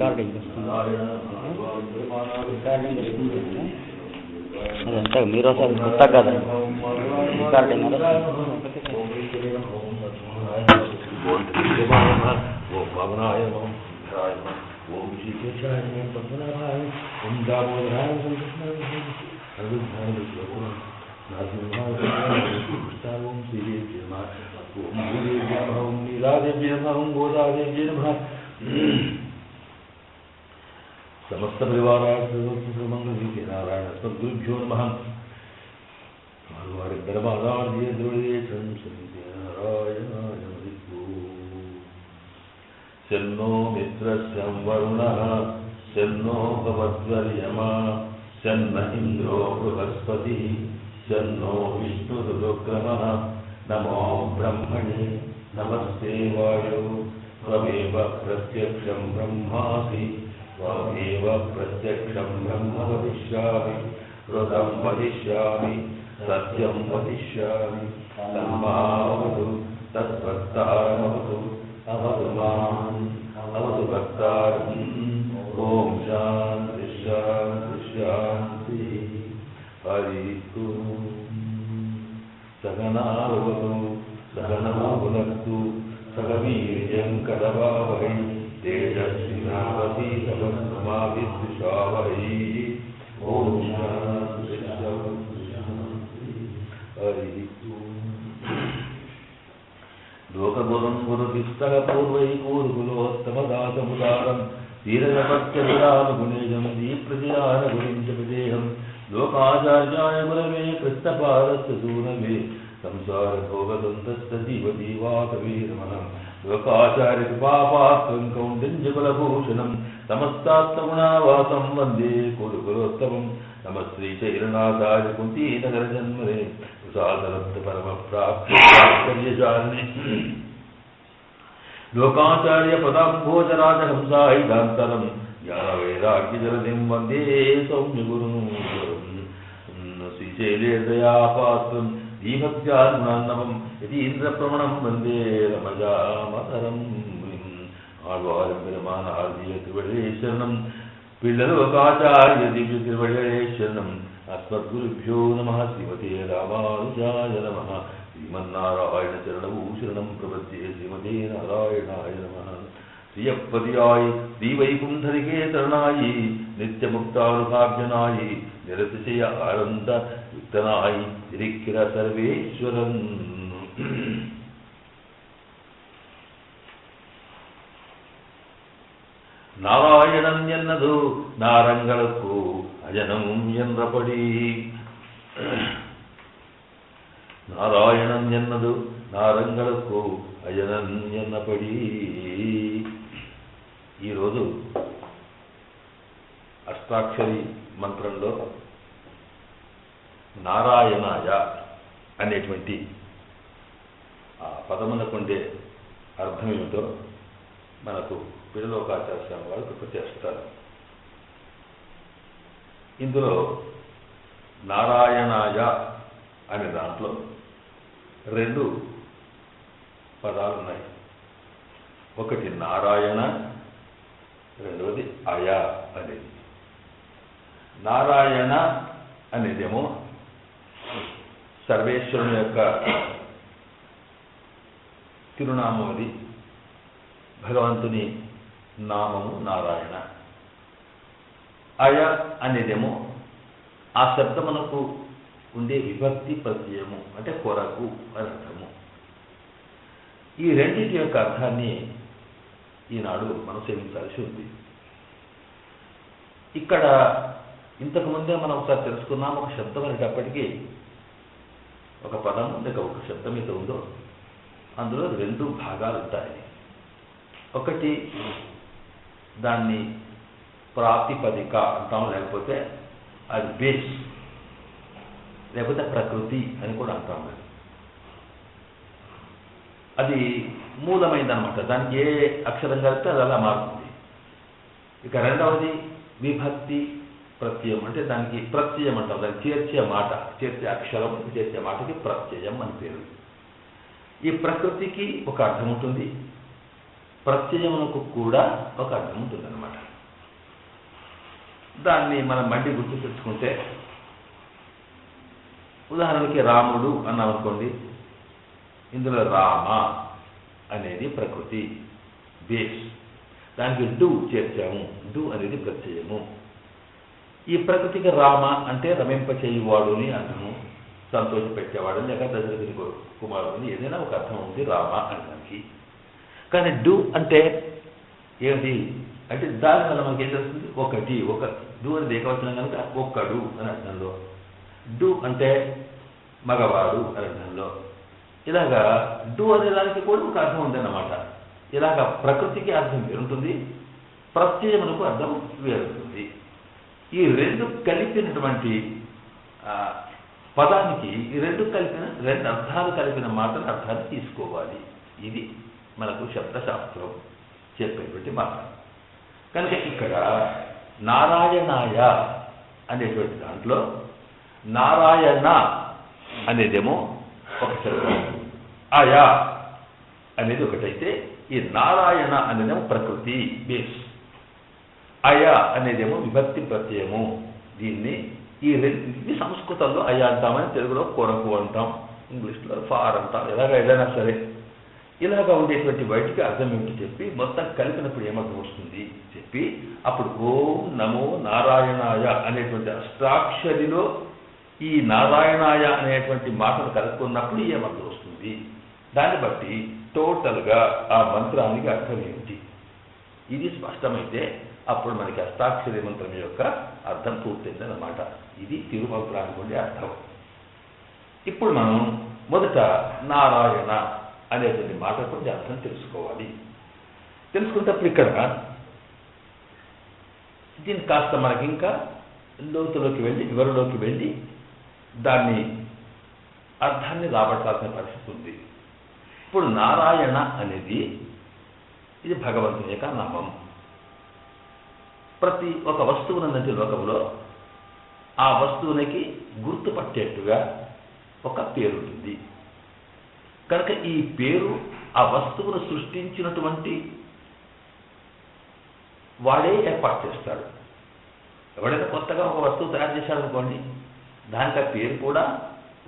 Recording అదంతా మీరు ఒకసారి కొత్త కదా రికార్డింగ్ ఓం శ్రీకేశాయ పద్మనాభాయ ఓం దామోదరాయ ఓం శ్రీదేవి ఓం భూదేవ్య ఓం నీలాదేవ్య ఓం గోదాదేవ్య నమః. సమస్త పరివారాంగళీ నారాయణ సద్గురుభ్యో నమః. నారాయణాయ శన్నో మిత్రస్యం వరుణః శన్నో భవద్వర్యమా శన్న ఇంద్రో బృహస్పతిః శన్నో విష్ణురుక్రమః. నమో బ్రహ్మణే నమస్తే వాయో త్వమేవ ప్రత్యక్షం బ్రహ్మాసి త్వమేవ ప్రత్యక్షం బ్రహ్మ వదిష్యామి ఋతం వదిష్యామి సత్యం వదిష్యామి తన్మావతు తద్భక్తారమవతు అవతు మాం అవతు భక్తారం. ఓం శాంతి శాంతి శాంతి. హరి ఓం. సగనావతు సగనో భునక్తు సగవీర్యం కరవావహై తేజస్వినావతీతమస్మావిద్విషావహై. ఓం శాంతి శాంతి శాంతి. హరి ఓం. లోకగురం గురుభిస్తర పూర్వైకూర్గులోత్తమదాసముదారం ధీరజపత్యవిరామగుణేజం దీప్రతిరానగుణించదేహం లోకాచార్యాయ గురవే కృష్ణపాదస్య సూనవే సంసారభోగదంతస్య జీవదీవాకవే నమః. లోకాచార్య కృపాపాత్రం కౌండిన్యకులభూషణం సమస్తాత్మగుణావాసం వందే కురుకులోత్తమం. నమ శ్రీశైలనాథాయ కుంతీనగరజన్మనే సాధరత్న పరమ ప్రాప్తిశాలిని లోకాచార్య పదాంభోజరాజహంసాహితాంతరం జ్ఞాన వైరాగ్య జలధిం వందే సౌమ్యగురుం. శ్రీశైలే దయాపాత్రం దీభక్త్యాన్మనవం యతీంద్రప్రమణం వందే రమజామతరం. ఆళ్వారం విరమానార్జీయ త్రివళేశరణం పిల్లలోకాచార్య దివ్య త్రివళేశరణం. అస్మద్గురుభ్యో నమః. శ్రీమతే రామానుజాయ నమః. శ్రీమన్నారాయణ చరణభూషణం ప్రపద్యే. శ్రీమతే నారాయణాయ నమః. శ్రియపర్యాయ శ్రీవైకుంఠరికే శరణాయి నిత్యముక్తానుభాభ్యనాయి నిరతిశయ ఆనంద యుక్తనాయి తిరిక్కిర సర్వేశ్వరం. நாராயணன் என்னது நாரங்களுக்கு அஜனமும் என்றபடி. నారాయణం ఎన్నదు నారంగలకు అజనం ఎన్నపడి. ఈరోజు అష్టాక్షరి మంత్రంలో నారాయణాయ అనేటువంటి ఆ పదమునకు ఉండే అర్థం ఏమిటో మనకు పిల్లలోకాచార్య స్వామి వారు కృప చేస్తారు. ఇందులో నారాయణాయ అనే దాంట్లో రెండు పదాలు ఉన్నాయి. ఒకటి నారాయణ, రెండవది అయ అనేది. నారాయణ అనేదేమో సర్వేశ్వరుని యొక్క తిరునామం, అది భగవంతుని నామము నారాయణ. అయ అనేదేమో ఆ శబ్దమునకు ఉండే విభక్తి ప్రత్యయము, అంటే కొరకు అని అర్థము. ఈ రెండింటి యొక్క అర్థాన్ని ఈనాడు మనం సేవించాల్సి ఉంది. ఇక్కడ ఇంతకుముందే మనం ఒకసారి తెలుసుకున్నాం, ఒక శబ్దం అనేటప్పటికీ ఒక పదం లేక ఒక శబ్దం అయితే ఉందో అందులో రెండు భాగాలు ఉంటాయి. ఒకటి దాన్ని ప్రాతిపదిక అంటాం, లేకపోతే అది బేస్, లేకపోతే ప్రకృతి అని కూడా అంటాం. అది మూలమైందనమాట, దానికి ఏ అక్షరం కలిపితే అది అలా మారుతుంది. ఇక రెండవది విభక్తి ప్రత్యయం, అంటే దానికి ప్రత్యయం అంటాం, దాన్ని చేర్చే మాట, చేర్చే అక్షరం, చేర్చే మాటకి ప్రత్యయం అని పేరు. ఈ ప్రకృతికి ఒక అర్థం ఉంటుంది, ప్రత్యయమునకు కూడా ఒక అర్థం ఉంటుందన్నమాట. దాన్ని మనం మళ్ళీ గుర్తు తెచ్చుకుంటే, ఉదాహరణకి రాముడు అన్నామనుకోండి, ఇందులో రామ అనేది ప్రకృతి బేస్, దానికి డు చేర్చాము, డు అనేది ప్రత్యయము. ఈ ప్రకృతికి రామ అంటే రమింపచేయువాడు అని అర్థము, సంతోషపెట్టేవాడు లేక దశరథుని కుమారుని ఏదైనా ఒక అర్థం ఉంది రామ అనడానికి. కానీ డు అంటే ఏమిటి అంటే దాని వల్ల మనకి ఏం తెలుస్తుంది, ఒకటి, ఒక డు అనేది ఏకవచనం కనుక ఒక్కడు అని అర్థంలో, డు అంటే మగవాడు అని అర్థంలో. ఇలాగా డు అనే దానికి కూడా ఒక అర్థం ఉందన్నమాట. ఇలాగ ప్రకృతికి అర్థం వేరుంటుంది, ప్రత్యయమునకు అర్థం వేరుంటుంది. ఈ రెండు కలిపినటువంటి పదానికి ఈ రెండు అర్థాలు కలిపిన మాటను అర్థాన్ని తీసుకోవాలి. ఇది మనకు శబ్దశాస్త్రం చెప్పేటువంటి మాట. కనుక ఇక్కడ నారాయణాయ అనేటువంటి దాంట్లో నారాయణ అనేదేమో ఒక శబ్దం, ఆయా అనేది ఒకటైతే ఈ నారాయణ అనేదేమో ప్రకృతి బేస్, అయా అనేదేమో విభక్తి ప్రత్యయము. దీన్ని ఈ సంస్కృతంలో అయా అంటామని, తెలుగులో కొరకు అంటాం, ఇంగ్లీష్లో ఫార్ అంటాం, ఎలాగ ఏదైనా సరే. ఇలాగా ఉండేటువంటి బయటికి అర్థం ఏమిటి చెప్పి మొత్తం కలిపినప్పుడు ఏమర్థం వస్తుంది చెప్పి అప్పుడు ఓం నమో నారాయణాయ అనేటువంటి అష్టాక్షరిలో ఈ నారాయణాయ అనేటువంటి మాటను కలుపుకున్నప్పుడు ఏమర్థం వస్తుంది, దాన్ని బట్టి టోటల్గా ఆ మంత్రానికి అర్థం ఏమిటి, ఇది స్పష్టమైతే అప్పుడు మనకి అష్టాక్షరి మంత్రం యొక్క అర్థం పూర్తయిందన్నమాట. ఇది తిరుమంత్రానికి ఉండే అర్థం. ఇప్పుడు మనం మొదట నారాయణ అనేటువంటి మాట కొంచెం అర్థం తెలుసుకోవాలి. తెలుసుకున్నప్పుడు ఇక్కడ దీన్ని కాస్త మనకి ఇంకా లోతులోకి వెళ్ళి వివరంలోకి వెళ్ళి దాన్ని అర్థాన్ని రాబట్టాల్సిన పరిస్థితి ఉంది. ఇప్పుడు నారాయణ అనేది ఇది భగవంతుని యొక్క నామం. ప్రతి ఒక వస్తువునందంటే లోకంలో ఆ వస్తువునికి గుర్తుపట్టేట్టుగా ఒక పేరు ఉంటుంది. కనుక ఈ పేరు ఆ వస్తువును సృష్టించినటువంటి వాడే ఏర్పాటు చేస్తాడు. ఎవడైనా కొత్తగా ఒక వస్తువు తయారు చేశాడనుకోండి, దానికి ఆ పేరు కూడా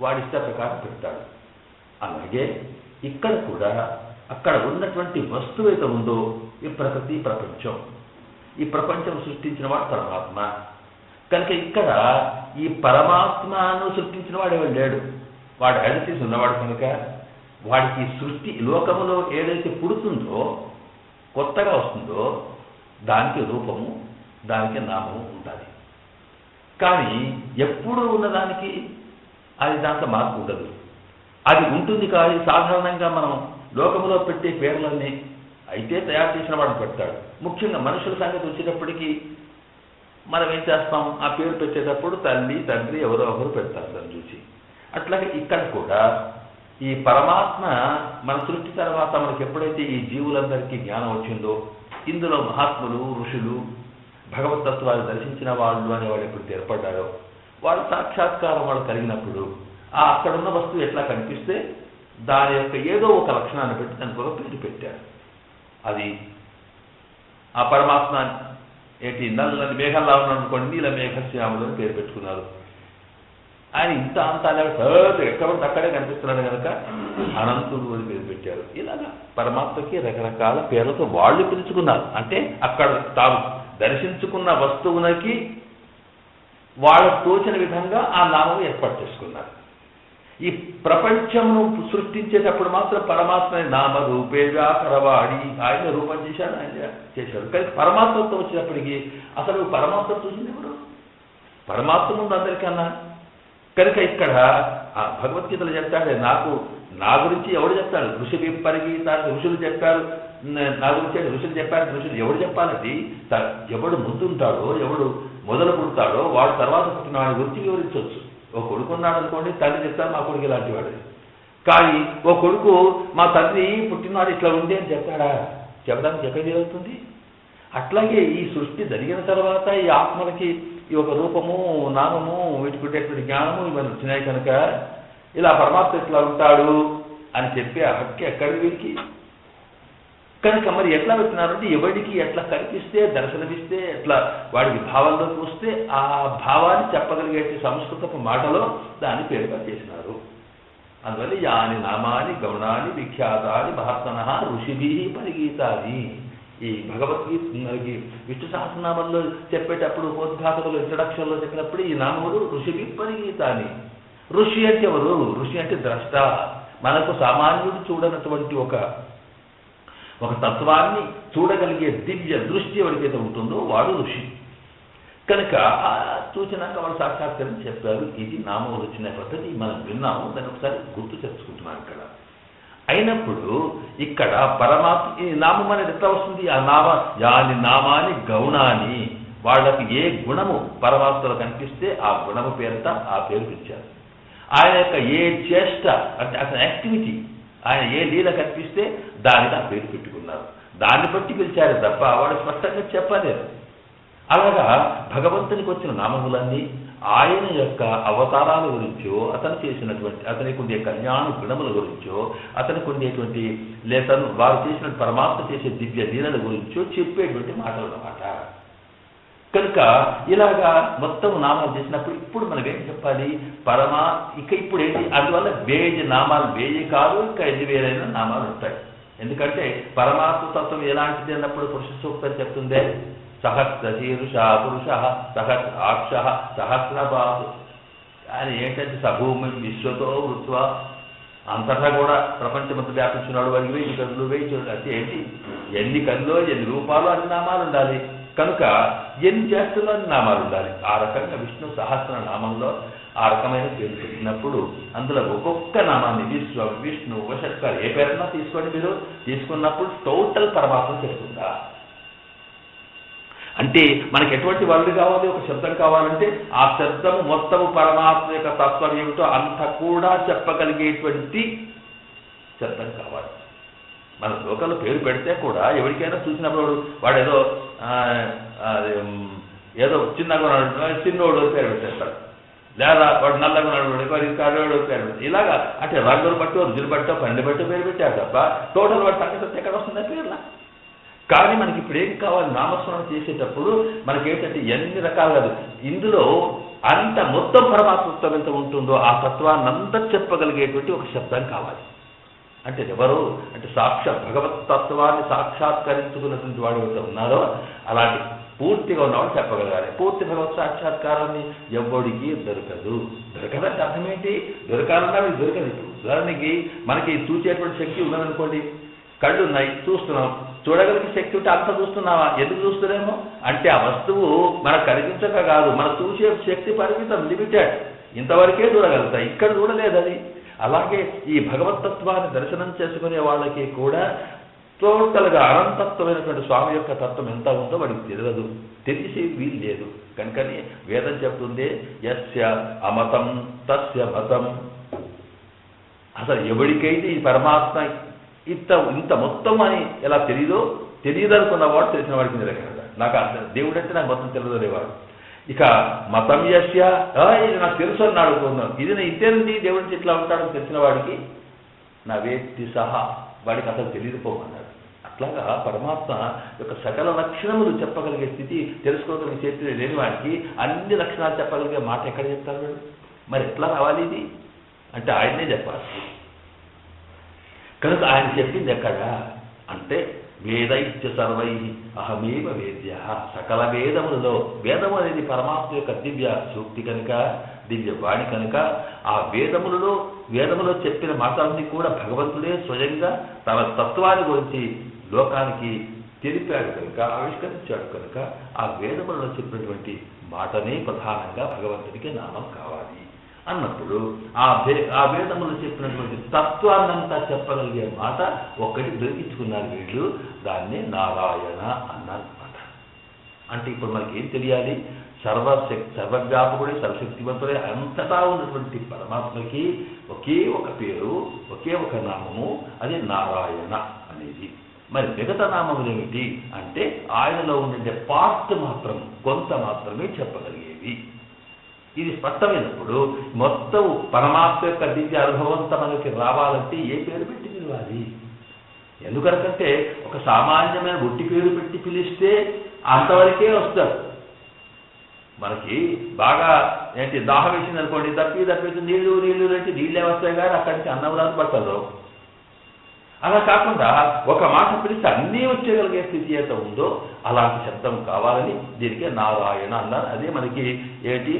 వాడి ఇష్ట ప్రకారం పెడతాడు. అలాగే ఇక్కడ కూడా అక్కడ ఉన్నటువంటి వస్తువు అయితే ఉందో ఈ ప్రకృతి ప్రపంచం, ఈ ప్రపంచం సృష్టించిన వాడు పరమాత్మ. కనుక ఇక్కడ ఈ పరమాత్మను సృష్టించిన వాడు ఎవరు లేడు, వాడు యాజిటీస్ ఉన్నవాడు. కనుక వాడికి సృష్టి లోకములో ఏదైతే పుడుతుందో కొత్తగా వస్తుందో దానికి రూపము, దానికి నామము ఉండాలి. కానీ ఎప్పుడు ఉన్నదానికి అది దాంట్లో మార్పు ఉండదు. అది ఉంటుంది కానీ సాధారణంగా మనం లోకములో పెట్టే పేర్లన్నీ అయితే తయారు చేసిన వాడు పెడతాడు. ముఖ్యంగా మనుషుల సంగతి వచ్చేటప్పటికీ మనం ఏం చేస్తాం, ఆ పేరు పెట్టేటప్పుడు తల్లి తండ్రి ఎవరో ఒకరు పెడతారు దాన్ని చూసి. అట్లాగే ఇక్కడ కూడా ఈ పరమాత్మ మన సృష్టి తర్వాత మనకి ఎప్పుడైతే ఈ జీవులందరికీ జ్ఞానం వచ్చిందో, ఇందులో మహాత్ములు ఋషులు భగవతత్వాన్ని దర్శించిన వాళ్ళు అనేవాడు ఎప్పుడు ఏర్పడ్డారో, వాళ్ళ సాక్షాత్కారం వాళ్ళు కలిగినప్పుడు ఆ అక్కడున్న వస్తువు ఎట్లా కనిపిస్తే దాని యొక్క ఏదో ఒక లక్షణాన్ని పెట్టి దానికి ఒక పేరు పెట్టారు. అది ఆ పరమాత్మ ఏంటి నల్లని మేఘంలా ఉన్నాడనుకోండి, నీల మేఘశ్యాములు అని పేరు పెట్టుకున్నారు. ఆయన ఇంత అంత ఎక్కడ అక్కడే కనిపిస్తున్నాడు కనుక అనంతుడు అని పేరు పెట్టారు. ఇలాగా పరమాత్మకి రకరకాల పేర్లతో వాళ్ళు పిలుచుకున్నారు. అంటే అక్కడ తాము దర్శించుకున్న వస్తువునకి వాళ్ళకు తోచిన విధంగా ఆ నామం ఏర్పాటు చేసుకున్నారు. ఈ ప్రపంచమును సృష్టించేటప్పుడు మాత్రం పరమాత్మ నామ రూపేగా కరవాడి ఆయన రూపం చేశాడు, ఆయన చేశాడు. కానీ పరమాత్మతో వచ్చినప్పటికీ అసలు పరమాత్మ చూసింది ఎవరు, పరమాత్మ ముందు అందరికన్నా. కనుక ఇక్కడ భగవద్గీతలు చెప్తాడే, నా గురించి ఎవడు చెప్తాడు, ఋషి పరిగీత ఋషులు చెప్పారు, నా గురించి ఋషులు చెప్పారు. ఋషులు ఎవడు చెప్పాలంటే ఎవడు ముందుంటాడో ఎవడు మొదలు పుడతాడో వాడు తర్వాత పుట్టిన వాడి గురించి వివరించవచ్చు. ఓ కొడుకు ఉన్నాడు అనుకోండి, తండ్రి చెప్తాడు మా కొడుకు ఇలాంటి వాడు. కానీ ఓ కొడుకు మా తండ్రి పుట్టినవాడు ఇట్లా ఉంది అని చెప్తాడా, చెప్పడానికి ఎక్కడ జరుగుతుంది? అట్లాగే ఈ సృష్టి జరిగిన తర్వాత ఈ ఆత్మలకి ఈ ఒక రూపము నామము వీటికుంటేటువంటి జ్ఞానము ఇవన్నీ వచ్చినాయి. కనుక ఇలా పరమాత్మ ఇట్లా ఉంటాడు అని చెప్పి ఆ హక్కి ఎక్కడి వీరికి. కనుక మరి ఎట్లా పెట్టినారంటే ఎవరికి ఎట్లా కనిపిస్తే దర్శనమిస్తే ఎట్లా వాడికి భావంలోకి వస్తే ఆ భావాన్ని చెప్పగలిగే సంస్కృతపు మాటలో దాన్ని పేరుగా చేసినారు. అందువల్ల యాని నామాని గౌణాని విఖ్యాతాని మహాత్మన ఋషిభి పరిగీతాని. ఈ భగవద్గీత మనకి విష్ణు సహస్రనామంలో చెప్పేటప్పుడు ఉపోద్ఘాతకులు ఇంట్రడక్షన్లో చెప్పినప్పుడు ఈ నామములు ఋషిభి పరిగీతాని. ఋషి అంటే ఎవరు? ఋషి అంటే ద్రష్ట. మనకు సామాన్యుడు చూడనటువంటి ఒక తత్వాన్ని చూడగలిగే దివ్య దృష్టి ఎవరికైతే ఉంటుందో వాడు ఋషి. కనుక చూసినాక వాళ్ళు సాక్షాత్కరించి చెప్పారు. ఇది నామములు వచ్చిన పద్ధతి మనం విన్నాము, దాన్ని ఒకసారి గుర్తు తెచ్చుకుంటున్నాం ఇక్కడ. అయినప్పుడు ఇక్కడ పరమాత్మ ఈ నామం అనేది ఎట్లా వస్తుంది? ఆ యాని నామాని గౌణాని, వాళ్ళకి ఏ గుణము పరమాత్మలో కనిపిస్తే ఆ గుణము పేరుట ఆ పేరు పిలిచారు. ఆయన యొక్క ఏ చేష్ట అంటే అతని యాక్టివిటీ, ఆయన ఏ లీల కనిపిస్తే దానికి ఆ పేరు పెట్టుకున్నారు. దాన్ని బట్టి పిలిచారు తప్ప వాడు స్పష్టంగా చెప్పలేదు. అలాగా భగవంతునికి వచ్చిన నామములన్నీ ఆయన యొక్క అవతారాల గురించో, అతను చేసినటువంటి అతనికి ఉండే కళ్యాణ గుణముల గురించో, అతనికి ఉండేటువంటి లేతను వారు చేసిన పరమాత్మ చేసే దివ్య లీలల గురించో చెప్పేటువంటి మాటలు అన్నమాట. కనుక ఇలాగా మొత్తం నామాలు చేసినప్పుడు ఇప్పుడు మనం ఏం చెప్పాలి? ఇక ఇప్పుడు ఏంటి? అందువల్ల వేయి నామాలు వేయి కాదు, ఇంకా ఎన్ని వేరైన నామాలు ఉంటాయి. ఎందుకంటే పరమాత్మ తత్వం ఎలాంటిది అన్నప్పుడు పురుష సూక్తం చెప్తుందే, సహస్రశీర్ష పురుష సహస్రాక్ష సహస్రపాదు. ఆయన ఏంటంటే సభూమి విశ్వతో వృత్వ, అంతటా కూడా ప్రపంచమంతా వ్యాపించినాడు. వాడికి 1000 కళ్ళు 1000 చూడాలి. అంటే ఏంటి? ఎన్ని కళ్ళు ఎన్ని రూపాలు అన్ని నామాలు ఉండాలి. కనుక ఎన్ని చేస్తుల్లో అన్ని నామాలు ఉండాలి. ఆ రకంగా విష్ణు సహస్ర నామంలో ఆ రకమైన పేరు పెట్టినప్పుడు అందులో ఒక్కొక్క నామాన్ని విశ్వ విష్ణు వశత్కర్ ఏ పేరున్నా తీసుకోండి. మీరు తీసుకున్నప్పుడు టోటల్ పరమాత్మ చెప్తుందా అంటే మనకి ఎటువంటి వాళ్ళు కావాలి? ఒక శబ్దం కావాలంటే ఆ శబ్దము మొత్తము పరమాత్మ యొక్క తత్వం ఏమిటో అంత కూడా చెప్పగలిగేటువంటి శబ్దం కావాలి. మన లోకంలో పేరు పెడితే కూడా ఎవరికైనా చూసినప్పుడు వాడు ఏదో చిన్నగా చిన్నోడు పేరు పెట్టేస్తాడు, లేదా వాడు నల్లగా ఉన్నాడు వాడికి కర్రోడు పేరు పెట్టాడు. ఇలాగా అంటే రంగులు బట్టో రుజులు బట్టో పండి బట్టో పేరు పెట్టాడు తప్ప టోటల్ వాడి సంగతి ఎక్కడ వస్తుందా పేర్లా? కానీ మనకి ఇప్పుడు ఏం కావాలి? నామస్మరణ చేసేటప్పుడు మనకేంటంటే ఎన్ని రకాలుగా ఇందులో అంత మొత్తం పరమాత్మత్వం ఎంత ఉంటుందో ఆ తత్వాన్ని అంతా చెప్పగలిగేటువంటి ఒక శబ్దం కావాలి. అంటే ఎవరు అంటే భగవత్ తత్వాన్ని సాక్షాత్కరించుకున్నటువంటి వాడు ఎవరైతే ఉన్నారో అలాంటి పూర్తిగా ఉన్నవాడు చెప్పగలగాలి. పూర్తి భగవత్ సాక్షాత్కారాన్ని ఎవ్వడికి దొరకదంటే అర్థం ఏంటి? దొరకాలన్నా వీళ్ళు దొరకదు. ఇప్పుడు ఉదాహరణకి మనకి చూసేటువంటి శక్తి ఉన్నదనుకోండి, కళ్ళు ఉన్నాయి చూస్తున్నాం, చూడగలిగే శక్తి ఉంటే అంత చూస్తున్నావా? ఎందుకు చూస్తున్నామో అంటే ఆ వస్తువు మనకు కనిపించక కాదు, మన చూసే శక్తి పరిమితం, లిమిటెడ్, ఇంతవరకే చూడగలుగుతాయి, ఇక్కడ చూడలేదు అది. అలాగే ఈ భగవతత్వాన్ని దర్శనం చేసుకునే వాళ్ళకి కూడా టోటల్గా అనంతత్వమైనటువంటి స్వామి యొక్క తత్వం ఎంత ఉందో వాడికి తెలియదు, తెలిసి వీలు లేదు. కనుకని వేదం చెప్తుంది యస్య అమతం తస్య మతం. అసలు ఎవరికైతే ఈ పరమాత్మ ఇంత మొత్తం అని ఎలా తెలియదు అనుకున్న వాడు తెలిసిన వాడికి నిలకడ. నాకు అర్థం దేవుడు అంటే నాకు మొత్తం తెలియదు అనేవాడు. ఇక మతం యస్య ఇది నాకు తెలుసు అన్నాడు అనుకున్నాను, ఇది నా ఇంతేనండి దేవుడి నుంచి ఇట్లా ఉంటాడని తెలిసిన వాడికి నా వేత్తి సహా వాడికి అసలు తెలియకపోమన్నాడు. అట్లాగా పరమాత్మ యొక్క సకల లక్షణములు చెప్పగలిగే స్థితి తెలుసుకోగలిగే చేతి లేని వాడికి అన్ని లక్షణాలు చెప్పగలిగే మాట ఎక్కడ చెప్తారు వాడు? మరి ఎట్లా రావాలి ఇది అంటే ఆయన్నే చెప్పాలి. కనుక ఆయన చెప్పింది ఎక్కడ అంటే వేదైత్య సర్వై అహమేవ వేద్య. సకల వేదములలో వేదము అనేది పరమాత్మ యొక్క దివ్య సూక్తి కనుక, దివ్య వాణి కనుక ఆ వేదములో చెప్పిన మాటలన్నీ కూడా భగవంతుడే స్వయంగా తన తత్వాన్ని గురించి లోకానికి తెలిపాడు కనుక, ఆవిష్కరించాడు కనుక ఆ వేదములలో చెప్పినటువంటి మాటనే ప్రధానంగా భగవంతుడికి నామం కావాలి అన్నప్పుడు ఆ వేదములు చెప్పినటువంటి తత్వాన్నంతా చెప్పగలిగే మాట ఒక్కటి దొరికించుకున్నారు వీళ్ళు, దాన్నే నారాయణ అన్నమాట. అంటే ఇప్పుడు మనకి ఏం తెలియాలి? సర్వవ్యాపకుడే సర్వశక్తివంతుడే అంతటా ఉన్నటువంటి పరమాత్మకి ఒకే ఒక పేరు, ఒకే ఒక నామము, అది నారాయణ అనేది. మరి మిగతా నామములు ఏమిటి అంటే ఆయనలో ఉండే పార్ట్ మాత్రం కొంత మాత్రమే చెప్పగలిగేవి. ఇది స్పష్టమైనప్పుడు మొత్తం పరమాత్మ యొక్క దివ్య అనుభవంతో మనకి రావాలంటే ఏ పేరు పెట్టి పిలవాలి? ఎందుకనకంటే ఒక సామాన్యమైన ఒట్టి పేరు పెట్టి పిలిస్తే అంతవరకే వస్తారు. మనకి బాగా ఏంటి దాహం వేసింది అనుకోండి, తప్పి నీళ్లు అంటే నీళ్ళే వస్తాయి కానీ అక్కడి నుంచి అన్నం రాదు పట్టదు. అలా కాకుండా ఒక మాట పిలిస్తే అన్నీ వచ్చేయగలిగే స్థితి అయితే ఉందో అలాంటి శబ్దం కావాలని దీనికే నారాయణ అన్నారు. అదే మనకి ఏంటి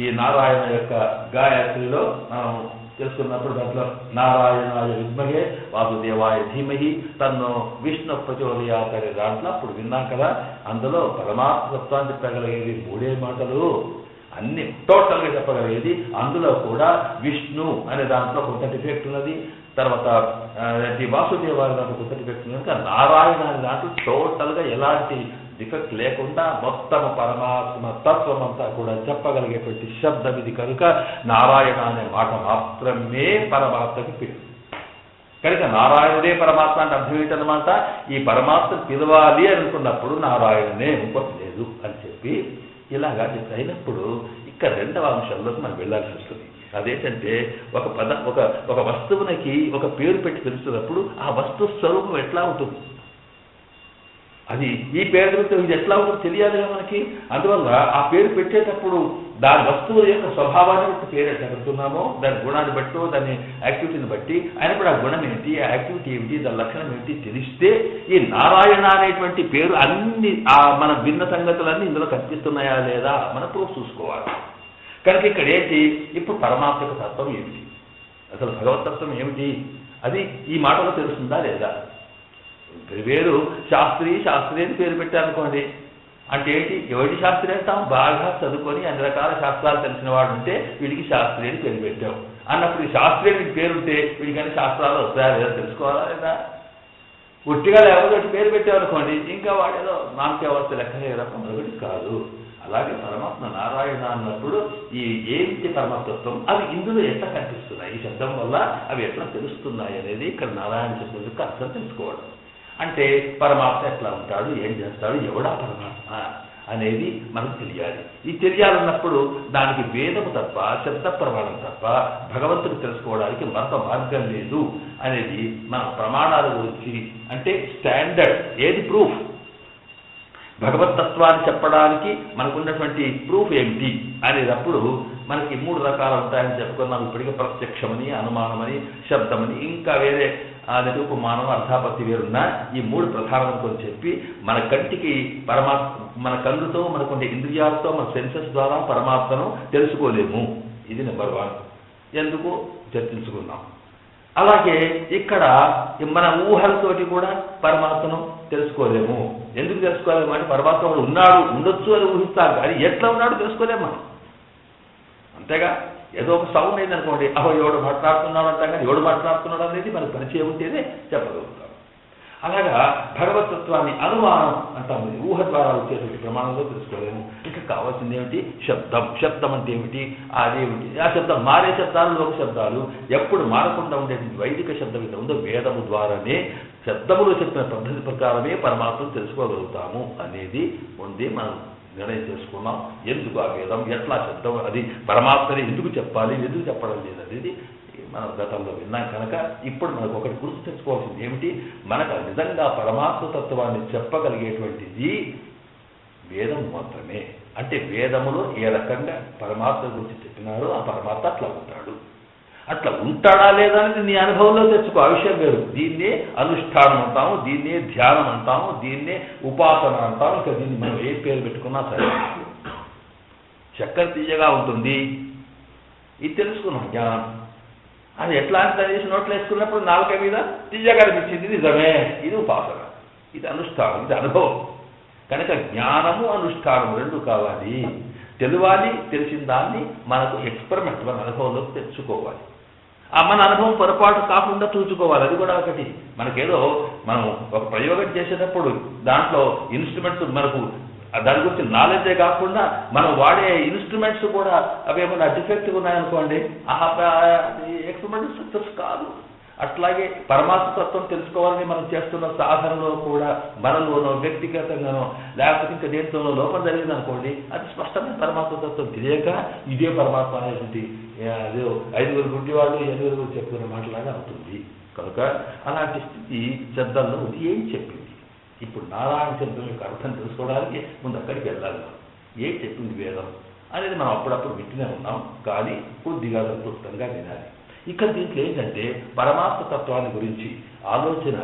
ఈ నారాయణ యొక్క గాయత్రిలో మనం తెలుసుకున్నప్పుడు దాంట్లో నారాయణాయ విద్మహే వాసుదేవాయ ధీమహి తన్నో విష్ణు ప్రచోదయాత్ అనే దాంట్లో అప్పుడు విన్నాం కదా. అందులో పరమాత్మత్వాన్ని చెప్పగలిగేది 3 మాటలు, అన్ని టోటల్గా చెప్పగలిగేది. అందులో కూడా విష్ణు అనే దాంట్లో కొంత డిఫెక్ట్ ఉన్నది, తర్వాత వాసుదేవాయ దాంట్లో కొంత డిఫెక్ట్ ఉన్నది. కనుక నారాయణ అనే దాంట్లో టోటల్గా ఎలాంటి డిఫెక్ట్ లేకుండా మొత్తం పరమాత్మ తత్వం అంతా కూడా చెప్పగలిగేటువంటి శబ్దం ఇది. కనుక నారాయణ అనే మాట మాత్రమే పరమాత్మకి పేరు. కనుక నారాయణుడే పరమాత్మ అంటే అర్థం ఏంటన్నమాట, ఈ పరమాత్మ పిలవాలి అనుకున్నప్పుడు నారాయణనే ఇంకోటి లేదు అని చెప్పి ఇలాగా అయినప్పుడు ఇక్కడ 2వ అంశంలోకి మనం వెళ్ళాల్సి వస్తుంది. అదేంటంటే ఒక వస్తువునికి ఒక పేరు పెట్టి పిలుస్తున్నప్పుడు ఆ వస్తువు స్వరూపం ఎట్లా ఉంటుంది, అది ఈ పేరుతో ఇది ఎట్లా ఉంటుందో తెలియాలిగా మనకి. అందువల్ల ఆ పేరు పెట్టేటప్పుడు దాని వస్తువు యొక్క స్వభావాన్ని బట్టి పేరు ఎట్లా పెడుతున్నామో, దాని గుణాన్ని బట్టో దాని యాక్టివిటీని బట్టి అయినప్పుడు ఆ గుణం ఏంటి, ఆ యాక్టివిటీ ఏమిటి, దాని లక్షణం ఏమిటి తెలిస్తే ఈ నారాయణ అనేటువంటి పేరు అన్ని మన భిన్న సంగతులన్నీ ఇందులో కనిపిస్తున్నాయా లేదా మనం ప్రూఫ్ చూసుకోవాలి. కనుక ఇక్కడ ఏంటి, ఇప్పుడు పరమాత్మ యొక్క తత్వం ఏమిటి, అసలు భగవతత్వం ఏమిటి, అది ఈ మాటలో తెలుస్తుందా లేదా. వేరు శాస్త్రి అని పేరు పెట్టారనుకోండి, అంటే ఏంటి, ఎవరి శాస్త్రి అంటాం, బాగా చదువుకొని అన్ని రకాల శాస్త్రాలు తెలిసిన వాడు ఉంటే వీడికి శాస్త్రి అని పేరు పెట్టాం అన్నప్పుడు ఈ శాస్త్రి అని పేరుంటే వీడికైనా శాస్త్రాలు వస్తాయా లేదా తెలుసుకోవాలా లేదా. ఒట్టిగా లేకపోతే పేరు పెట్టామనుకోండి ఇంకా వాడేదో నామకేవస్థ లెక్కనే తప్ప మరొకటి కాదు. అలాగే పరమాత్మ నారాయణ అన్నప్పుడు ఈ ఏంటి పరమాత్మత్వం అవి ఇందులో ఎట్లా కనిపిస్తున్నాయి, ఈ శబ్దం వల్ల అవి ఎట్లా తెలుస్తున్నాయి అనేది ఇక్కడ నారాయణ శబ్దం యొక్క అర్థం తెలుసుకోవడం. అంటే పరమాత్మ ఎట్లా ఉంటాడు, ఏం చేస్తాడు, ఎవడా పరమాత్మ అనేది మనకు తెలియాలి. ఈ తెలియాలన్నప్పుడు దానికి వేదము తప్ప, శబ్ద ప్రమాణం తప్ప భగవంతుడు తెలుసుకోవడానికి మరొక మార్గం లేదు అనేది మన ప్రమాణాల గురించి. అంటే స్టాండర్డ్ ఏది ప్రూఫ్, భగవతత్వాన్ని చెప్పడానికి మనకున్నటువంటి ప్రూఫ్ ఏమిటి అనేటప్పుడు మనకి 3 రకాలు ఉంటాయని చెప్పుకున్నాం ఇప్పటికే. ప్రత్యక్షమని, అనుమానమని, శబ్దమని, ఇంకా వేరే నిరూపమానం, అర్థాపత్తి వేరున్నా ఈ 3 ప్రధానమని చెప్పి మన కంటికి మన కళ్ళుతో మనకుండే ఇంద్రియాలతో మన సెన్సెస్ ద్వారా పరమాత్మను తెలుసుకోలేము. ఇది నెంబర్ 1. ఎందుకు చర్చించుకున్నాం. అలాగే ఇక్కడ మన ఊహలతోటి కూడా పరమాత్మను తెలుసుకోలేము. ఎందుకు తెలుసుకోలేము అంటే పరమాత్మ ఉన్నాడు, ఉండొచ్చు అని ఊహిస్తాం కానీ ఎట్లా ఉన్నాడు తెలుసుకోలేము మనం. అంతేగా, ఏదో ఒక సౌండ్ అయింది అనుకోండి, ఎవడు మాట్లాడుతున్నాడు అంటాం కానీ ఎవడు మాట్లాడుతున్నాడు అనేది మనకు పరిచయం ఉంటేనే చెప్పగలుగుతాం. అలాగా భగవతత్వాన్ని అనుమానం అంటాం, ఊహ ద్వారా వచ్చేటువంటి ప్రమాణంలో తెలుసుకోలేము. ఇంకా కావాల్సింది ఏమిటి, శబ్దం. శబ్దం అంటే ఏమిటి, అదేమిటి, ఆ శబ్దం మారే శబ్దాలు, లోక శబ్దాలు. ఎప్పుడు మారకుండా ఉండేటువంటి వైదిక శబ్దం ఇంత ఉందో వేదము ద్వారానే శబ్దములో చెప్పిన పద్ధతి ప్రకారమే పరమాత్మను తెలుసుకోగలుగుతాము అనేది ఉంది. మనం నిర్ణయం చేసుకున్నాం. ఎందుకు ఆ వేదం, ఎట్లా శబ్దం, అది పరమాత్మని ఎందుకు చెప్పాలి, ఎందుకు చెప్పడం లేదనేది మనం గతంలో విన్నాం. కనుక ఇప్పుడు మనకు ఒకటి గుర్తు తెచ్చుకోవాల్సింది ఏమిటి, మనకు నిజంగా పరమాత్మ తత్వాన్ని చెప్పగలిగేటువంటిది వేదం మాత్రమే. అంటే వేదములో ఏ రకంగా పరమాత్మ గురించి చెప్పినారో ఆ పరమాత్మ అట్లా ఉంటాడు. అట్లా ఉంటాడా లేదా అనేది నీ అనుభవంలో తెచ్చుకో, ఆ విషయం వేరు. దీన్నే అనుష్ఠానం అంటాము, దీన్నే ధ్యానం అంటాము, దీన్నే ఉపాసన అంటాము. ఇంకా దీన్ని మనం ఏ పేరు పెట్టుకున్నా సరే. చక్కెర తీయగా ఉంటుంది, ఇది తెలుసుకున్నాం జ్ఞానం. అది ఎట్లా అంటే చేసి నోట్లు వేసుకున్నప్పుడు నాలుక మీద తీయగా అనిపించింది, నిజమే. ఇది ఉపాసన, ఇది అనుష్ఠానం, ఇది అనుభవం. కనుక జ్ఞానము అనుష్ఠానం 2 కావాలి. తెలియాలి, తెలిసిన దాన్ని మనకు ఎక్స్పెరిమెంట్ మన అనుభవంలోకి తెచ్చుకోవాలి. మన అనుభవం పొరపాటు కాకుండా చూసుకోవాలి. అది కూడా ఒకటి. మనకేదో మనం ఒక ప్రయోగం చేసేటప్పుడు దాంట్లో ఇన్స్ట్రుమెంట్స్ మనకు దాని గురించి నాలెడ్జే కాకుండా మనం వాడే ఇన్స్ట్రుమెంట్స్ కూడా అవేమన్నా డిఫెక్ట్గా ఉన్నాయనుకోండి, ఎక్స్పెరిమెంట్ సక్సెస్ కాదు. అట్లాగే పరమాత్మ తత్వం తెలుసుకోవాలని మనం చేస్తున్న సాధనలో కూడా మనలోనో వ్యక్తిగతంగానో లేకపోతే ఇంకా దేంట్లోనో లోపం జరిగిందనుకోండి, అది స్పష్టమైన పరమాత్మ తత్వం తెలియక ఇదే పరమాత్మ అనేటువంటి అదే 5 గుడ్డి వాళ్ళు 8 చెప్పుకునే మాటలాగా అవుతుంది. కనుక అలాంటి స్థితి శబ్దంలో ఉంది. ఏం చెప్పింది? ఇప్పుడు నారాయణ శబ్దం యొక్క అర్థం తెలుసుకోవడానికి ముందు అక్కడికి వెళ్ళాలి. ఏం చెప్పింది వేదం అనేది మనం అప్పుడప్పుడు వింటూనే ఉన్నాం, కానీ కొద్దిగా క్లుప్తంగా వినాలి. ఇక్కడ దీంట్లో ఏంటంటే పరమాత్మ తత్వాన్ని గురించి ఆలోచన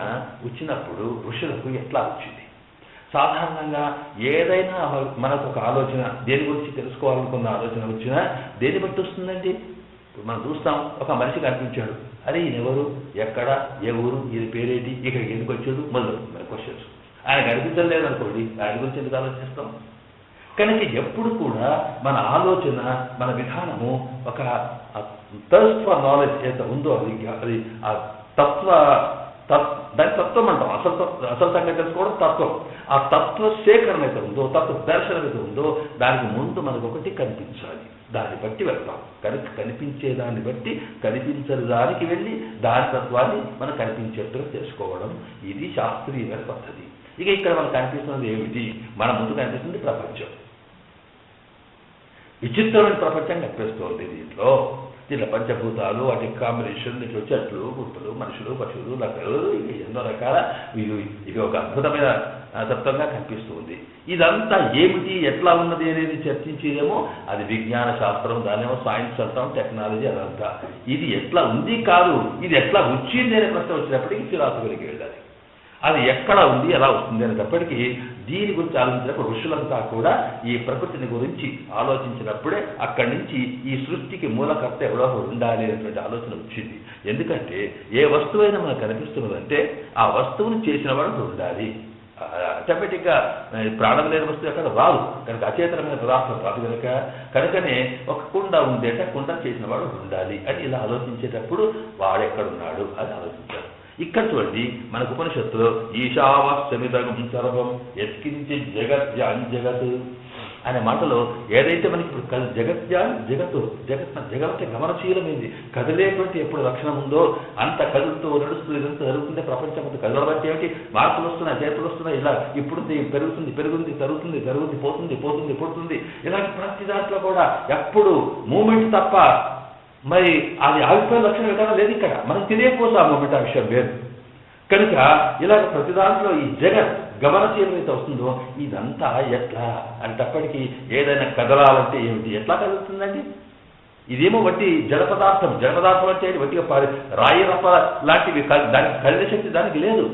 వచ్చినప్పుడు ఋషులకు ఎట్లా వచ్చింది? సాధారణంగా ఏదైనా మనకు ఒక ఆలోచన దేని గురించి తెలుసుకోవాలనుకున్న ఆలోచన వచ్చినా దేని బట్టి వస్తుందండి? ఇప్పుడు మనం చూస్తాం, ఒక మనిషి కనిపించాడు, అరే ఈయన ఎవరు, ఎక్కడ, ఏ ఊరు, ఈయన పేరేంటి, ఇక్కడికి ఎందుకు వచ్చాడు, మొదలు మన క్వశ్చన్స్. ఆయన కనిపించడం లేదనుకోండి, ఆయన గురించి ఎందుకు ఆలోచిస్తాం? కనుక ఎప్పుడు కూడా మన ఆలోచన, మన విధానము ఒక థర్స్ట్ ఫర్ నాలెడ్జ్ ఏదైతే ఉందో అది ఆ దాని తత్వం అంటాం. అసలు సంగతి తెలుసుకోవడం తత్వం. ఆ తత్వ సేకరణ అయితే ఉందో, తత్వ దర్శనం అయితే ఉందో, దానికి ముందు మనకు ఒకటి కనిపించాలి, దాన్ని బట్టి వెళ్తాం. కనుక కనిపించే దాన్ని బట్టి కనిపించని దానికి వెళ్ళి దాని తత్వాన్ని మనం కనిపించేట్టుగా తెలుసుకోవడం, ఇది శాస్త్రీయమైన పద్ధతి. ఇక ఇక్కడ మనకు కనిపిస్తున్నది ఏమిటి? మన ముందు కనిపిస్తుంది ప్రపంచం. విచిత్రమైన ప్రపంచం కనిపిస్తోంది. దీంట్లో పంచభూతాలు, వాటి కాంబినేషన్, దీంట్లో చెట్లు, గుర్తులు, మనుషులు, పశువులు, లకలు, ఇవి ఎన్నో రకాల ఇవి ఒక అద్భుతమైన తత్వంగా కనిపిస్తుంది. ఇదంతా ఏమిటి, ఎట్లా ఉన్నది అనేది చర్చించేదేమో అది విజ్ఞాన శాస్త్రం, దానేమో సైన్స్ అంటాం, టెక్నాలజీ, అదంతా. ఇది ఎట్లా ఉంది కాదు, ఇది ఎట్లా వచ్చింది అనే ప్రశ్న వచ్చినప్పటికీ ఫిలాసఫీకి వెళ్ళాలి. అది ఎక్కడ ఉంది, ఎలా వస్తుంది అనేటప్పటికీ దీని గురించి ఆలోచించినప్పుడు ఋషులంతా కూడా ఈ ప్రకృతిని గురించి ఆలోచించినప్పుడే అక్కడి నుంచి ఈ సృష్టికి మూలకర్త ఎవరో ఉండాలి అనేటువంటి ఆలోచన వచ్చింది. ఎందుకంటే ఏ వస్తువైనా మనకు కనిపిస్తున్నదంటే ఆ వస్తువును చేసిన వాడు ఉండాలి. ఆటోమేటిక్గా ప్రాణం లేని వస్తువు ఎక్కడ రాదు, కనుక అచేతనమైన పదార్థం రాదు. కనుకనే ఒక కుండ ఉంది అంటే కుండ చేసిన వాడు ఉండాలి అని ఇలా ఆలోచించేటప్పుడు వాడెక్కడున్నాడు అని ఆలోచించారు. ఇక్కడ చూడండి, మనకు ఉపనిషత్తులో ఈశావాస్యమిదగం సర్వం యత్కించి జగత్ అనే మాటలో ఏదైతే మనకి ఇప్పుడు జగత్ అంటే గమనశీలమైంది, కదిలేటువంటి ఎప్పుడు లక్షణం ఉందో అంత కదులుతూ నడుస్తూ ఇదంతా జరుగుతుంది. ప్రపంచం అంతా కదలడం బట్టి ఏమిటి, మార్పులు వస్తున్నాయి, చేతులు వస్తున్నాయి, ఇలా ఇప్పుడు పెరుగుతుంది, జరుగుతుంది, పోతుంది. ఇలాంటి ప్రతి దాంట్లో కూడా ఎప్పుడు మూమెంట్ తప్ప మరి అది ఆగిపోయే లక్షణం ఎక్కడ లేదు. ఇక్కడ మనం తెలియకపోతే ఆ మూమెంట్ ఆ విషయం వేరు. కనుక ఇలాగ ప్రతి దాంట్లో ఈ జగత్ గమనశీలం అయితే వస్తుందో ఇదంతా ఎట్లా అంటప్పటికీ ఏదైనా కదలాలంటే ఏమిటి, ఎట్లా కదులుతుందండి? ఇదేమో వట్టి జడ పదార్థం అంటే వట్టిగా రాయి రప్ప లాంటివి, దానికి కదిలే శక్తి దానికి లేదు.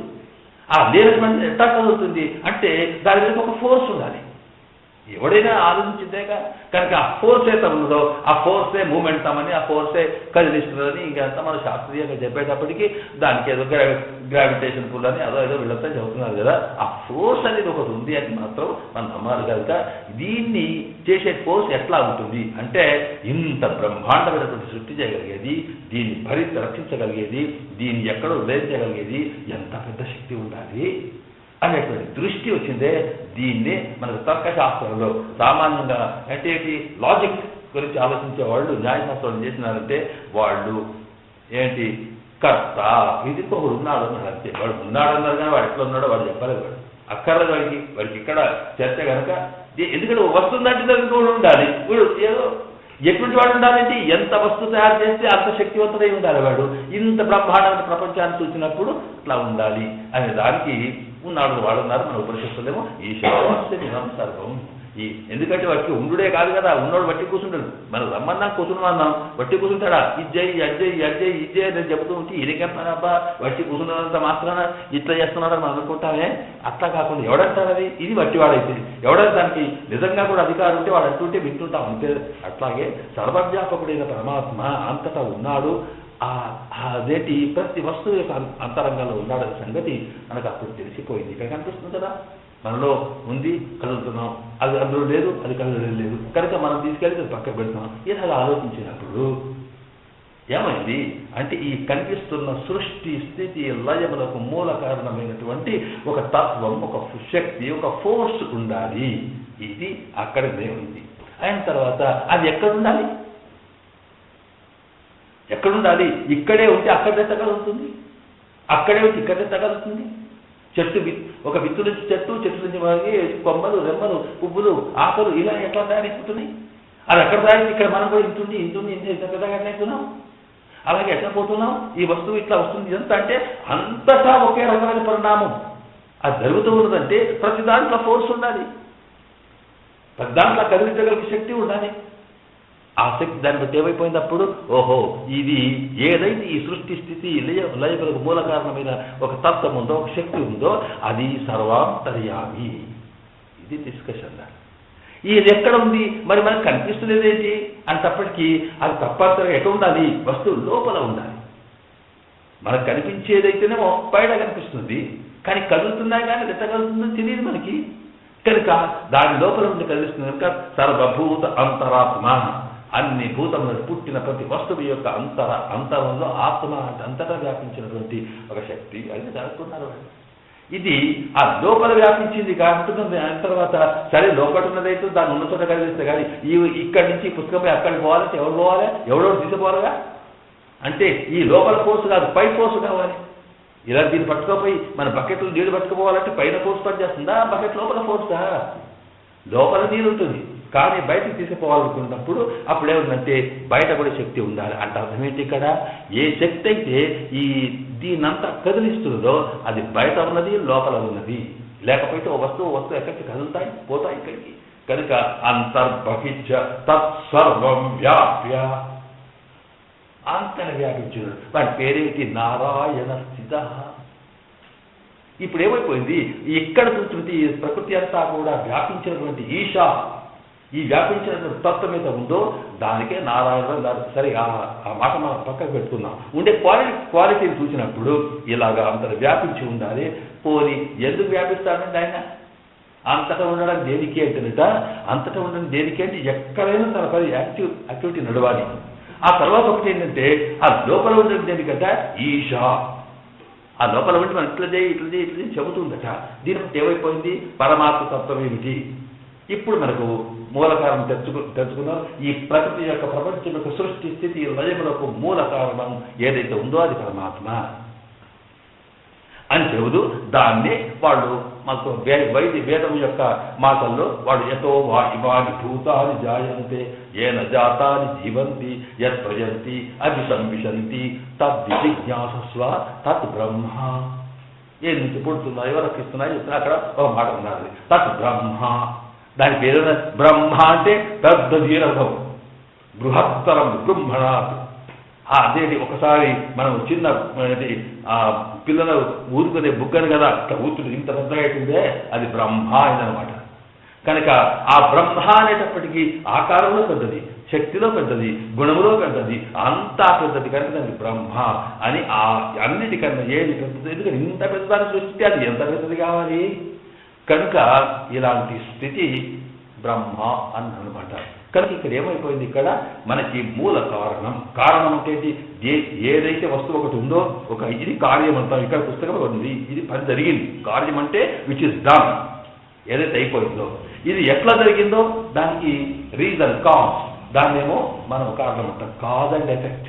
ఆ లేనటువంటి ఎట్లా కదులుతుంది అంటే దాని మీద ఒక ఫోర్స్ ఉండాలి. ఎవడైనా ఆలోచించిందేగా. కనుక ఆ ఫోర్స్ అయితే ఉన్నదో ఆ ఫోర్సే మూమెంటం అని, ఆ ఫోర్సే కదిలిస్తుందని ఇంకంతా మనం శాస్త్రీయంగా చెప్పేటప్పటికీ దానికి ఏదో గ్రావిటేషన్ పుల్ అని ఏదో వీళ్ళంతా చెబుతున్నారు కదా. ఆ ఫోర్స్ అనేది ఒకటి ఉంది అని మాత్రం మనం నమ్మాలి. కనుక దీన్ని చేసే ఫోర్స్ ఎట్లా ఉంటుంది అంటే ఇంత బ్రహ్మాండమైనటువంటి సృష్టి చేయగలిగేది, దీన్ని రక్షించగలిగేది, దీన్ని ఎక్కడో ఉదయించగలిగేది ఎంత పెద్ద శక్తి ఉండాలి అనేటువంటి దృష్టి వచ్చిందే. దీన్నే మనకు తర్కశాస్త్రంలో సామాన్యంగా అంటే లాజిక్ గురించి ఆలోచించే వాళ్ళు, న్యాయశాస్త్రం చేసినారంటే వాళ్ళు ఏంటి కర్త, ఇది ఒకడు ఉన్నాడు అన్నాడు అంతే. వాడు ఉన్నాడు అన్నారు కానీ వాడు ఎట్లా ఉన్నాడో వాడు చెప్పలేదు. అక్కర్లేదు వాడికి ఇక్కడ చర్చ కనుక. ఎందుకంటే వస్తుందంటే దానికి కూడా ఉండాలి. వీడు ఏదో ఎటువంటి వాడు ఉండాలంటే ఎంత వస్తువు తయారు చేస్తే అంత శక్తివంతుడై ఉండాలి వాడు. ఇంత బ్రహ్మాండమైన ప్రపంచాన్ని చూసినప్పుడు ఇట్లా ఉండాలి అనే దానికి ఉన్నాడు వాడున్నారు. మన ఉపనిషత్తులేమో ఈశావాస్యమిదం సర్వం. ఎందుకంటే వాటికి ఉండుడే కాదు కదా, ఉన్నోడు బట్టి కూర్చుంటాడు. మనం రమ్మన్నా కూర్చున్నాం, బట్టి కూర్చుంటాడా, ఇజ్జయి ఇజ్జే నేను చెబుతూ ఉంటే ఇదికెంపనబ్బా బట్టి కూర్చున్నంత మాత్రాన ఇట్లా చేస్తున్నాడని మనం అనుకుంటామే. అట్లా కాకుండా ఎవడంటారు అది, ఇది వట్టివాడైతే. ఎవడైతే దానికి నిజంగా కూడా అధికారం ఉంటే వాడు అంటుంటే వింటుంటాం అంతే. అట్లాగే సర్వవ్యాపకుడైన పరమాత్మ అంతటా ఉన్నాడు. అదేంటి ప్రతి వస్తువు యొక్క అంతరంగంలో ఉన్నాడనే సంగతి మనకు అప్పుడు తెలిసిపోయింది. ఇక్కడ కనిపిస్తుంది కదా, మనలో ఉంది, కదులుతున్నాం, అది అందులో లేదు, అది కదలలేదు. కనుక మనం తీసుకెళ్ళి పక్కకు పెడతాం. ఇలా ఆలోచించినప్పుడు ఏమైంది అంటే ఈ కనిపిస్తున్న సృష్టి స్థితి లయములకు మూల కారణమైనటువంటి ఒక తత్వం, ఒక శక్తి, ఒక ఫోర్స్ ఉండాలి. ఇది అక్కడనే ఉంది. అయిన తర్వాత అది ఎక్కడుండాలి? ఎక్కడుండాలి? ఇక్కడే ఉంటే అక్కడే తగలుతుంది, అక్కడే ఉంటే ఇక్కడే తగలుతుంది. చెట్టు ఒక విత్తు నుంచి చెట్టు నుంచి కొమ్మలు, రెమ్మలు, పువ్వులు, ఆకులు ఇలా ఎట్లా తయారైపోతున్నాయి? అది ఎక్కడ తయారైంది? ఇక్కడ మనం కూడా ఇంత పెద్దగా అవుతున్నాం. అలాగే ఎట్లా పోతున్నాం, ఈ వస్తువు ఇట్లా వస్తుంది ఎంత అంటే అంతటా ఒకే రకమైన పరిణామం అది జరుగుతూ ఉన్నదంటే ప్రతి దాంట్లో ఫోర్స్ ఉండాలి, ప్రతి దాంట్లో కదిలించగలిగే శక్తి ఉండాలి. ఆ శక్తి దాన్ని బట్టి ఏమైపోయినప్పుడు ఓహో ఇది ఏదైతే ఈ సృష్టి స్థితి లయలకు మూల కారణమైన ఒక తత్వం ఉందో, ఒక శక్తి ఉందో అది సర్వాంతర్యామి. ఇది డిస్కషన్. ఇది ఎక్కడ ఉంది మరి మనకు కనిపిస్తులేదేంటి అంటప్పటికీ అది తప్పనిసరిగా ఎక్కడ ఉండాలి, వస్తువు లోపల ఉండాలి. మనకు కనిపించేదైతేనేమో బయట కనిపిస్తుంది, కానీ కదులుతున్నా కానీ ఎంత కదులుతుందో తెలియదు మనకి. కనుక దాని లోపల ఉండి కదిలిస్తుంది కనుక సర్వభూత అంతరాత్మ, అన్ని భూతములను పుట్టిన ప్రతి వస్తువు యొక్క అంతరంలో ఆత్మ అంటే అంతటా వ్యాపించినటువంటి ఒక శక్తి అది జరుగుతున్నారు. ఇది ఆ లోపల వ్యాపించింది కాబట్టి తర్వాత సరే లోపల ఉన్నదైతే దాన్ని ఉన్న చోట కలిగిస్తే కానీ ఇక్కడి నుంచి పుస్తకం అక్కడికి పోవాలంటే ఎవరు పోవాలి, ఎవరో తీసుకోవాలిగా. అంటే ఈ లోపల ఫోర్స్ కాదు, పై ఫోర్స్ కావాలి. ఇలా దీన్ని పట్టుకోపోయి మన బకెట్లో నీళ్లు పట్టుకుపోవాలంటే పైన ఫోర్స్ పనిచేస్తుందా, బకెట్ లోపల ఫోర్సా? లోపల నీరు ఉంటుంది కానీ బయటకు తీసుకుపోవాలనుకున్నప్పుడు అప్పుడు ఏముందంటే బయట కూడా శక్తి ఉండాలి. అంటే అర్థం ఏంటి, ఇక్కడ ఏ శక్తి అయితే ఈ దీన్నంతా కదిలిస్తుందో అది బయట ఉన్నది, లోపల ఉన్నది. లేకపోతే ఓ వస్తువు ఎక్కడికి కదులుతాయి, పోతాయి ఇక్కడికి. కనుక అంతర్బహిష్ట తత్సర్వం వ్యాప్య, అంతర వ్యాపించిన వాటి పేరేంటి, నారాయణ స్థిత. ఇప్పుడు ఏమైపోయింది, ఇక్కడ చూస్తుంది ప్రకృతి అంతా కూడా వ్యాపించినటువంటి ఈశా, ఈ వ్యాపించినటువంటి తత్వం మీద ఉందో దానికే నారాయణ. సరే ఆ మాట మనం పక్కకు పెట్టుకుందాం. ఉండే క్వాలిటీని చూసినప్పుడు ఇలాగా అంతట వ్యాపించి ఉండాలి. పోని ఎందుకు వ్యాపిస్తాడండి ఆయన? అంతటా ఉండడం దేనికి అంటేనట, అంతటా ఉండడం దేనికి అంటే ఎక్కడైనా తన పది యాక్టివిటీ నడవాలి. ఆ తర్వాత ఒకటి ఏంటంటే ఆ లోపల ఉండడం దేనికంట, ఈశా. ఆ లోపల ఉండి మనం ఇట్లా చేయి చెబుతుందట. దీని బట్టి ఏమైపోయింది, పరమాత్మ తత్వం ఏమిటి? ఇప్పుడు మనకు మూల కారణం తెలుసుకున్నాం. ఈ ప్రకృతి యొక్క ప్రపంచం యొక్క సృష్టి స్థితి లయములకు మూల కారణం ఏదైతే ఉందో అది పరమాత్మ అని చెబుతూ దాన్ని వాళ్ళు మాకు వేదం యొక్క మాటల్లో వాడు ఎతో ఇవాని భూతాన్ని జాయంతే ఏన జాతాన్ని జీవంతి యత్ ప్రజంతి అభిసంవిశంతి తద్విజిజ్ఞాసస్వ తత్ బ్రహ్మ. ఏ నుంచి పుడుతుందా, ఎవరికి ఇస్తున్నాయి అక్కడ ఒక మాట ఉన్నది, తత్ బ్రహ్మ. దాని పేరు బ్రహ్మ అంటే పెద్ద దీర్ఘం, బృహత్తరం బ్రహ్మణాత్. అదేంటి ఒకసారి మనం చిన్న పిల్లలు ఊరుకునే బుగ్గను కదా ఇట్లా ఊతుడు ఇంత పెద్దగా అవుతుందే అది బ్రహ్మ అయిందనమాట. కనుక ఆ బ్రహ్మ అనేటప్పటికీ ఆకారంలో పెద్దది, శక్తిలో పెద్దది, గుణములో పెద్దది, అంతా పెద్దది. కనుక దానికి బ్రహ్మ అని అన్నిటికన్నా ఏది పెద్దది. ఎందుకంటే ఇంత పెద్దదాన్ని సృష్టి అది ఎంత పెద్దది కావాలి. కనుక ఇలాంటి స్థితి బ్రహ్మ అని అనమాట. కనుక ఇక్కడ ఏమైపోయింది, ఇక్కడ మనకి మూల కారణం అంటే ఏదైతే వస్తువు ఒకటి ఉందో ఇది కార్యం అంటాం. ఇక్కడ పుస్తకం ఉంది, ఇది పని జరిగింది. కార్యం అంటే విచ్ ఇస్ డన్, ఏదైతే అయిపోయిందో. ఇది ఎట్లా జరిగిందో దానికి రీజన్, కాజ్, దాన్నేమో మనం కారణం అంటాం. Cause and effect.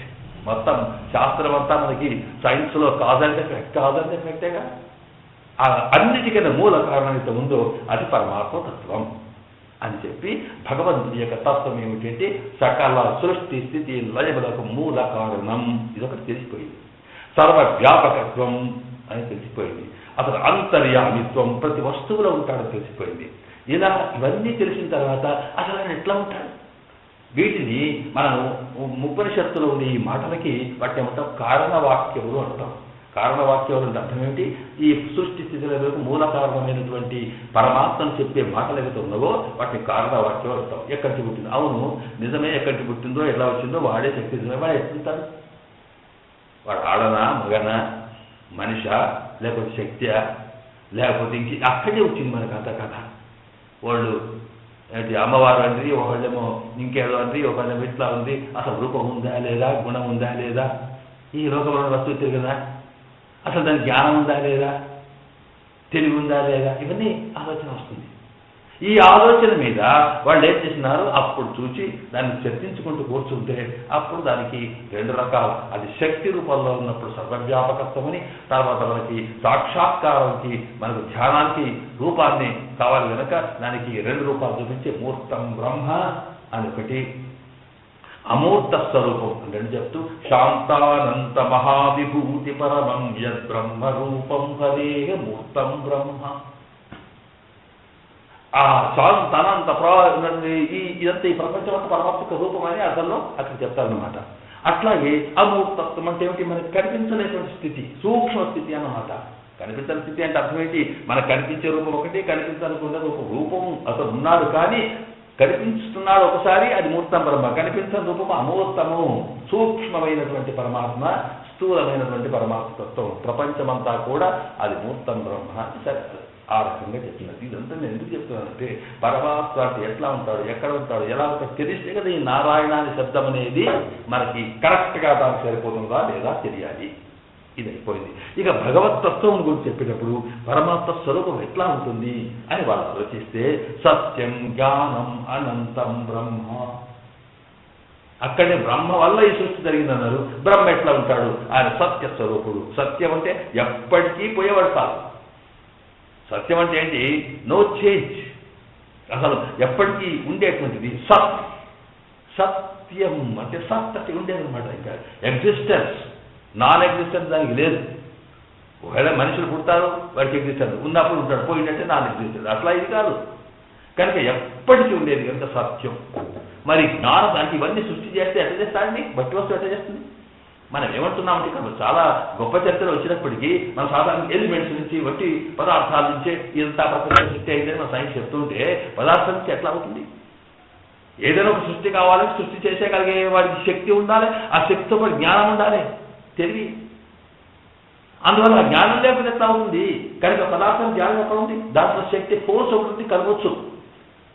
మొత్తం శాస్త్రం అంతా మనకి సైన్స్లో కాజ్ అండ్ ఎఫెక్టేగా. అన్నిటికన్నా మూల కారణం అయితే ఉందో అది పరమాత్మ తత్వం అని చెప్పి భగవంతుడి యొక్క తత్వం ఏమిటంటే సకల సృష్టి స్థితి లయములకు మూల కారణం. ఇదొకటి తెలిసిపోయింది. సర్వవ్యాపకత్వం అని తెలిసిపోయింది. అతను అంతర్యామిత్వం, ప్రతి వస్తువులో ఉంటాడని తెలిసిపోయింది. ఇలా ఇవన్నీ తెలిసిన తర్వాత అసలు ఆయన ఎట్లా ఉంటాడు? వీటిని మనం ఉపనిషత్తులో ఉండే ఈ మాటలకి వాటి ఏమంటాం, కారణవాక్యములు అంటాం. కారణవాక్యాలు అంటే అర్థం ఏమిటి, ఈ సృష్టి స్థితులకు మూల కారణమైనటువంటి పరమాత్మను చెప్పే మాటలు ఏవైతే ఉన్నావో వాటిని కారణవాక్యాలు అంటాం. ఎక్కడి నుంచి పుట్టిందో, అవును నిజమే, ఎక్కడి నుంచి పుట్టిందో ఎలా వచ్చిందో వాడే శక్తి నిజమే. వాడు ఎట్లుంటాడు? వాడు ఆడనా, మగనా, మనిషా, లేకపోతే శక్తియా, లేకపోతే ఇంక అక్కడే వచ్చింది మనకు అంత కథ. వాళ్ళు అమ్మవారు అండి, ఒకళ్ళేమో ఇంకేదో అండి, ఒకళ్ళేమో ఇట్లా ఉంది. అసలు రూపం ఉందా లేదా, గుణం ఉందా లేదా, ఈ లోకంలో వస్తువు తిరగదా, అసలు దానికి జ్ఞానం ఉందా లేదా, తెలివి ఉందా లేదా, ఇవన్నీ ఆలోచన వస్తుంది. ఈ ఆలోచన మీద వాళ్ళు ఏం చేసినారు, అప్పుడు చూసి దాన్ని చర్చించుకుంటూ కూర్చుంటే అప్పుడు దానికి రెండు రకాలు, అది శక్తి రూపంలో ఉన్నప్పుడు సర్వవ్యాపకత్వం అని, తర్వాత మనకి సాక్షాత్కారానికి మనకు ధ్యానానికి రూపాన్ని కావాలి కనుక దానికి రెండు రూపాలు చూపించి మూర్తం బ్రహ్మ అని ఒకటి, అమూర్త స్వరూపం అని చెప్తూ శాంతానంత మహావిభూతి పరమం యద్బ్రహ్మ రూపం హరే మూర్తం బ్రహ్మ. ఆ శాంతానంత ఇదంతా ఈ ప్రపంచమంతా పరమాత్మక రూపం అని అర్థంలో అక్కడ చెప్తారనమాట. అట్లాగే అమూర్తత్వం అంటే ఏమిటి? మనకి కనిపించలేటువంటి స్థితి, సూక్ష్మ స్థితి అన్నమాట. కనిపించని స్థితి అంటే అర్థం ఏంటి? మనకు కనిపించే రూపం ఒకటి, కనిపించనుకున్న రూపం అసలు ఉన్నాడు, కానీ కనిపిస్తున్నాడు ఒకసారి, అది మూర్తం బ్రహ్మ. కనిపించని రూపము అమూర్తము, సూక్ష్మమైనటువంటి పరమాత్మ, స్థూలమైనటువంటి పరమాత్మతత్వం. ప్రపంచమంతా కూడా అది మూర్తం బ్రహ్మ. సరే, ఆ రకంగా చెప్పినది. ఇదంతా నేను ఎందుకు చెప్తున్నానంటే పరమాత్మ అంటే ఎట్లా ఉంటాడు, ఎక్కడ ఉంటాడు, ఎలా ఉంటాడు తెలిస్తే కదా ఈ నారాయణ అనే శబ్దం అనేది మనకి కరెక్ట్గా దానికి సరిపోతుందా లేదా తెలియాలి. ఇది అయిపోయింది. ఇక భగవతత్వం గురించి చెప్పేటప్పుడు పరమాత్మ స్వరూపం ఎట్లా ఉంటుంది అని వాళ్ళు ఆలోచిస్తే సత్యం జ్ఞానం అనంతం బ్రహ్మ. అక్కడే బ్రహ్మ వల్ల ఈ సృష్టి జరిగిందన్నారు. బ్రహ్మ ఎట్లా ఉంటాడు? ఆయన సత్య స్వరూపుడు. సత్యం అంటే ఎప్పటికీ పోయేవాడు కాదు. సత్యం అంటే ఏంటి? నో చేంజ్, అసలు ఎప్పటికీ ఉండేటువంటిది సత్. సత్యం అంటే సత్ అంటే ఉండేదన్నమాట. ఇంకా ఎగ్జిస్టెన్స్, నాన్ ఎగ్జిస్టెన్స్ దానికి లేదు. ఒకవేళ మనుషులు పుడతారు, వాడికి ఎగ్జిస్టెన్స్ ఉన్నప్పుడు ఉంటాడు, పోయిందంటే నాన్ ఎగ్జిస్టెన్స్. అట్లా ఇది కాదు. కనుక ఎప్పటికీ ఉండేది కనుక సత్యం. మరి జ్ఞానం దానికి ఇవన్నీ సృష్టి చేస్తే ఎట్లా చేస్తాడండి? బట్టి వస్తూ ఎట్లా చేస్తుంది? మనం ఏమంటున్నామంటే ఇక్కడ చాలా గొప్ప చర్చలు వచ్చినప్పటికీ మనం సాధారణ ఎలిమెంట్స్ నుంచి వట్టి పదార్థాల నుంచే ఇదంతా ప్రపంచ సృష్టి అయిందని మన సైన్స్ చెప్తుంటే పదార్థం నుంచి ఎట్లా అవుతుంది? ఏదైనా ఒక సృష్టి కావాలంటే సృష్టి చేసేయగలిగే వాడికి శక్తి ఉండాలి, ఆ శక్తితో పాటు జ్ఞానం ఉండాలి, తెలివి. అందువల్ల ఆ జ్ఞానం లేకపోతే ఎట్లా అవుతుంది? కనుక పదార్థం జ్ఞానం ఎక్కడ ఉంది? దాంట్లో శక్తి ఫోర్స్ ఒకటి కలవచ్చు.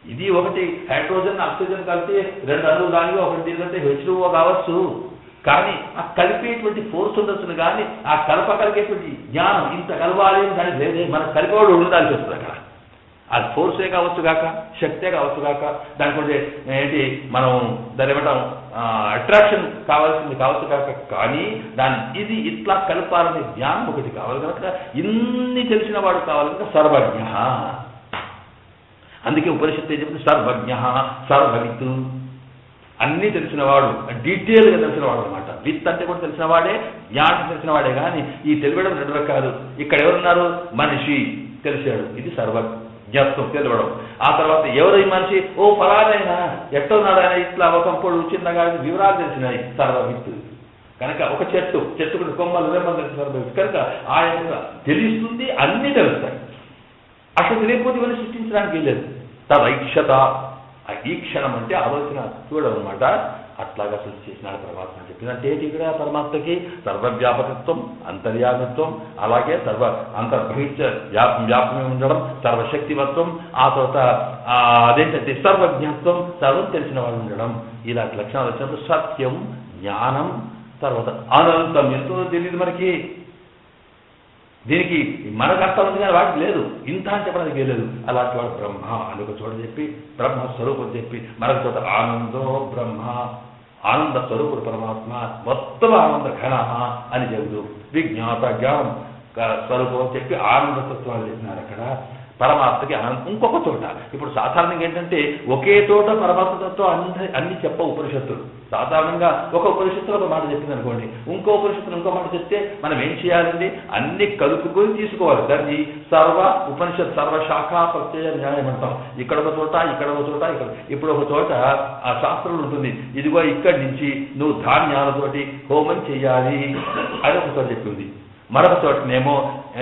ఇది ఒకటి హైడ్రోజన్ ఆక్సిజన్ కలిపి రెండు అణువులు దానిలో ఒకటి దీనికంటే H2O కావచ్చు. కానీ ఆ కలిపేటువంటి ఫోర్స్ ఉండొచ్చును, కానీ ఆ కలపగలిగేటువంటి జ్ఞానం ఇంత కలవాలి అని దానికి లేదే. మనకు కలిపేవాడు ఉండాల్సి వస్తుంది అక్కడ. అది ఫోర్సే కావచ్చు కాక, శక్తే కావచ్చు కాక, దానికంటే ఏంటి మనం దాని ఏమంటాం అట్రాక్షన్ కావాల్సింది కావచ్చు కాక, కానీ దాన్ని ఇది ఇట్లా కలపాలనే జ్ఞానం ఒకటి కావాలి కనుక ఇన్ని తెలిసిన వాడు కావాలి కనుక సర్వజ్ఞ. అందుకే ఉపనిషత్తు ఏం చెప్తుంది? సర్వజ్ఞ సర్వవిత్, అన్నీ తెలిసినవాడు, డీటెయిల్గా తెలిసినవాడు అనమాట. విత్ అంటే కూడా తెలిసినవాడే, జ్ఞానం తెలిసినవాడే. కానీ ఈ తెలియడం రెండు రకాలు. ఇక్కడ ఎవరున్నారు? మనిషి తెలిసాడు, ఇది సర్వజ్ఞత్వం తెలియడం. ఆ తర్వాత ఎవరు ఈ మనిషి? ఓ ఫలానైనా ఎట్టున్నాడు ఆయన, ఇట్లా ఒక పొడు చిన్నగా వివరాలు తెలిసినాయి, సర్వవిత్. కనుక ఒక చెట్టుకు కొమ్మలు రెమ్మలు తెలిసిన సర్వవిత్. కనుక ఆయన తెలుస్తుంది, అన్నీ తెలుస్తాయి. అసలు తెలియకపోతే ఇవన్నీ సృష్టించడానికి వెళ్ళలేదు. తదైక్షత, ఈ క్షణం అంటే ఆలోచన చూడడం అనమాట. అట్లాగా సృష్టి చేసినాడు పరమాత్మ అని చెప్పింది. అంటే ఇక్కడ పరమాత్మకి సర్వవ్యాపకత్వం, అంతర్యామిత్వం, అలాగే సర్వ అంతర్భవించ వ్యాపమే ఉండడం, సర్వశక్తివత్వం, ఆ తర్వాత అదేంటంటే సర్వజ్ఞత్వం, సర్వం తెలిసిన వాళ్ళు ఉండడం. ఇలాంటి లక్షణాలు వచ్చినప్పుడు సత్యం, జ్ఞానం, తర్వాత అనంతం. ఎంతో తెలియదు మనకి. దీనికి మనకు అర్థం ఉంది కానీ వాటికి లేదు. ఇంత అని చెప్పడానికి లేదు. అలాంటి వాడు బ్రహ్మ అని ఒక చోట చెప్పి, బ్రహ్మస్వరూపం చెప్పి మరొక చోట ఆనందో బ్రహ్మ, ఆనంద స్వరూపుడు పరమాత్మ, మొత్తం ఆనంద ఘన అని చెబుతూ విజ్ఞాత జ్ఞానం స్వరూపం చెప్పి ఆనందతత్వాలు చెప్పినారు అక్కడ. పరమాత్మకి ఆనందం ఇంకొక చోట. ఇప్పుడు సాధారణంగా ఏంటంటే ఒకే చోట పరమాత్మతత్వం అన్ని చెప్ప ఉపనిషత్తులు. సాధారణంగా ఒక ఉపనిషత్తులు ఒక మాట చెప్పింది అనుకోండి, ఇంకో ఉపనిషత్తులు ఇంకో మాట చెప్తే మనం ఏం చేయాలండి? అన్ని కలుపుకొని తీసుకోవాలి. దాన్ని సర్వ ఉపనిషత్ సర్వశాఖ ప్రత్యయ న్యాయం అంటాం. ఇక్కడ ఒక చోట, ఇక్కడ ఒక చోట, ఇక్కడ. ఇప్పుడు ఒక చోట ఆ శాస్త్రంలో ఉంటుంది, ఇదిగో ఇక్కడి నుంచి నువ్వు ధాన్యాలతోటి హోమం చెయ్యాలి అని ఒక చోట చెప్పింది. మరొక చోటనేమో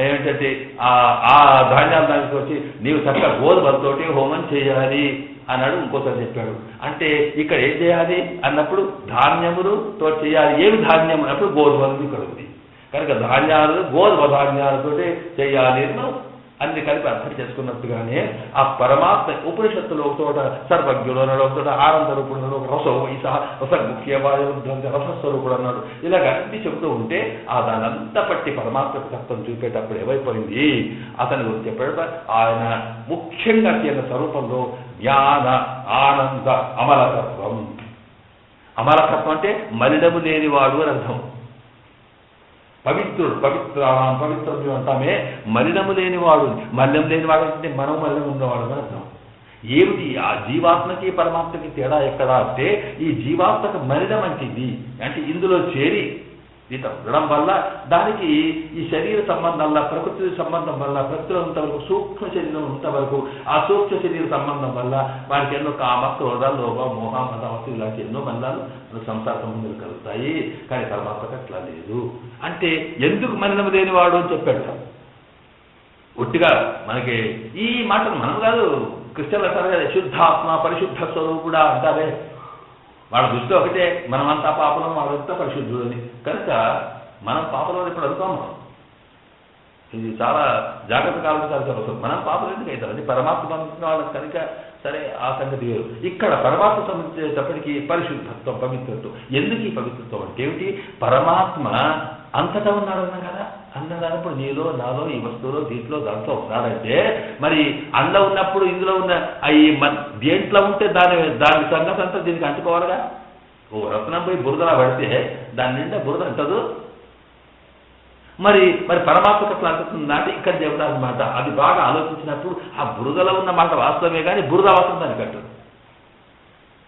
ఏంటంటే ఆ ధాన్యాల దానికి వచ్చి నీవు చక్కగా గోధుమలతోటి హోమం చేయాలి అన్నాడు. ఇంకోసారి చెప్పాడు. అంటే ఇక్కడ ఏం చేయాలి అన్నప్పుడు ధాన్యములతో చేయాలి. ఏమి ధాన్యం అన్నప్పుడు గోధుమలు ఇక్కడ ఉంది కనుక ధాన్యాలు గోధుమ ధాన్యాలతోటి చేయాలి. అన్ని కలిపి అర్థం చేసుకున్నట్టుగానే ఆ పరమాత్మ ఉపనిషత్తులో ఒక చోట సర్వజ్ఞుడు అన్నాడు, ఒక చోట ఆనంద రూపుడు అన్నాడు, ఒక రస రసముఖ్య రసస్వరూపుడు అన్నాడు. ఇలాగ అన్ని చెబుతూ ఉంటే ఆ దానంతా పట్టి పరమాత్మ తత్వం చూపేటప్పుడు ఏమైపోయింది అతని గురించి చెప్పేట ఆయన ముఖ్యంగా చేసిన స్వరూపంలో జ్ఞాన ఆనంద అమలతత్వం. అమలతత్వం అంటే మలినము లేనివాడు అని అర్థం. పవిత్రుడు, పవిత్రం అంటామే. మలినము లేనివాడు, మలినం లేనివాడు అంటే మనం మలినం ఉన్నవాడు అని అర్థం. ఏమిటి ఆ జీవాత్మకి పరమాత్మకి తేడా ఎక్కడా అంటే ఈ జీవాత్మకు మరిడం మంచిది అంటే ఇందులో చేరి దీంతో ఉండడం వల్ల దానికి ఈ శరీర సంబంధం వల్ల ప్రకృతి సంబంధం వల్ల ప్రకృతిలో ఉన్నంతవరకు సూక్ష్మ శరీరం ఉన్నంతవరకు ఆ సూక్ష్మ శరీర సంబంధం వల్ల వారికి ఎన్నో కామ క్రోధ లోభ మోహ మదవస్తు ఇలాంటి ఎన్నో బంధాలు సంసార సంబంధాలు కలుగుతాయి. కానీ పరమాత్మకు అట్లా లేదు. అంటే ఎందుకు మరణం లేనివాడు అని చెప్పాడు. ఒట్టిగా మనకి ఈ మాటను మనం కాదు, క్రిస్టియన్లు అంటారు కదా శుద్ధాత్మ పరిశుద్ధ స్వరూపుడా అంటారే. వాళ్ళ దృష్టి ఒకటే, మనమంతా పాపలం వాళ్ళంతా పరిశుద్ధుడు అని. కనుక మనం పాపలం ఇప్పుడు అనుకోము. ఇది చాలా జాగ్రత్త కాలంలో చాలా అవసరం. మనం పాపలు ఎందుకు అవుతాం అది పరమాత్మ సంబంధించిన వాళ్ళకి కనుక సరే ఆ సంగతి వేరు. ఇక్కడ పరమాత్మ సంబంధించేటప్పటికీ పరిశుద్ధత్వం పవిత్రత్వం. ఎందుకు ఈ పవిత్రత్వం అంటే ఏమిటి? పరమాత్మ అంతటా ఉన్నాడు అన్నాం కదా. అన్నప్పుడు నీలో నాలో ఈ వస్తువులో దీంట్లో దాంట్లో ఉన్నాడంటే మరి అందులో ఉన్నప్పుడు ఇందులో ఉన్న ఈ దేంట్లో ఉంటే దాని సంగతి అంతా దీనికి అంటుకోవాలిగా. ఓ రత్నం పోయి బురదలా పడితే దాని నిండా బురద అంటదు. మరి పరమాత్మకు అట్లా అంటుతుంది అంటే ఇక్కడ చెబుతారనమాట. అది బాగా ఆలోచించినప్పుడు ఆ బురదలో ఉన్న మాట వాస్తవమే కానీ బురద అవసరం దానికి కట్టదు.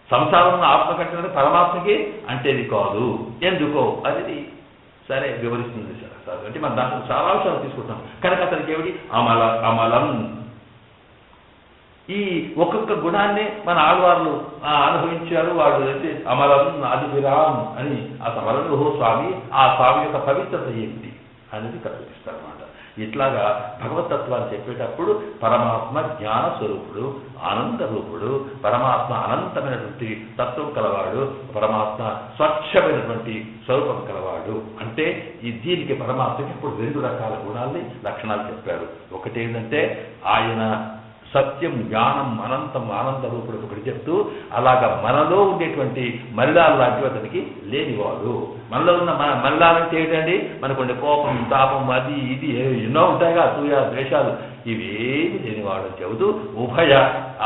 సంసారం ఉన్న ఆత్మ కట్టడం పరమాత్మకి అంటేది కాదు. ఎందుకో అది సరే వివరిస్తుంది సార్. అంటే మనం దాంట్లో చాలా విషయాలు తీసుకుంటాం. కనుక అతనికి ఏమిటి అమలం. ఈ ఒక్కొక్క గుణాన్ని మన ఆళ్వార్లు అనుభవించారు. వాడు అయితే అమలం అదివిరాం అని ఆ సమరం స్వామి ఆ స్వామి యొక్క పవిత్రత ఏమిటి అనేది కల్పిస్తారన్నమాట. ఇట్లాగా భగవతత్వాన్ని చెప్పేటప్పుడు పరమాత్మ జ్ఞాన స్వరూపుడు, ఆనంద రూపుడు, పరమాత్మ అనంతమైనటువంటి తత్వం కలవాడు, పరమాత్మ స్వచ్ఛమైనటువంటి స్వరూపం కలవాడు. అంటే దీనికి పరమాత్మకి ఇప్పుడు 2 రకాల గుణాలని లక్షణాలు చెప్పారు. ఒకటి ఏంటంటే ఆయన సత్యం జ్ఞానం అనంతం ఆనంద రూపుడు ఒకటి చెప్తూ అలాగా మనలో ఉండేటువంటి మలినాలు లాంటివి అతనికి లేనివాడు. మనలో ఉన్న మలినాలంటే ఏంటండి? మనకుండే కోపం తాపం అది ఇది ఎన్నో ఉంటాయిగా, అసూయ ద్వేషాలు, ఇవేమి లేనివాడు చెబుతూ ఉభయ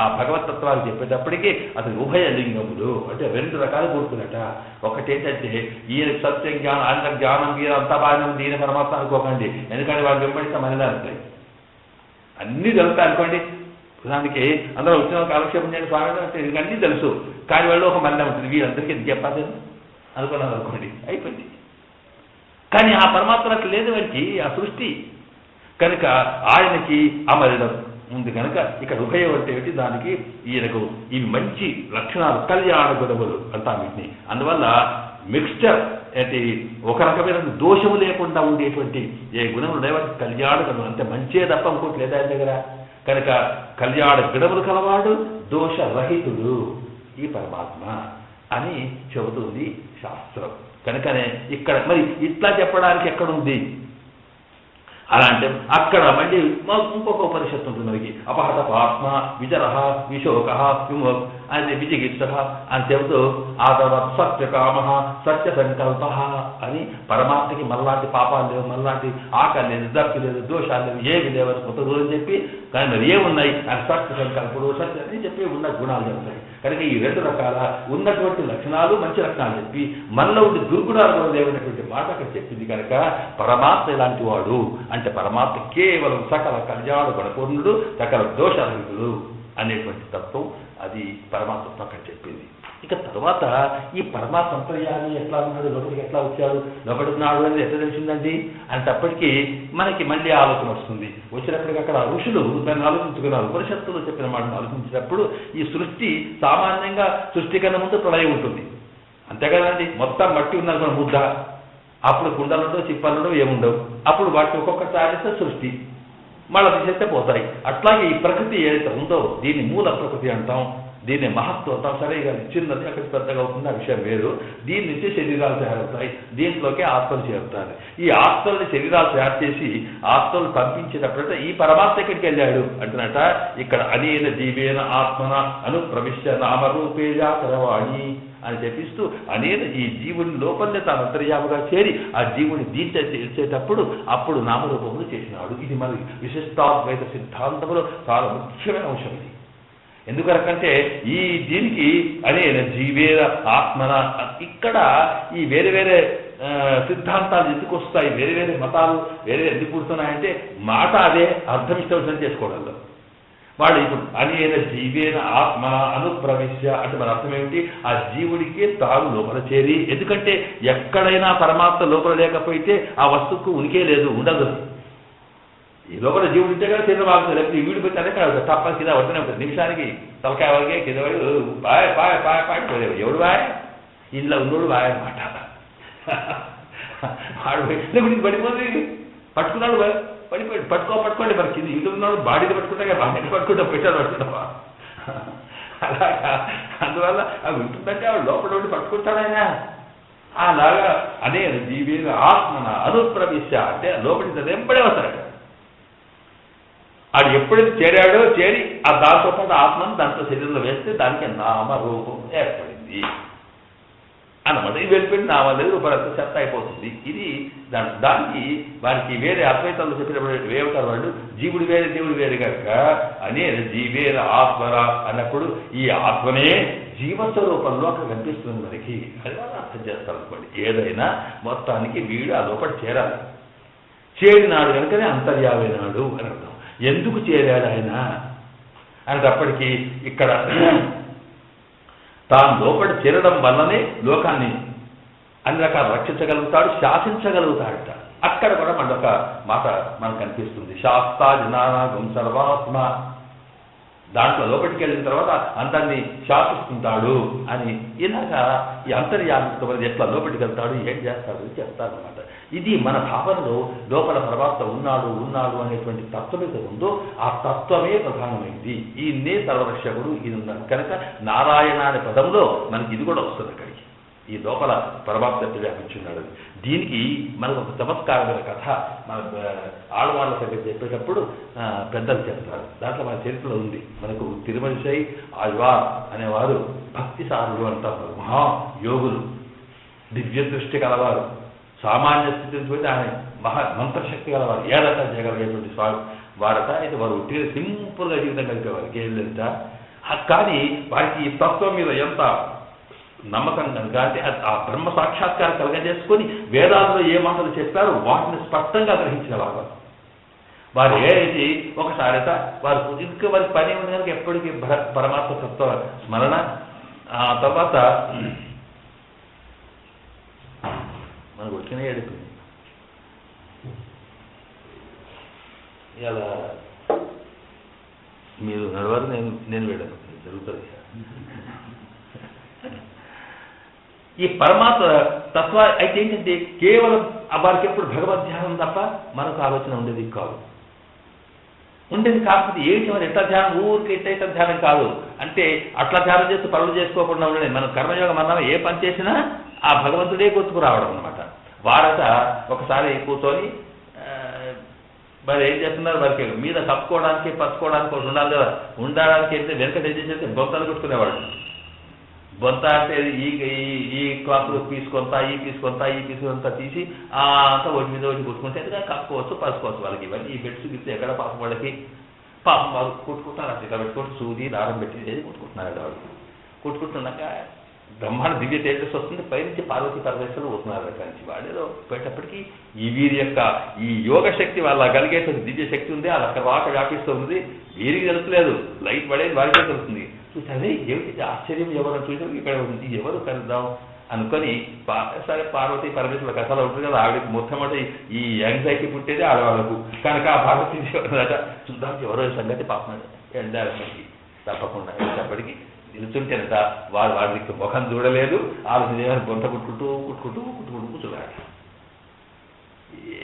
ఆ భగవతత్వాలు చెప్పేటప్పటికీ అతని ఉభయ లింగములు అంటే 2 రకాలు కూడుకున్నట. ఒకటేంటంటే ఈయన సత్యం జ్ఞానం ఆయన జ్ఞానం ఈయన అంతా బాగా దీని పరమాత్మ అనుకోకండి. ఎందుకంటే వాళ్ళు వెంబడిస్తే మలినాలు ఉంటాయి, అన్నీ జరుగుతాయి అనుకోండి. దానికి అందరూ వచ్చిన కాలక్షేపం చేయండి స్వామి అంటే అన్నీ తెలుసు, కానీ వాళ్ళు ఒక మలినం ఉంటుంది. వీళ్ళందరికీ ఎందుకు చెప్పాలి అనుకున్నారు అనుకోండి, అయిపోయింది. కానీ ఆ పరమాత్మకు లేదు వారికి ఆ సృష్టి కనుక ఆయనకి అమరణం ఉంది. కనుక ఇక్కడ ఉభయం అంటే ఏంటి? దానికి ఈయనకు ఇవి మంచి లక్షణాలు కళ్యాణ గుణములు అంటాం వీటిని. అందువల్ల మిక్స్చర్ అంటే ఒక రకమైన దోషము లేకుండా ఉండేటువంటి ఏ గుణములు లేవంటే కళ్యాణ గుణం అంటే మంచే తప్ప ఇంకోటి లేదా ఆయన దగ్గర. కనుక కళ్యాణ గుణములు కలవాడు, దోషరహితుడు ఈ పరమాత్మ అని చెబుతుంది శాస్త్రం. కనుకనే ఇక్కడ మరి ఇట్లా చెప్పడానికి ఎక్కడుంది అలా అంటే అక్కడ మళ్ళీ ఇంకొక ఉపనిషత్తు ఉంటుంది మనకి. అపహత పాత్మ విజర విశోక విమోక్ అని విజిగిత్స అని చెబుతూ ఆ తర్వాత సత్యకామ సత్య సంకల్ప అని పరమాత్మకి మళ్ళాంటి పాపాలు లేవు, మళ్ళాంటి ఆకలి లేదు, దర్పి లేదు, దోషాలు లేవు, ఏమి లేవు కొత్త అని చెప్పి. కానీ మరి ఏమున్నాయి అని సత్య సంకల్పుడు సత్య అని చెప్పి ఉన్న గుణాలు చెప్తాయి. కనుక ఈ 2 రకాల ఉన్నటువంటి లక్షణాలు మంచి లక్షణాలు చెప్పి మనలో ఉండే దుర్గుణాలు కూడా లేవనటువంటి మాట అక్కడ చెప్పింది. కనుక పరమాత్మ ఇలాంటి వాడు అంటే పరమాత్మ కేవలం సకల కళ్యాణ గుణపూర్ణుడు, సకల దోషరహితుడు అనేటువంటి తత్వం అది పరమాత్మ అక్కడ చెప్పింది. ఇక తర్వాత ఈ పరమాత్మ అంతర్యామి ఎట్లా ఉన్నాడు, లోపలికి ఎట్లా వచ్చాడు, లోపడున్నాడు అనేది ఎట్లా తెలిసిందండి అంటప్పటికీ మనకి మళ్ళీ ఆలోచన వస్తుంది. వచ్చినప్పటికీ అక్కడ ఋషులు దాన్ని ఆలోచించుకున్నారు. ఉపనిషత్తులు చెప్పిన మాటను ఆలోచించినప్పుడు ఈ సృష్టి సామాన్యంగా సృష్టి కన్నా ముందు ప్రళయం ఉంటుంది అంతే కదండి. మొత్తం మట్టి ఉందనుకున్న ముద్ద, అప్పుడు కుండలుండో చిప్పలుండో ఏముండవు. అప్పుడు వాటిని ఒక్కొక్కటి సాధిస్తే సృష్టి మళ్ళీ తీసేస్తే పోతాయి. అట్లాగే ఈ ప్రకృతి ఏదైతే ఉందో దీన్ని మూల ప్రకృతి అంటాం, దీన్ని మహత్వం అంటాం. సరే ఇక చిన్నది అక్కడ పెద్దగా అవుతుంది ఆ విషయం వేరు. దీని నుంచి శరీరాలు తయారవుతాయి, దీంట్లోకి ఆత్మలు చేరుతారు. ఈ ఆత్మల్ని శరీరాలు తయారు చేసి ఆత్మలు పంపించినప్పుడైతే ఈ పరమాత్మ ఎక్కడికి వెళ్ళాడు అంటున్నట. ఇక్కడ అనేన జీవేన ఆత్మన అను ప్రవిశ్య నామరూపేజా కరవాణి అని చెప్పిస్తూ అనేక ఈ జీవుని లోపలనే తాను అంతర్యాముగా చేరి ఆ జీవుని తీర్చేటప్పుడు అప్పుడు నామరూపములు చేసినాడు. ఇది మరి విశిష్టాద్వైత సిద్ధాంతంలో చాలా ముఖ్యమైన అంశం ఇది. ఎందుకంటే ఈ దీనికి అనేన జీవేన ఆత్మన ఇక్కడ ఈ వేరే వేరే సిద్ధాంతాలు ఎందుకు వస్తాయి, వేరే వేరే మతాలు వేరే ఎందుకు పుడుతున్నాయంటే మాట అదే అర్థం ఇష్టం చేసుకోవడంలో. వాడు ఇప్పుడు అనేన జీవేన ఆత్మ అనుప్రవిశ్య అంటే మన అర్థం ఏమిటి? ఆ జీవుడికి తాను లోపల చేరి, ఎందుకంటే ఎక్కడైనా పరమాత్మ లోపల లేకపోతే ఆ వస్తువుకు ఉనికే లేదు, ఉండదు. ఈ లోపల జీవుడు ఉంటే కదా శరీరం ఆగుతుంది, లేకపోతే ఈ వీడు పెట్టానే కాదు తప్ప కింద వద్దనే ఉంటుంది. నిమిషానికి తలకాయ వరకే కింద బాయ్ బాయ్ బాయ్ బాయ్ ఎవడు బాయ్? ఇంట్లో ఉన్నోడు బాయ్ అనమాట. వాడు లేకపోతే పడిపోతుంది, పట్టుకున్నాడు పడిపోయాడు, పట్టుకోండి మరి కింద ఇంట్లో ఉన్నాడు బాడీని పట్టుకుంటా బాడీని పట్టుకుంటా పెట్టాడు పట్టుకుంటావా? అలాగా అందువల్ల అవి ఉంటుందంటే ఆవిడ లోపల ఉండి పట్టుకుంటాడు ఆయన. అలాగా అనే జీవేన ఆత్మన అనుప్రవిశ్య అంటే లోపలి వెంబడే వస్తాడు. అది ఎప్పుడైతే చేరాడో చేరి ఆ దాంతో పాటు ఆత్మను దాంట్లో శరీరంలో వేస్తే దానికి నామరూపం ఏర్పడింది అన్నమాట. ఇది వెళ్ళిపోయింది నామ లేదు రూపాయలతో చెత్త అయిపోతుంది. ఇది దానికి వారికి వేరే అద్వైతంలో చెప్పినప్పుడు ఏమంటారు వాళ్ళు? జీవుడు వేరే దేవుడు వేరే కనుక అనే జీవేర ఆత్మర అన్నప్పుడు ఈ ఆత్మనే జీవస్వరూపంలో అక్కడ కనిపిస్తుంది మనకి. అది వాళ్ళు అర్థం చేస్తారు అనుకోండి. ఏదైనా మొత్తానికి వీడు ఆ లోపల చేరాలి. చేరినాడు కనుకనే అంతర్యామైనాడు అని అర్థం. ఎందుకు చేరాడు ఆయన అనేటప్పటికీ ఇక్కడ తాను లోపల చేరడం వల్లనే లోకాన్ని అన్ని రకాలు రక్షించగలుగుతాడు, శాసించగలుగుతాడట. అక్కడ కూడా మనొక మాట మనకు కనిపిస్తుంది. శాస్తా జనానాగం సర్వాత్మ, దాంట్లో లోపలికి వెళ్ళిన తర్వాత అందరినీ శాసిస్తుంటాడు అని. ఇలాగా ఈ అంతర్యామిత్వం ఎట్లా లోపలికి వెళ్తాడు, ఏం చేస్తాడు చెప్తాడు అనమాట. ఇది మన భావనలో లోపల పరమాత్మ ఉన్నాడు అనేటువంటి తత్వం ఏదో ఉందో ఆ తత్వమే ప్రధానమైంది. ఈయన్నే సర్వరక్షకుడు ఇది ఉన్నాడు కనుక నారాయణ అనే పదంలో మనకి ఇది కూడా వస్తుంది. అక్కడికి ఈ లోపల పరమాత్మ వ్యాపించున్నాడు. దీనికి మనకు ఒక చమత్కారమైన కథ మన ఆడవాళ్ళ సంగతి చెప్పేటప్పుడు పెద్దలు చెప్తారు. దాంట్లో మన చరిత్రలో ఉంది. మనకు తిరుమలశై ఆళ్వార్ అనేవారు భక్తిసారులు అంటారు, మహాయోగులు, దివ్య దృష్టి కలవారు, సామాన్య స్థితి నుంచి పోతే ఆయన మంత్రశక్తి గలవారు, ఏదట చేయగలిగేటువంటి స్వామి వారట. అయితే వారు ఉట్టిగా సింపుల్గా జీవితం కలిపేవారు, కేళ్ళంట. కానీ వారికి ఈ తత్వం మీద ఎంత నమ్మకం కనుక అంటే ఆ బ్రహ్మ సాక్షాత్కారం కలగజేసుకొని వేదాల్లో ఏ మాటలు చెప్పారో వాటిని స్పష్టంగా గ్రహించిన వారు ఏది ఒకసారిట వారు ఇంకా వారి పని ఉంది కనుక ఎప్పటికీ పరమాత్మ తత్వ స్మరణ. ఆ తర్వాత మనకు వచ్చిన ఏడిపోయింది. ఇలా మీరు నడవారు, నేను వెళ్ళాను, జరుగుతుంది. ఈ పరమాత్మ తత్వ అయితే ఏంటంటే కేవలం వారికి ఎప్పుడు భగవద్ ధ్యానం తప్ప మనకు ఆలోచన ఉండేది కాదు. ఉండేది కాకపోతే ఏంటి మరి ఎట్లా ధ్యానం, ఊరికి ఎట్లయితే ధ్యానం కాదు అంటే అట్లా ధ్యానం చేస్తూ పనులు చేసుకోకుండా ఉండేది. మనం కర్మయోగం అన్నామా ఏ పని చేసినా ఆ భగవంతుడే గుర్తుకు రావడం అనమాట. వారట ఒకసారి కూర్చొని మరి ఏం చేస్తున్నారు, వారికి మీద కప్పుకోవడానికి పచ్చుకోవడానికి ఒకటి ఉండాలి కదా. ఉండడానికి అయితే వెనక ఏం చేసేది బొంతలు కొట్టుకునేవాడు. బొంత అంటే ఈ క్లాసులు పీసుకొంత ఈ పీసుకొంత తీసి అంతా ఒకటి మీద ఒకటి కుట్టుకుంటే ఎందుకంటే కప్పుకోవచ్చు పసుకోవచ్చు. వాళ్ళకి ఇవన్నీ ఈ బెడ్స్ గిట్స్ ఎక్కడ పాపం వాళ్ళకి పాపం వాళ్ళు కుట్టుకుంటున్నారు. అట్లా పెట్టుకుంటూ సూది దారం పెట్టి కుట్టుకుంటున్నారు. వాళ్ళు కుట్టుకుంటున్నాక బ్రహ్మాండ దివ్య తేజస్సు వస్తుంది, పైనుంచి పార్వతీ పరమేశ్వరులు వస్తున్నారు. అక్కడి నుంచి వాడేదో పోయేటప్పటికీ ఈ వీరి యొక్క ఈ యోగ శక్తి వాళ్ళ కలిగేటువంటి దివ్య శక్తి ఉంది, అది అక్కడ వాక వ్యాపిస్తూ ఉంది. వీరికి తెలుస్తలేదు, లైట్ పడేది వారికే తెలుస్తుంది. చూసారే ఏమిటి ఆశ్చర్యం, ఎవరు చూసారు ఇక్కడ ఉంది, ఎవరు కలుద్దాం అనుకొని సరే పార్వతీ పరమేశ్వరుల కథలో ఉంటుంది కదా. ఆవిడకి మొట్టమొదటి ఈ యాంగ్జైటీ పుట్టేది ఆడవాళ్ళకు కనుక ఆ పార్వతీ చూద్దాం ఎవరో సంగతి పాపం ఎండాలకి తప్పకుండా వచ్చేప్పటికి నిలుచుంటేనట వాడికి ముఖం చూడలేదు, ఆలోచన బొంత కుట్టుకుంటూ కూర్చున్నాడు.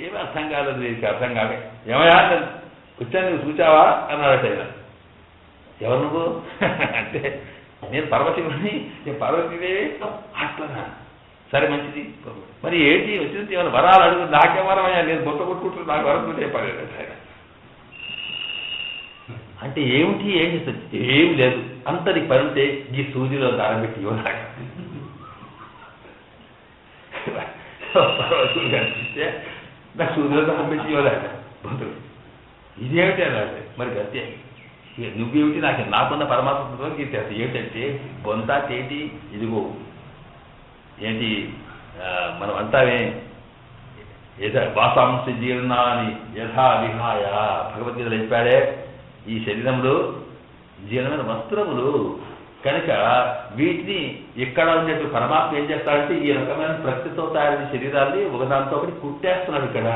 ఏమి అర్థం కాలేదు, వీరికి అర్థం కాక ఏమయ్యా వచ్చాను నువ్వు చూచావా అన్నాడట ఆయన. ఎవరు నువ్వు అంటే నేను పరమశివుని, నేను పార్వతీదేవి. అట్లనా, సరే మంచిది. మరి ఏంటి వచ్చింది, ఏమైనా వరాలు అడుగు, నాకే వరమయ్యా, నేను బొత్త కొట్టుకుంటున్నా, నాకు వరం చెప్పాలి ఆయన. అంటే ఏమిటి, ఏం చేస్తుంది, ఏం లేదు అంతటి పని ఉంటే ఈ సూదిలో దారం పెట్టి ఇవ్వలాగా కనిపిస్తే నాకు సూదిలో దారం పెట్టి ఇవ్వలేక బొంతులు ఇదేమిటి అన్నాడు. మరి గతే నువ్వేమిటి, నాకు నాకున్న పరమాత్మతో గీత ఏంటంటే బొంత తేటి ఇదిగో ఏంటి మనం అంటామే వాసాంశ జీర్ణాన్ని యథా విహాయ భగవద్గీతలో చెప్పాడే ఈ శరీరములు జీర్ణమైన వస్త్రములు. కనుక వీటిని ఇక్కడ ఉన్నట్టు పరమాత్మ ఏం చేస్తాడంటే ఈ రకమైన ప్రకృతితో తయారైన శరీరాన్ని ఒకదాంతో ఒకటి కుట్టేస్తున్నాడు. ఇక్కడ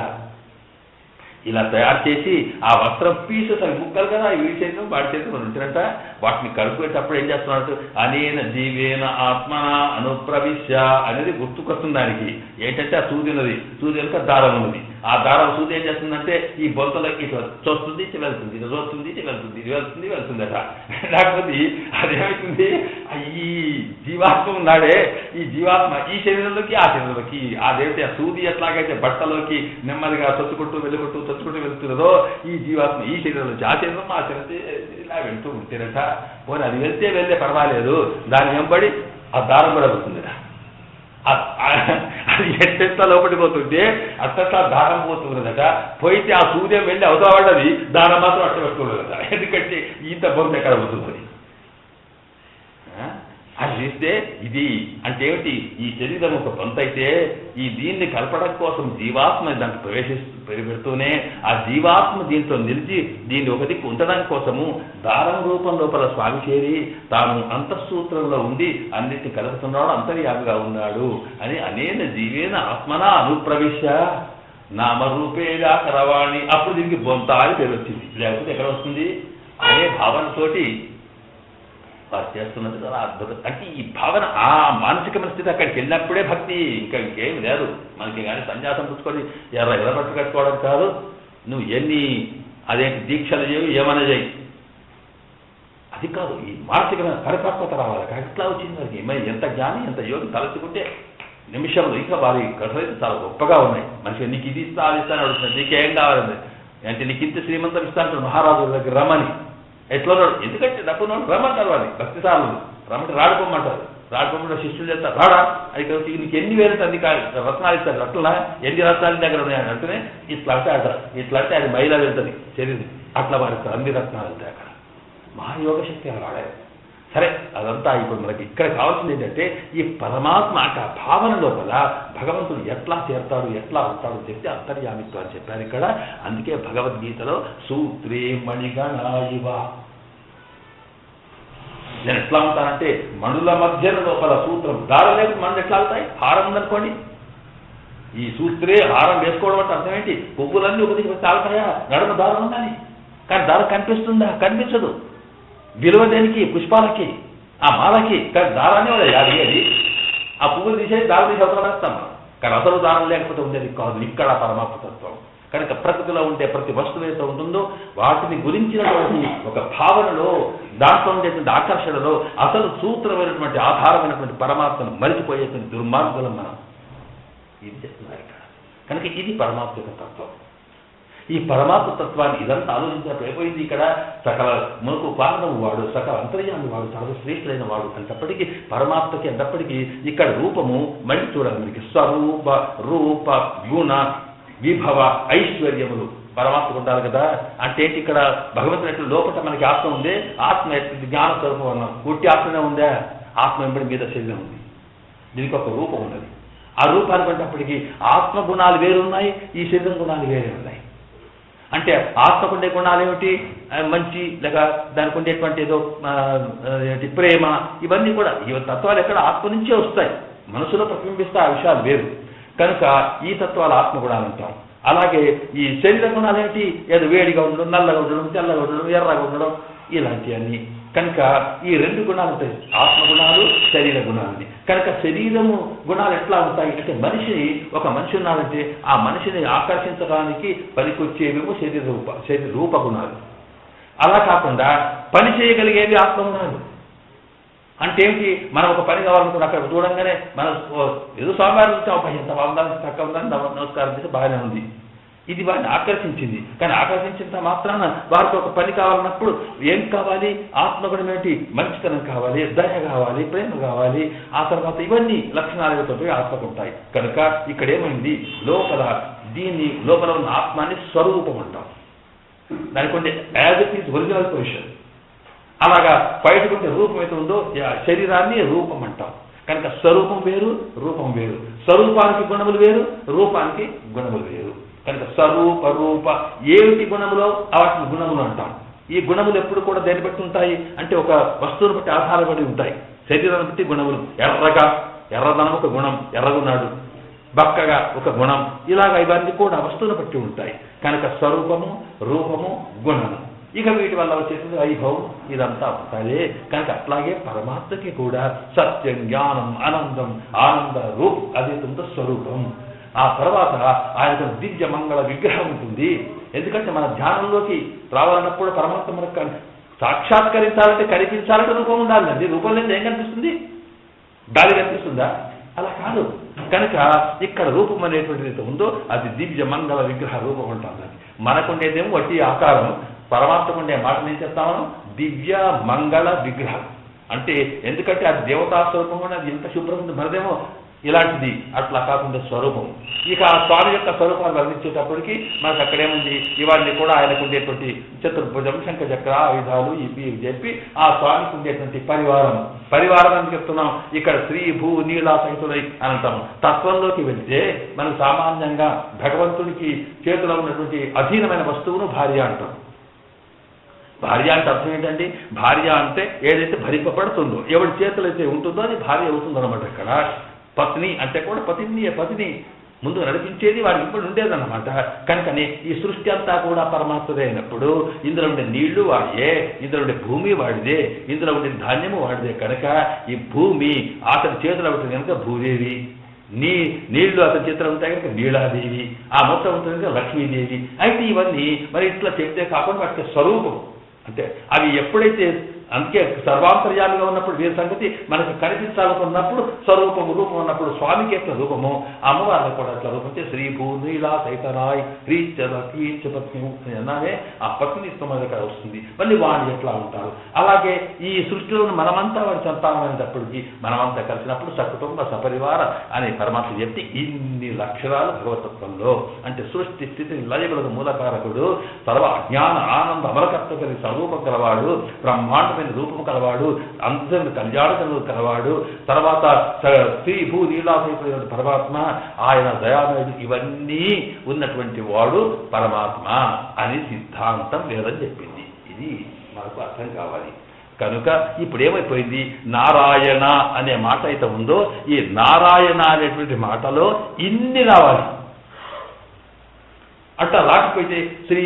ఇలా తయారు చేసి ఆ వస్త్రం పీసెస్ అవి ముక్కలు కదా, వీడి శరీరం వాడి శరీరం మనం ఉంటున్నట్ట వాటిని కలుపుకునేటప్పుడు ఏం చేస్తున్నట్టు అనేన జీవేన ఆత్మన అనుప్రవిశ్య అనేది గుర్తుకొస్తుంది. దానికి ఏంటంటే ఆ సూది ఉన్నది, సూది వెనుక దారం ఉన్నది. ఆ దారం సూది ఏం చేస్తుందంటే ఈ బొంతలోకి ఇటు చూస్తుంది, ఇటు వెళ్తుంది, ఇటు చూస్తుంది, ఇటు వెళ్తుంది, ఇది వెళ్తుంది, వెళ్తుందట. లేకపోతే అదేమవుతుంది, ఈ జీవాత్మ ఉన్నాడే, ఈ జీవాత్మ ఈ శరీరంలోకి ఆ శరీరంలోకి అదేమిటి ఆ సూది ఎట్లాగైతే బట్టలోకి నెమ్మదిగా చొచ్చుకుంటూ వెళ్ళుకుంటూ వెళ్తున్నదో ఈ జీవాత్మ ఈ శరీరంలోంచి ఆ శరీరం ఆ శరీరం ఇలా వెళ్తూ ఉంటేనట. పోనీ అది వెళ్ళే పర్వాలేదు, దాని వెంబడి ఆ దారం కూడా వెళ్తుందిరా. అది ఎట్టెంత లోపలికి పోతుంటే అట్టట్లా దారం పోతున్నదట. పోయితే ఆ సూర్యం వెళ్ళి అవతలపడ్డది, దారం మాత్రం అట్ట పెట్టుకోలేదట. ఎందుకంటే ఇంత బొమ్మ ఎక్కడ పోతుంది అది చూస్తే. ఇది అంటే ఏమిటి, ఈ శరీరం ఒక పొంత అయితే ఈ దీన్ని కలపడం కోసం జీవాత్మ దానికి పెడుతూనే ఆ జీవాత్మ దీంతో నిలిచి దీన్ని ఒక దిక్కు ఉంచడానికి కోసము దారం రూపం లోపల స్వామి చేరి తాను అంతఃసూత్రంలో ఉండి అన్నిటిని కలుపుతున్నాడు, అంతర్యామిగా ఉన్నాడు అని అనేన జీవేన ఆత్మన అనుప్రవిశ్య నామరూపేగా కరవాణి. అప్పుడు దీనికి బొంత అని పేరు వచ్చింది. లేకపోతే ఎక్కడ వస్తుంది అనే భావనతోటి వారు చేస్తున్నది చాలా అద్భుతం. అంటే ఈ భావన ఆ మానసికమైన స్థితి అక్కడికి వెళ్ళినప్పుడే భక్తి, ఇంకా ఇంకేం లేదు మనకి. కానీ సన్యాసం పుచ్చుకొని ఎర్రబట్టు కట్టుకోవడం కాదు, నువ్వు ఎన్ని అదేంటి దీక్షలు చేయవు ఏమైనా చేయి, అది కాదు. ఈ మానసికమైన పరిపక్వత రావాలి. అట్లా వచ్చింది వారికి. ఎంత జ్ఞాని ఎంత యోగి తలచుకుంటే నిమిషంలో ఇంకా వారి కథలు చాలా గొప్పగా ఉన్నాయి. మనిషి నీకు ఇది ఇస్తా అది ఇస్తాను అడుగుతున్నాడు, నీకేం కావాలండి అంటే నీకు ఇంత శ్రీమంతం ఇస్తా అంటాడు మహారాజు దగ్గర రమ్మని. ఎట్లున్నాడు, ఎందుకంటే డబ్బున్నాడు రమ్మంటారు వాడిని, భక్తి సార్లు రమ్మంటే రాడుకోమంటారు. రాడుకోమంటే శిష్యులు చేస్తారు రాడా అయితే నీకు ఎన్ని వేలు తంది రత్నాలు ఇస్తారు, అట్లా ఎన్ని రత్నాల దగ్గర ఉన్నాయని అంటేనే ఇట్లా అంటే అట ఇట్లా అంటే అది మైలా వెళ్తుంది శరీరం, అట్లా వారికి అన్ని రత్నాలు వెళ్తాయి. అక్కడ మహాయోగ శక్తి అలా వాడారు. సరే అదంతా ఇప్పుడు మనకి ఇక్కడ కావాల్సింది ఏంటంటే ఈ పరమాత్మ ఆ భావన లోపల భగవంతుడు ఎట్లా చేరతాడు ఎట్లా ఉంటాడు చెప్తే అంతర్యామిత్వం అని చెప్పారు ఇక్కడ. అందుకే భగవద్గీతలో సూత్రే మణిగణాయివ, నేను ఎట్లా ఉంటానంటే మణుల మధ్యన లోపల సూత్రం దారం లేదు, మణులు ఎట్లా అవుతాయి, హారం ఉందనుకోండి, ఈ సూత్రే హారం వేసుకోవడం అంటే అర్థం ఏంటి, పువ్వులన్నీ ఒక దిగు తాగుతాయా, నడుమ దారం ఉందని, కానీ దారం కనిపిస్తుందా, కనిపించదు. విలువ దేనికి, పుష్పాలకి ఆ మాలకి, కానీ దారాన్ని అది అది ఆ పువ్వులు తీసేది దారం తీసి అవసరం వేస్తాం మనం, కానీ అసలు దారం లేకపోతే ఉండేది కాదు ఇక్కడ పరమాత్మ తత్వం. కనుక ప్రకృతిలో ఉండే ప్రతి వస్తువు ఏదో ఉంటుందో వాటిని గురించినటువంటి ఒక భావనలో దాంట్లో ఉండేటువంటి ఆకర్షణలో అసలు సూత్రమైనటువంటి ఆధారమైనటువంటి పరమాత్మను మరిచిపోయేటువంటి దుర్మార్గులం మనం. ఇది చెప్తున్నారు ఇక్కడ. కనుక ఇది పరమాత్మ యొక్క తత్వం. ఈ పరమాత్మ తత్వాన్ని ఇదంతా ఆలోచించినప్పుడు అయిపోయింది ఇక్కడ సకల మనకు పాలనము వాడు, సకల అంతర్యామి వాడు, సర్వశ్రేష్ఠులైన వాడు అంటప్పటికీ పరమాత్మకి అంటప్పటికీ ఇక్కడ రూపము మళ్ళీ చూడాలి మనకి. స్వరూప రూప గుణ విభవ ఐశ్వర్యములు పరమాత్మకు ఉండాలి కదా. అంటే ఏంటి, ఇక్కడ భగవంతుని లోపల మనకి ఆత్మ ఉందే, ఆత్మ జ్ఞాన స్వరూపం అన్నాం, పూర్తి ఆత్మనే ఉందా, ఆత్మ వెంబడి మీద శరీరం ఉంది, దీనికి ఒక రూపం ఉన్నది. ఆ రూపాన్ని బట్టప్పటికీ ఆత్మ గుణాలు వేరున్నాయి, ఈ శరీరం గుణాలు వేరే ఉన్నాయి. అంటే ఆత్మకు ఉండే గుణాలు ఏమిటి, మంచి లేక దానికి ఉండేటువంటి ఏదో ప్రేమ, ఇవన్నీ కూడా ఈ తత్వాలు ఎక్కడ ఆత్మ నుంచే వస్తాయి, మనసులో ప్రతిబింబిస్తే ఆ విషయాలు వేరు. కనుక ఈ తత్వాలు ఆత్మగుణాలు అంటాం. అలాగే ఈ శరీర గుణాలు ఏమిటి, ఏదో వేడిగా ఉండడం, నల్లగా ఉండడం, తెల్లగా ఉండడం, ఎర్రగా ఉండడం, ఇలాంటివన్నీ. కనుక ఈ రెండు గుణాలు ఉంటాయి, ఆత్మగుణాలు శరీర గుణాలని. కనుక శరీరము గుణాలు ఎట్లా ఉంటాయి అంటే మనిషి ఒక మనిషి ఉన్నాడంటే ఆ మనిషిని ఆకర్షించడానికి పనికొచ్చేవేమో శరీర రూప గుణాలు. అలా కాకుండా పని చేయగలిగేవి ఆత్మగుణాలు. అంటే ఏమిటి, మనం ఒక పని కావాలనుకున్న అక్కడ చూడంగానే మనం ఏదో స్వామివారి వచ్చాం, ఎంత బాగుందని చక్కగా ఉందని నమస్కారం చేసి బాగానే ఉంది, ఇది వారిని ఆకర్షించింది. కానీ ఆకర్షించినంత మాత్రాన వారికి ఒక పని కావాలన్నప్పుడు ఏం కావాలి, ఆత్మగుణం ఏంటి, మంచితనం కావాలి, దయ కావాలి, ప్రేమ కావాలి, ఆ తర్వాత ఇవన్నీ లక్షణాలతో ఆత్మకు ఉంటాయి. కనుక ఇక్కడ ఏమైంది, లోపల దీన్ని లోపల ఉన్న ఆత్మాన్ని స్వరూపం అంటాం, దానికి ఉండే as it is original position. అలాగా బయటకుంటే రూపం అయితే ఉందో శరీరాన్ని రూపం అంటాం. కనుక స్వరూపం వేరు, రూపం వేరు. స్వరూపానికి గుణములు వేరు, రూపానికి గుణములు వేరు. కనుక స్వరూప రూప ఏమిటి గుణములో వాటిని గుణములు అంటాం. ఈ గుణములు ఎప్పుడు కూడా దేని బట్టి ఉంటాయి అంటే ఒక వస్తువును బట్టి ఆధారపడి ఉంటాయి. శరీరాన్ని బట్టి గుణములు, ఎర్రదనం ఒక గుణం, ఎర్రగున్నాడు, బక్కగా ఒక గుణం, ఇలాగ ఇవన్నీ కూడా వస్తువును బట్టి ఉంటాయి. కనుక స్వరూపము, రూపము, గుణము, ఇక వీటి వల్ల వచ్చేసింది వైభవం, ఇదంతా ఉంటాయి. కనుక అట్లాగే పరమాత్మకి కూడా సత్యం, జ్ఞానం, ఆనందం, ఆనంద రూప్ అదేంతో స్వరూపం. ఆ తర్వాత ఆయనకు దివ్య మంగళ విగ్రహం ఉంటుంది. ఎందుకంటే మన ధ్యానంలోకి రావాలన్నప్పుడు పరమాత్మ మనకు సాక్షాత్కరించాలంటే, కనిపించాలంటే రూపం ఉండాలండి. రూపం లేదు ఏం కనిపిస్తుంది? గాలి కనిపిస్తుందా? అలా కాదు. కనుక ఇక్కడ రూపం అనేటువంటిది ఉందో అది దివ్య మంగళ విగ్రహ రూపం ఉంటుంది. మనకుండేదేమో వట్టి ఆకారం, పరమాత్మకు ఉండే మాట నేను చెప్తాను దివ్య మంగళ విగ్రహం అంటే. ఎందుకంటే అది దేవతా స్వరూపం కూడా అది ఎంత శుభ్రం ఉంది, మనదేమో ఇలాంటిది. అట్లా కాకుండా స్వరూపం. ఇక ఆ స్వామి యొక్క స్వరూపాన్ని వర్ణించేటప్పటికి మనకు అక్కడేముంది, ఇవన్నీ కూడా ఆయనకు ఉండేటువంటి చతుర్భుజం, శంఖచక్ర, ఆయుధాలు ఇవి చెప్పి ఆ స్వామికి ఉండేటువంటి పరివారం అని చెప్తున్నాం. ఇక్కడ శ్రీ భూ నీలా సహితులై అని అంటాం. తత్వంలోకి వెళ్తే మనకు సామాన్యంగా భగవంతుడికి చేతిలో ఉన్నటువంటి అధీనమైన వస్తువును భార్య అంటాం. భార్య అంటే అర్థం ఏంటండి? భార్య అంటే ఏదైతే భరింపబడుతుందో, ఎవరి చేతులు అయితే ఉంటుందో అది భార్య అవుతుంది అనమాట. ఇక్కడ పత్ని అంటే కూడా పతిని ముందు నడిపించేది వాడికి ఇప్పుడు ఉండేదన్నమాట. కనుకనే ఈ సృష్టి అంతా కూడా పరమాత్మదే అయినప్పుడు ఇందులో ఉండే నీళ్లు వాడిదే, ఇందులో ఉండే భూమి వాడిదే, ఇందులో ఉండే ధాన్యము వాడిదే. కనుక ఈ భూమి అతని చేతులు ఉంటుంది కనుక భూదేవి, నీళ్లు అతని చేతులు ఉంటాయి కనుక నీలాదేవి, ఆ మొత్తం ఉంటుంది కనుక లక్ష్మీదేవి. అయితే ఇవన్నీ మరి ఇట్లా చెప్తే కాకుండా వాటికి స్వరూపం అంటే అవి ఎప్పుడైతే, అందుకే సర్వాంతర్యాలుగా ఉన్నప్పుడు వీరి సంగతి మనకు కనిపించాలనుకున్నప్పుడు స్వరూపము, రూపం ఉన్నప్పుడు స్వామికి ఎట్లా రూపము, అమ్మవారికి కూడా అట్లా రూపం. అంటే శ్రీ భూనీలా సైతరాయ్ పత్ని అన్నానే ఆ పత్నిత్వం దగ్గర వస్తుంది. మళ్ళీ వాడు ఎట్లా ఉంటారు. అలాగే ఈ సృష్టిలో మనమంతా వాడి సంతానమైనప్పటికీ మనమంతా కలిసినప్పుడు సకుటుంబ సపరివార అనే పరమాత్మ చెప్తే ఇన్ని లక్షణాలు భగవతత్వంలో. అంటే సృష్టి స్థితి లయములకు మూలకారకుడు, సర్వ అజ్ఞాన ఆనంద అమరకత్వ కలిగి స్వరూపం కలవాడు, బ్రహ్మాండ రూపము కలవాడు, అందరిని కళ్యాణము కలవాడు, తర్వాత శ్రీ భూ నీలాసైపోయిన పరమాత్మ, ఆయన దయామయుడు, ఇవన్నీ ఉన్నటువంటి వాడు పరమాత్మ అని సిద్ధాంతం వేదం చెప్పింది. ఇది మనకు అర్థం కావాలి. కనుక ఇప్పుడు ఏమైపోయింది, నారాయణ అనే మాట అయితే ఉందో ఈ నారాయణ అనేటువంటి మాటలో ఇన్ని రావాలి. అట్లా రాకపోతే శ్రీ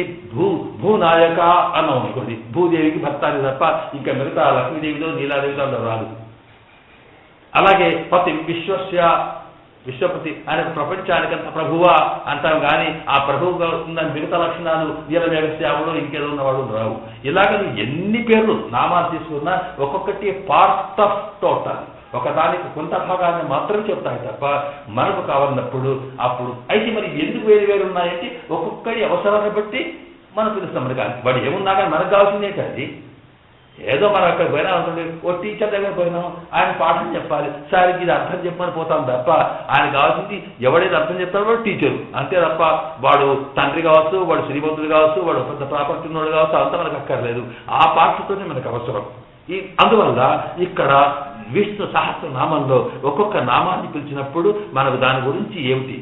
భూనాయక అన్నాం అనుకోండి, భూదేవికి భర్తాన్ని తప్ప ఇంకా మిగతా లక్ష్మీదేవిలో నీలాదేవిలో రాదు. అలాగే పతి విశ్వపతి ఆయన ప్రపంచానికంత ప్రభువా అంటాం కానీ ఆ ప్రభువుగా ఉన్న మిగతా లక్షణాలు నీలమేఘశ్యాములో ఇంకేదో ఉన్నవాడు రావు. ఇలాగ ఎన్ని పేర్లు నామాలు తీసుకున్నా ఒక్కొక్కటి పార్ట్ ఆఫ్ టోటల్, ఒకదానికి కొంత భాగాన్ని మాత్రం చెప్తాయి తప్ప మనకు కావాలన్నప్పుడు అప్పుడు. అయితే మరి ఎందుకు వేరు ఉన్నాయంటే ఒక్కొక్కరి అవసరాన్ని బట్టి మనం పిలుస్తాం. మనకి వాడు ఏమున్నా కానీ మనకు కావాల్సింది ఏంటండి, ఏదో మనం అక్కడ పోయినా ఉంటుంది, ఓ టీచర్ దగ్గర పోయినాం, ఆయన పాఠం చెప్పాలి, సరే ఇది అర్థం చెప్పమని పోతాం తప్ప ఆయన కావాల్సింది ఎవడైతే అర్థం చెప్తాడో వాడు టీచరు అంతే తప్ప వాడు తండ్రి కావచ్చు, వాడు శ్రీమంతుడు కావచ్చు, వాడు పెద్ద ప్రాపర్టీ ఉన్నవాడు కావచ్చు, అంతా మనకు అక్కర్లేదు. ఆ పాఠతోనే మనకు అవసరం. అందువల్ల ఇక్కడ విష్ణు సహస్రనామంలో ఒక్కొక్క నామాన్ని పిలిచినప్పుడు మనకు దాని గురించి ఏమిటి,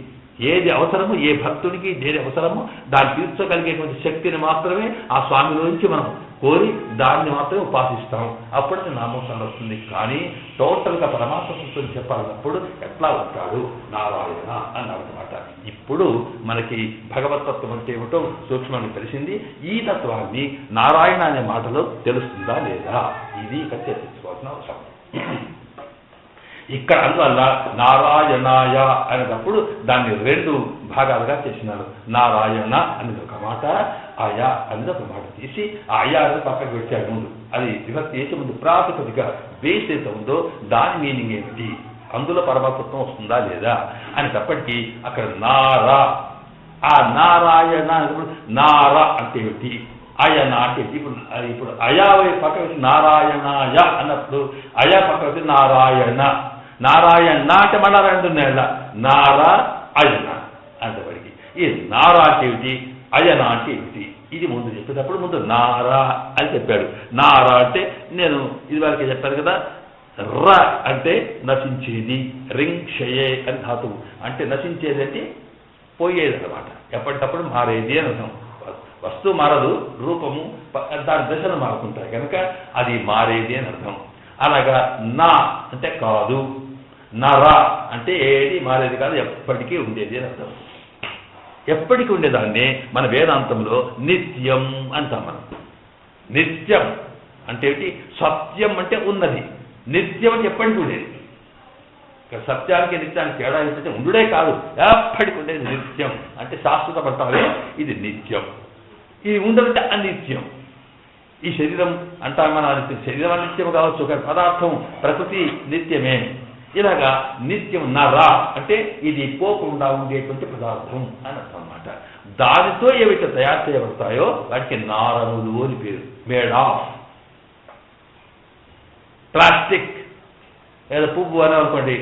ఏది అవసరము, ఏ భక్తుడికి ఏది అవసరము దాన్ని తీర్చగలిగేటువంటి శక్తిని మాత్రమే ఆ స్వామిలోంచి మనం కోరి దాన్ని మాత్రమే ఉపాసిస్తాం. అప్పుడు నామం వస్తుంది. కానీ టోటల్గా పరమాత్మ చెప్పాలన్నప్పుడు ఎట్లా ఉంటాడు నారాయణ అన్నమాట. ఇప్పుడు మనకి భగవతత్వం అంటే ఏమిటో సూక్ష్మంగా తెలిసింది. ఈ తత్వాన్ని నారాయణ అనే మాటలో తెలుస్తుందా లేదా, ఇది ఇక్కడ చర్చించుకోవాల్సిన అవసరం. ఇక్కడ అందువల్ల నారాయణాయ అనేటప్పుడు దాన్ని రెండు భాగాలుగా చేసినారు. నారాయణ అనేది ఒక మాట, అయ అనేది ఒక మాట తీసి ఆ అయ అనేది పక్కకు పెట్టాడు ముందు. అది విభక్తి చేసే ముందు ప్రాతిపదిక బేస్ అయితే ఉందో దాని మీనింగ్ ఏమిటి, అందులో పరమాత్మత్వం వస్తుందా లేదా అనేటప్పటికీ అక్కడ నారా, ఆ నారాయణ నార అంటే ఏమిటి, అయన అంటే ఇప్పుడు అయా పక్క పెట్టి నారాయణాయ అన్నప్పుడు అయా పక్క పెట్టి నారాయణ, నారాయణ అంటే మళ్ళా రెండు నెల నారా అయన అంతవరకు. ఈ నారా అంటే ఏమిటి, అయన అంటే ఏమిటి, ఇది ముందు చెప్పేటప్పుడు ముందు నారా అని చెప్పాడు. నారా అంటే నేను ఇదివరకే చెప్పాను కదా, ర అంటే నశించేది, రింక్షయే అని ధాతువు అంటే నశించేది అంటే పోయేది అనమాట, ఎప్పటికప్పుడు మారేది అని అర్థం. వస్తువు మారదు, రూపము దాని దశలు మారుతుంటాయి కనుక అది మారేది అని అర్థం. అలాగా నా అంటే కాదు, నరా అంటే ఏది మారేది కాదు, ఎప్పటికీ ఉండేది అని అర్థం. ఎప్పటికీ ఉండేదాన్ని మన వేదాంతంలో నిత్యం అంటాం. మనం నిత్యం అంటే ఏంటి? సత్యం అంటే ఉన్నది, నిత్యం అంటే ఎప్పటికీ ఉండేది. సత్యానికి నిత్యానికి తేడా ఏంటంటే ఉండుడే కాదు, ఎప్పటికి ఉండేది నిత్యం అంటే శాశ్వతం అంటారే, ఇది నిత్యం. ఇది ఉండదంటే అనిత్యం. ఈ శరీరం అంటాం మన శరీరం అనిత్యం కావచ్చు, కానీ పదార్థం ప్రకృతి నిత్యమే. ఇలాగా నిత్యం నరా అంటే ఇది పోకుండా ఉండేటువంటి పదార్థం అని అర్థం అన్నమాట. దానితో ఏవైతే తయారు చేయబడతాయో వాటికి నారములు అని పేరు. మేడ్ ఆఫ్ ప్లాస్టిక్, ఏదో పువ్వు అని అనుకోండి,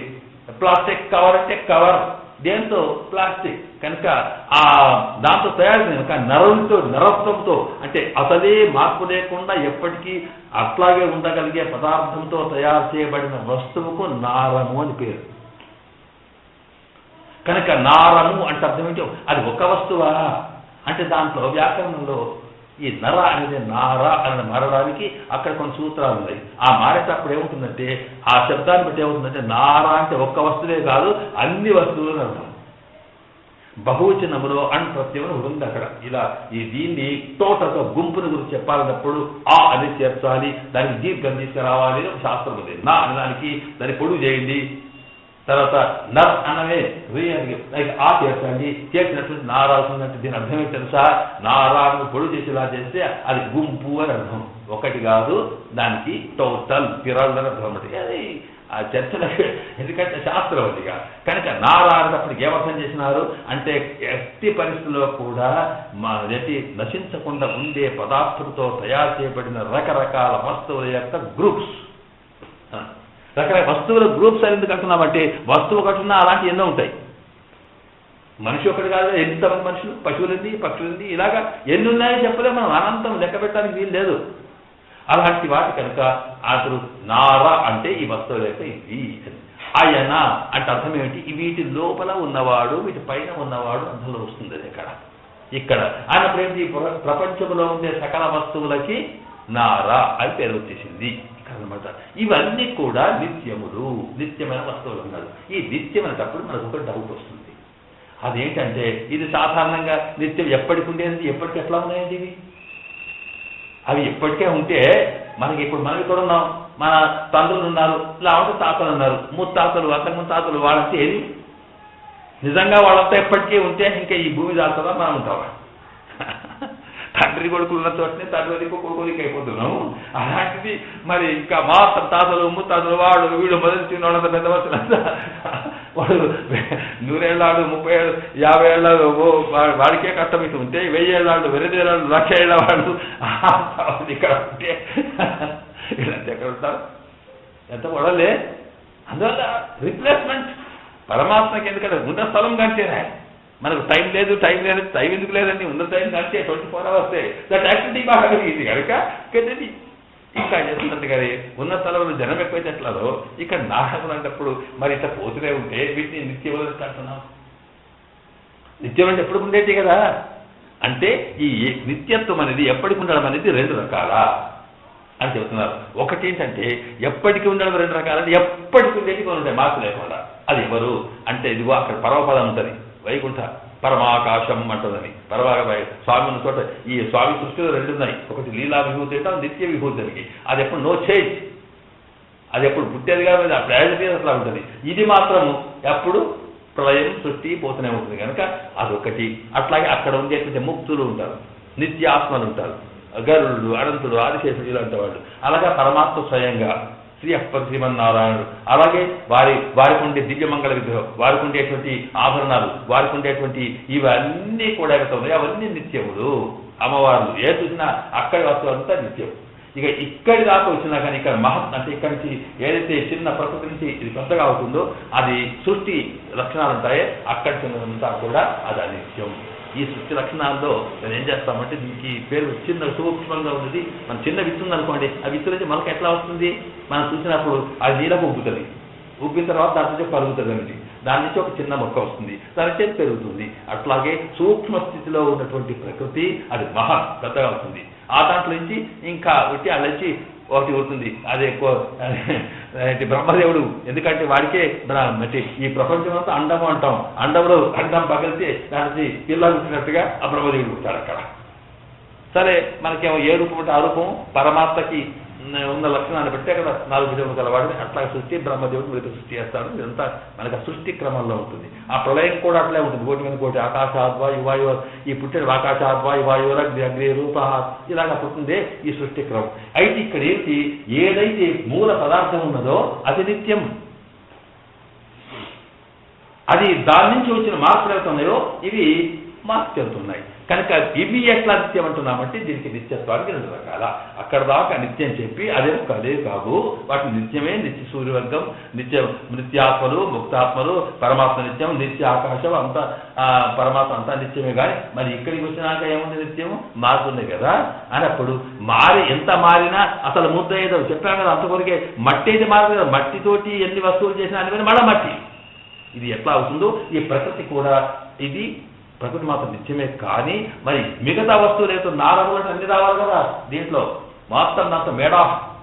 ప్లాస్టిక్ కవర్ అంటే కవర్, దేంతో? ప్లాస్టిక్. కనుక ఆ దాంతో తయారు కనుక నరత్వంతో అంటే అసలే మార్పు లేకుండా ఎప్పటికీ అట్లాగే ఉండగలిగే పదార్థంతో తయారు చేయబడిన వస్తువుకు నారము అని పేరు. కనుక నారము అంటే అర్థం ఏంటో, అది ఒక వస్తువా అంటే దాంట్లో వ్యాకరణంలో ఈ నర అనేది నార అనేది మారడానికి అక్కడ కొన్ని సూత్రాలు ఉన్నాయి. ఆ మారేటప్పుడు ఏముంటుందంటే ఆ శబ్దాన్ని బట్టి ఏమవుతుందంటే నార అంటే ఒక్క వస్తువే కాదు, అన్ని వస్తువులు అర్థం. బహువచనములో అన్ ప్రత్యయం ఉంది అక్కడ. ఇలా ఈ దీన్ని టోటల్గా గుంపుని గురించి చెప్పాలన్నప్పుడు ఆ అని చేర్చాలి, దానికి దీర్ఘం తీసుకురావాలి అని శాస్త్రం ఉంది. నా అనడానికి దాన్ని పొడుగు చేయండి, తర్వాత నర్ అనవే ఆ చేర్చండి, చేర్చినటువంటి నారాల్సిందంటే దీని అర్థం ఏంటి తెలుసా? నారాను పొడుగు చేసేలా చేస్తే అది గుంపు అని అర్థం, ఒకటి కాదు, దానికి టోటల్ పిరల్ అని అర్థం అంటే అది ఆ చర్చలకు. ఎందుకంటే శాస్త్రం అదిగా కనుక నారా అనేటప్పటికి ఏమర్థం చేసినారు అంటే ఎట్టి పరిస్థితుల్లో కూడా నశించకుండా ఉండే పదార్థంతో తయారు చేయబడిన రకరకాల వస్తువుల యొక్క గ్రూప్స్. రకరకాల వస్తువుల గ్రూప్స్ అని ఎందుకు అంటున్నామంటే వస్తువు కట్టున్నా అలాంటి ఎన్నో ఉంటాయి. మనిషి ఒకటి కాదు, ఎంతమంది మనుషులు, పశువులుంది, పక్షులుంది, ఇలాగా ఎన్ని ఉన్నాయో చెప్పలే, మనం అనంతం లెక్క పెట్టడానికి వీలు లేదు. అలాంటి వాటి కనుక అసలు నార అంటే ఈ వస్తువుల యొక్క ఇది. ఆయన అంటే అర్థం ఏమిటి? వీటి లోపల ఉన్నవాడు, వీటి పైన ఉన్నవాడు అర్థంలో వస్తుంది. అది ఇక్కడ ఆయన ప్రేమించి ప్రపంచంలో ఉండే సకల వస్తువులకి నార అని పేరు వచ్చేసింది ఇక్కడ అనమాట. ఇవన్నీ కూడా నిత్యములు, నిత్యమైన వస్తువులు అన్నాడు. ఈ నిత్యమైనటప్పుడు మనకు ఒక డౌట్ వస్తుంది. అదేంటంటే ఇది సాధారణంగా నిత్యం ఎప్పటికి ఉండేది, ఎప్పటికి ఎట్లా ఉన్నాయండి ఇవి? అవి ఎప్పటికే ఉంటే మనకి ఇప్పుడు మనం ఇక్కడ ఉన్నాం, మన తండ్రులు ఉన్నారు, లేకపోతే తాతలు ఉన్నారు, ముత్తాతలు, అంతకుముందు తాతలు, వాళ్ళంతా ఏది నిజంగా వాళ్ళంతా ఎప్పటికీ ఉంటే ఇంకా ఈ భూమి దాల్చదా మనం ఉంటామా? తండ్రి కొడుకులు ఉన్న చోటనే తండ్రి కొడుకులకి అయిపోతున్నాం. అలాంటిది మరి ఇంకా మాత్రం తాతలు ముత్తాతలు వాడు వీడు మొదలు చిన్న వాళ్ళంతా పెద్ద వస్తువులంతా వాడు 100 ఏళ్ళాడు, 30 ఏళ్ళు, 50 ఏళ్ళాడు, వాడికే కష్టం ఇటు ఉంటే 1000 ఏళ్ళాడు, 2000 ఏళ్ళాడు, 1,00,000 ఏళ్ళవాడు ఇక్కడ ఉంటే వీళ్ళంతా ఎక్కడ ఉంటారు? ఎంత పడలే. అందువల్ల రిప్లేస్మెంట్ పరమాత్మకి ఎందుకంటే ఉన్న స్థలం కంటేనే మనకు టైం లేదు, టైం ఎందుకు లేదండి, ఉన్న టైం కంటే 24 hours దట్ యాక్టివిటీ బాగా కలిగింది కనుక కదండి ఇంకా చేస్తున్నట్టు కానీ ఉన్న స్థలంలో జనం ఎక్కువైతే ఎట్లాదో ఇక్కడ నాటకం అన్నప్పుడు మరి ఇట్లా పోతూనే ఉంటే వీటిని నిత్యం అంటున్నాం. నిత్యం అంటే ఎప్పుడు ఉండేది కదా అంటే ఈ నిత్యత్వం అనేది ఎప్పటికి ఉండడం అనేది 2 రకాలా అని చెబుతున్నారు. ఒకటి ఏంటంటే ఎప్పటికీ ఉండడం 2 రకాలంటే ఎప్పటికి ఉండేది కొన్ని ఉంటాయి మార్పు లేకుండా. అది ఎవరు అంటే ఇదిగో అక్కడ పరమపదం ఉంటుంది, వైకుంఠ పరమాకాశం అంటుందని. స్వామి ఉన్న చోట ఈ స్వామి సృష్టిలో 2 ఉన్నాయి, ఒకటి లీలా విభూతి అంటే నిత్య విభూతి అని. అది ఎప్పుడు నో చేంజ్, అది ఎప్పుడు పుట్టేది కాదు, ఆ ప్రయాణం అట్లా ఉంటుంది. ఇది మాత్రం ఎప్పుడు ప్రళయం సృష్టి పోతూనే ఉంటుంది కనుక అదొకటి. అట్లాగే అక్కడ ఉండేటువంటి ముక్తులు ఉంటారు, నిత్యాత్మలు ఉంటారు, గరుడు, అనంతుడు, ఆదిశేషుడు ఇలాంటి వాళ్ళు. అలాగే పరమాత్మ స్వయంగా శ్రీమన్నారాయణుడు. అలాగే వారికి ఉండే దివ్యమంగళ విగ్రహం, వారికి ఉండేటువంటి ఆభరణాలు, వారికి ఉండేటువంటి ఇవన్నీ కూడా ఉన్నాయి, అవన్నీ నిత్యములు. అమ్మవార్లు ఏ చూసినా అక్కడి వస్తువులంతా నిత్యం. ఇక ఇక్కడి దాకా వచ్చినా కానీ ఇక్కడ మహత్ అంటే ఇక్కడి నుంచి ఏదైతే చిన్న ప్రకృతి నుంచి ఇది పెద్దగా అవుతుందో అది సృష్టి లక్షణాలు ఉంటాయో అక్కడి చిన్నదంతా కూడా అది అనిత్యం. ఈ సృష్టి లక్షణాల్లో మేము ఏం చేస్తామంటే దీనికి పేరు చిన్న సూక్ష్మంగా ఉన్నది. మన చిన్న విత్తు ఉందనుకోండి, ఆ విత్తు నుంచి మనకు ఎట్లా వస్తుంది? మనం చూసినప్పుడు అది నీళ్ళకు ఉబ్బుతుంది, ఉబ్బిన తర్వాత దాని నుంచి పరుగుతుంది అనేది, దాని నుంచి ఒక చిన్న మొక్క వస్తుంది, దాని చేతి పెరుగుతుంది. అట్లాగే సూక్ష్మ స్థితిలో ఉన్నటువంటి ప్రకృతి అది మహా పెద్దగా అవుతుంది. ఆ దాంట్లో నుంచి ఇంకా వచ్చి అల్లొచ్చి ఒకటి ఉంటుంది అదే బ్రహ్మదేవుడు. ఎందుకంటే వాడికే ఈ ప్రపంచం అంతా అండము అంటాం. అండంలో అండం పగిలితే దానికి పిల్లలు పుట్టినట్టుగా ఆ బ్రహ్మదేవుడు పుట్టాడు అక్కడ. సరే మనకేమో ఏ రూపం అంటే ఆ రూపం పరమాత్మకి ఉన్న లక్షణాన్ని బట్టి అక్కడ 4 భుజములు కలవాడిని అట్లా సృష్టి బ్రహ్మదేవుడు మిగతా సృష్టి చేస్తాడు. ఇదంతా మనకు సృష్టి క్రమంలో ఉంటుంది. ఆ ప్రళయం కూడా అట్లే ఉంటుంది. కోటి మీద కోటి ఆకాశాద్వా యువాయు ఈ పుట్టిన ఆకాశాద్వా యువాయురగ్ని అగ్ని రూప ఇలాగా పుట్టిందే ఈ సృష్టి క్రమం. అయితే ఇక్కడ ఏంటి, ఏదైతే మూల పదార్థం ఉన్నదో అది నిత్యం. అది దాని నుంచి వచ్చిన మార్పులు అవుతున్నాయో ఇవి మార్పు చెందుతున్నాయి. కనుక ఇవి ఎట్లా నిత్యం అంటున్నామంటే దీనికి నిత్యత్వానికి 2 రకాల. అక్కడ దాకా నిత్యం చెప్పి అదే కదే కాదు, వాటి నిత్యమే నిత్య సూర్యవర్గం, నిత్యాత్మలు, ముక్తాత్మలు, పరమాత్మ నిత్యం, నిత్య ఆకాశం అంతా పరమాత్మ అంతా నిత్యమే. కానీ మరి ఇక్కడికి వచ్చినాక ఏముంది, నిత్యము మారుతుంది కదా అన్నప్పుడు ఎంత మారినా అసలు ముద్ద ఏదో చెప్పాను కదా, అంతవరకే మట్టి అయితే మారదు కదా. మట్టితోటి ఎన్ని వస్తువులు చేసినా అని మళ్ళీ మట్టి. ఇది ఎట్లా అవుతుందో ఈ ప్రకృతి కూడా, ఇది ప్రకృతి మాత్రం నిత్యమే. కానీ మరి మిగతా వస్తువులు ఏదో నారములంటే అన్ని రావాలి కదా, దీంట్లో మొత్తం దాంతో మేడా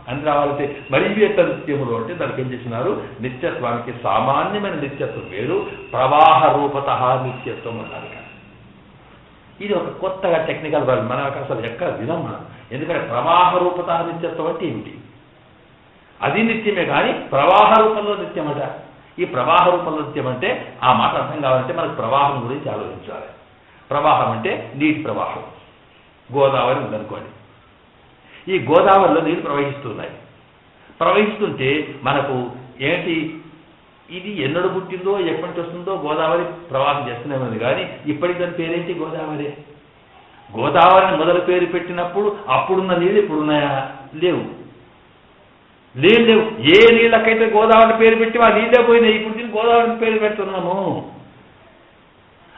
అన్ని రావాలంటే మరి ఇవి ఎట్లా నిత్యములు అంటే దానికి ఏం చేసినారు, నిత్యత్వానికి సామాన్యమైన నిత్యత్వం వేరు, ప్రవాహ రూపత నిత్యత్వం అన్నారు. ఇది ఒక కొత్తగా టెక్నికల్ వర్డ్, మనకు అసలు ఎక్కడ వినం మనం. ఎందుకంటే ప్రవాహ రూపత నిత్యత్వం అంటే ఏమిటి, అది నిత్యమే కానీ ప్రవాహ రూపంలో నిత్యమట. ఈ ప్రవాహ రూపంలో నిత్యం అంటే ఆ మాట అర్థం కావాలంటే మనకు ప్రవాహం గురించి ఆలోచించాలి. ప్రవాహం అంటే నీటి ప్రవాహం. గోదావరి ఉందనుకోండి, ఈ గోదావరిలో నీళ్ళు ప్రవహిస్తున్నాయి. ప్రవహిస్తుంటే మనకు ఏంటి, ఇది ఎన్నడు పుట్టిందో ఎప్పటి నుంచి వస్తుందో గోదావరి ప్రవాహం చేస్తూనే ఉంది. కానీ ఇప్పటికి దాని పేరేంటి, గోదావరి. గోదావరిని మొదలు పేరు పెట్టినప్పుడు అప్పుడున్న నీళ్ళు ఇప్పుడున్నాయా, లేవు. లేవు. ఏ నీళ్ళకైతే గోదావరి పేరు పెట్టి ఆ నీళ్ళే పోయినాయి. ఇప్పుడు దీన్ని గోదావరిని పేరు పెడుతున్నాము.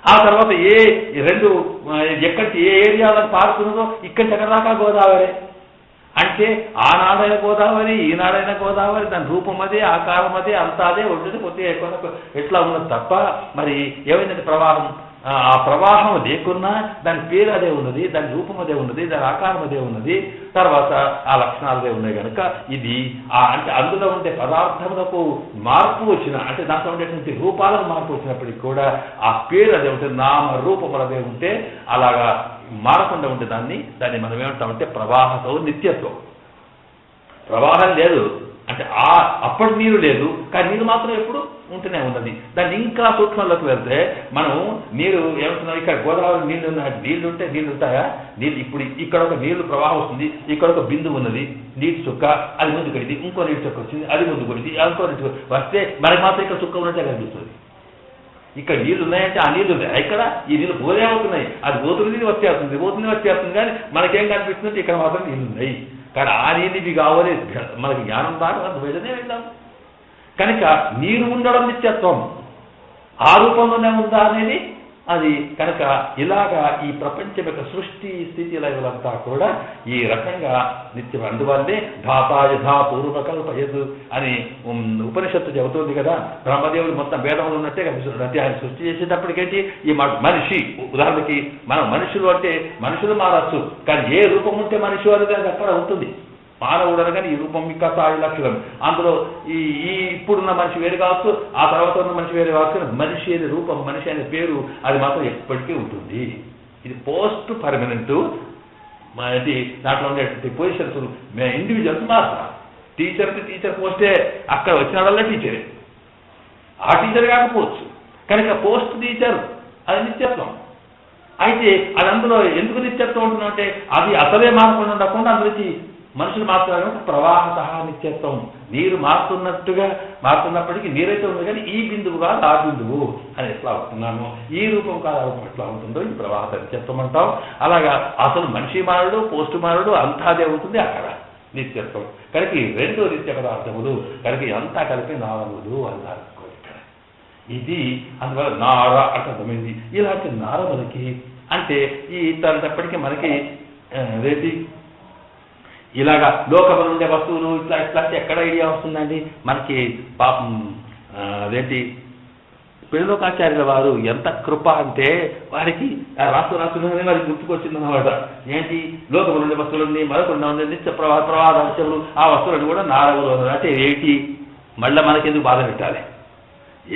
ఆ తర్వాత ఏ 2 ఎక్కడికి ఏ ఏరియాలో పారుతున్నదో ఇక్కడికి ఎక్కడ దాకా గోదావరి. అంటే ఆనాడైన గోదావరి, ఈనాడైన గోదావరి, దాని రూపం అదే, ఆకారం అదే, అంతా అదే ఉంటుంది. కొద్దిగా ఎట్లా ఉన్నది తప్ప మరి ఏమైందంటే ప్రవాహం, ఆ ప్రవాహం లేకున్నా దాని పేరు అదే ఉన్నది, దాని రూపం అదే ఉన్నది, దాని ఆకారం అదే ఉన్నది, తర్వాత ఆ లక్షణాలు అదే ఉన్నాయి. కనుక ఇది అంటే అందులో ఉండే పదార్థములకు మార్పు వచ్చిన, అంటే దాంట్లో ఉండేటువంటి రూపాలకు మార్పు వచ్చినప్పటికీ కూడా ఆ పేరు అదే ఉంటుంది, నామ రూపములు అదే ఉంటే అలాగా మారకుండా ఉంటే దాన్ని మనం ఏమంటామంటే ప్రవాహతో నిత్యత్వం. ప్రవాహం లేదు అంటే అప్పటి నీరు లేదు, కానీ నీరు మాత్రం ఎప్పుడు ఉంటూనే ఉన్నది. దాన్ని ఇంకా సూక్ష్మంలోకి వెళ్తే మనం నీరు ఏమంటున్నాం, ఇక్కడ గోదావరి నీళ్లు ఉంటే నీళ్లు ఉంటాయా, నీళ్ళు ఇప్పుడు ఇక్కడ ఒక నీళ్లు ప్రవాహం వస్తుంది, ఇక్కడ ఒక బిందువు ఉన్నది, నీటి చుక్క, అది ముందుకు వెళ్ళి ఇంకో నీటి చుక్క వచ్చింది, అది ముందుకు వెళ్ళి ఇంకో నీటి వస్తే మనకి మాత్రం ఇక్కడ చుక్క ఉన్నట్టే కనిపిస్తుంది. ఇక్కడ నీళ్లు ఉన్నాయంటే ఆ నీళ్లు ఉన్నాయి, ఇక్కడ ఈ నీళ్ళు పోలే అవుతున్నాయి, అది పోతుంది వచ్చేస్తుంది, కానీ మనకేం కనిపిస్తుందంటే ఇక్కడ మాత్రం నీళ్ళు ఉన్నాయి. కానీ ఆ నీళ్ళు ఇవి కావాలి, మనకి జ్ఞానం దాకా అంత వెళ్తేనే వెళ్దాం. కనుక నీరు ఉండడం నిత్యత్వం, ఆ రూపంలోనే ఉందా అనేది అది. కనుక ఇలాగా ఈ ప్రపంచం యొక్క సృష్టి స్థితి లయలంతా కూడా ఈ రకంగా నిత్యం. అందువల్లే ధాతా యథా పూర్వకల్పయదు అని ఉపనిషత్తు చెబుతుంది కదా. బ్రహ్మదేవుడు మొత్తం వేదంలో ఉన్నట్టే కనిపిస్తున్నాడు. అంటే ఆయన సృష్టి చేసేటప్పటికేంటి ఈ మనిషి, ఉదాహరణకి మనం మనుషులు అంటే మనుషులు మారచ్చు, కానీ ఏ రూపం ఉంటే మనిషి అనేది అది అక్కడ ఉంటుంది. మానవుడు అనగానే ఈ రూపం ఇంకా సాయి లక్షణం. అందులో ఈ ఇప్పుడున్న మనిషి వేరు కావచ్చు, ఆ తర్వాత ఉన్న మనిషి వేరే కావచ్చు. మనిషి అనే రూపం, మనిషి అనే పేరు అది మాత్రం ఎప్పటికీ ఉంటుంది. ఇది పోస్ట్ పర్మనెంట్. ఇది దాంట్లో ఉండేటువంటి పొజిషన్స్ ఇండివిజువల్స్ మారుతారు. టీచర్ పోస్టే, అక్కడ వచ్చిన వాళ్ళ టీచరే, ఆ టీచర్ కాకపోవచ్చు. కనుక పోస్ట్ టీచర్ అది నిత్యత్వం. అయితే అది అందులో ఎందుకు నిత్యత్వం ఉంటుందంటే అది అసలే మార్పులు ఉండకుండా అందులోకి మనుషులు మాత్రమే ప్రవాహత నిత్యత్వం. నీరు మారుతున్నప్పటికీ నీరైతే ఉంది, కానీ ఈ బిందువు కాదు ఆ బిందువు అని ఎట్లా అవుతున్నామో, ఈ రూపం కాదు ఆ రూపం ఎట్లా ఉంటుందో ఈ ప్రవాహత నిత్యత్వం అంటాం. అలాగా అసలు మనిషి మారుడు, పోస్టు మారుడు అంతా అదే అవుతుంది అక్కడ నిత్యత్వం. కనుక ఈ 2 నిత్య పదార్థములు, కనుక అంతా కలిపి నారములు అన్నారు ఇక్కడ. ఇది అందువల్ల నార అర్థమైంది. ఇలాంటి నార మనకి అంటే ఈ తప్పటికీ మనకి రేపు ఇలాగా లోకంలో ఉండే వస్తువులు ఇట్లా ఎక్కడ ఐడియా వస్తుందండి మనకి. పాపం అదేంటి పిల్లలోకాచార్యుల వారు ఎంత కృప అంటే వారికి రాష్ట్రాన్ని వారికి గుర్తుకొచ్చిందన్నమాట. ఏంటి లోకములుండే వస్తువులన్నీ మరొకటి ఉండే నిత్య ప్రవాదాంశములు ఆ వస్తువులను కూడా నారములు అంటే ఏమిటి మళ్ళీ మనకెందుకు బాధ పెట్టాలి,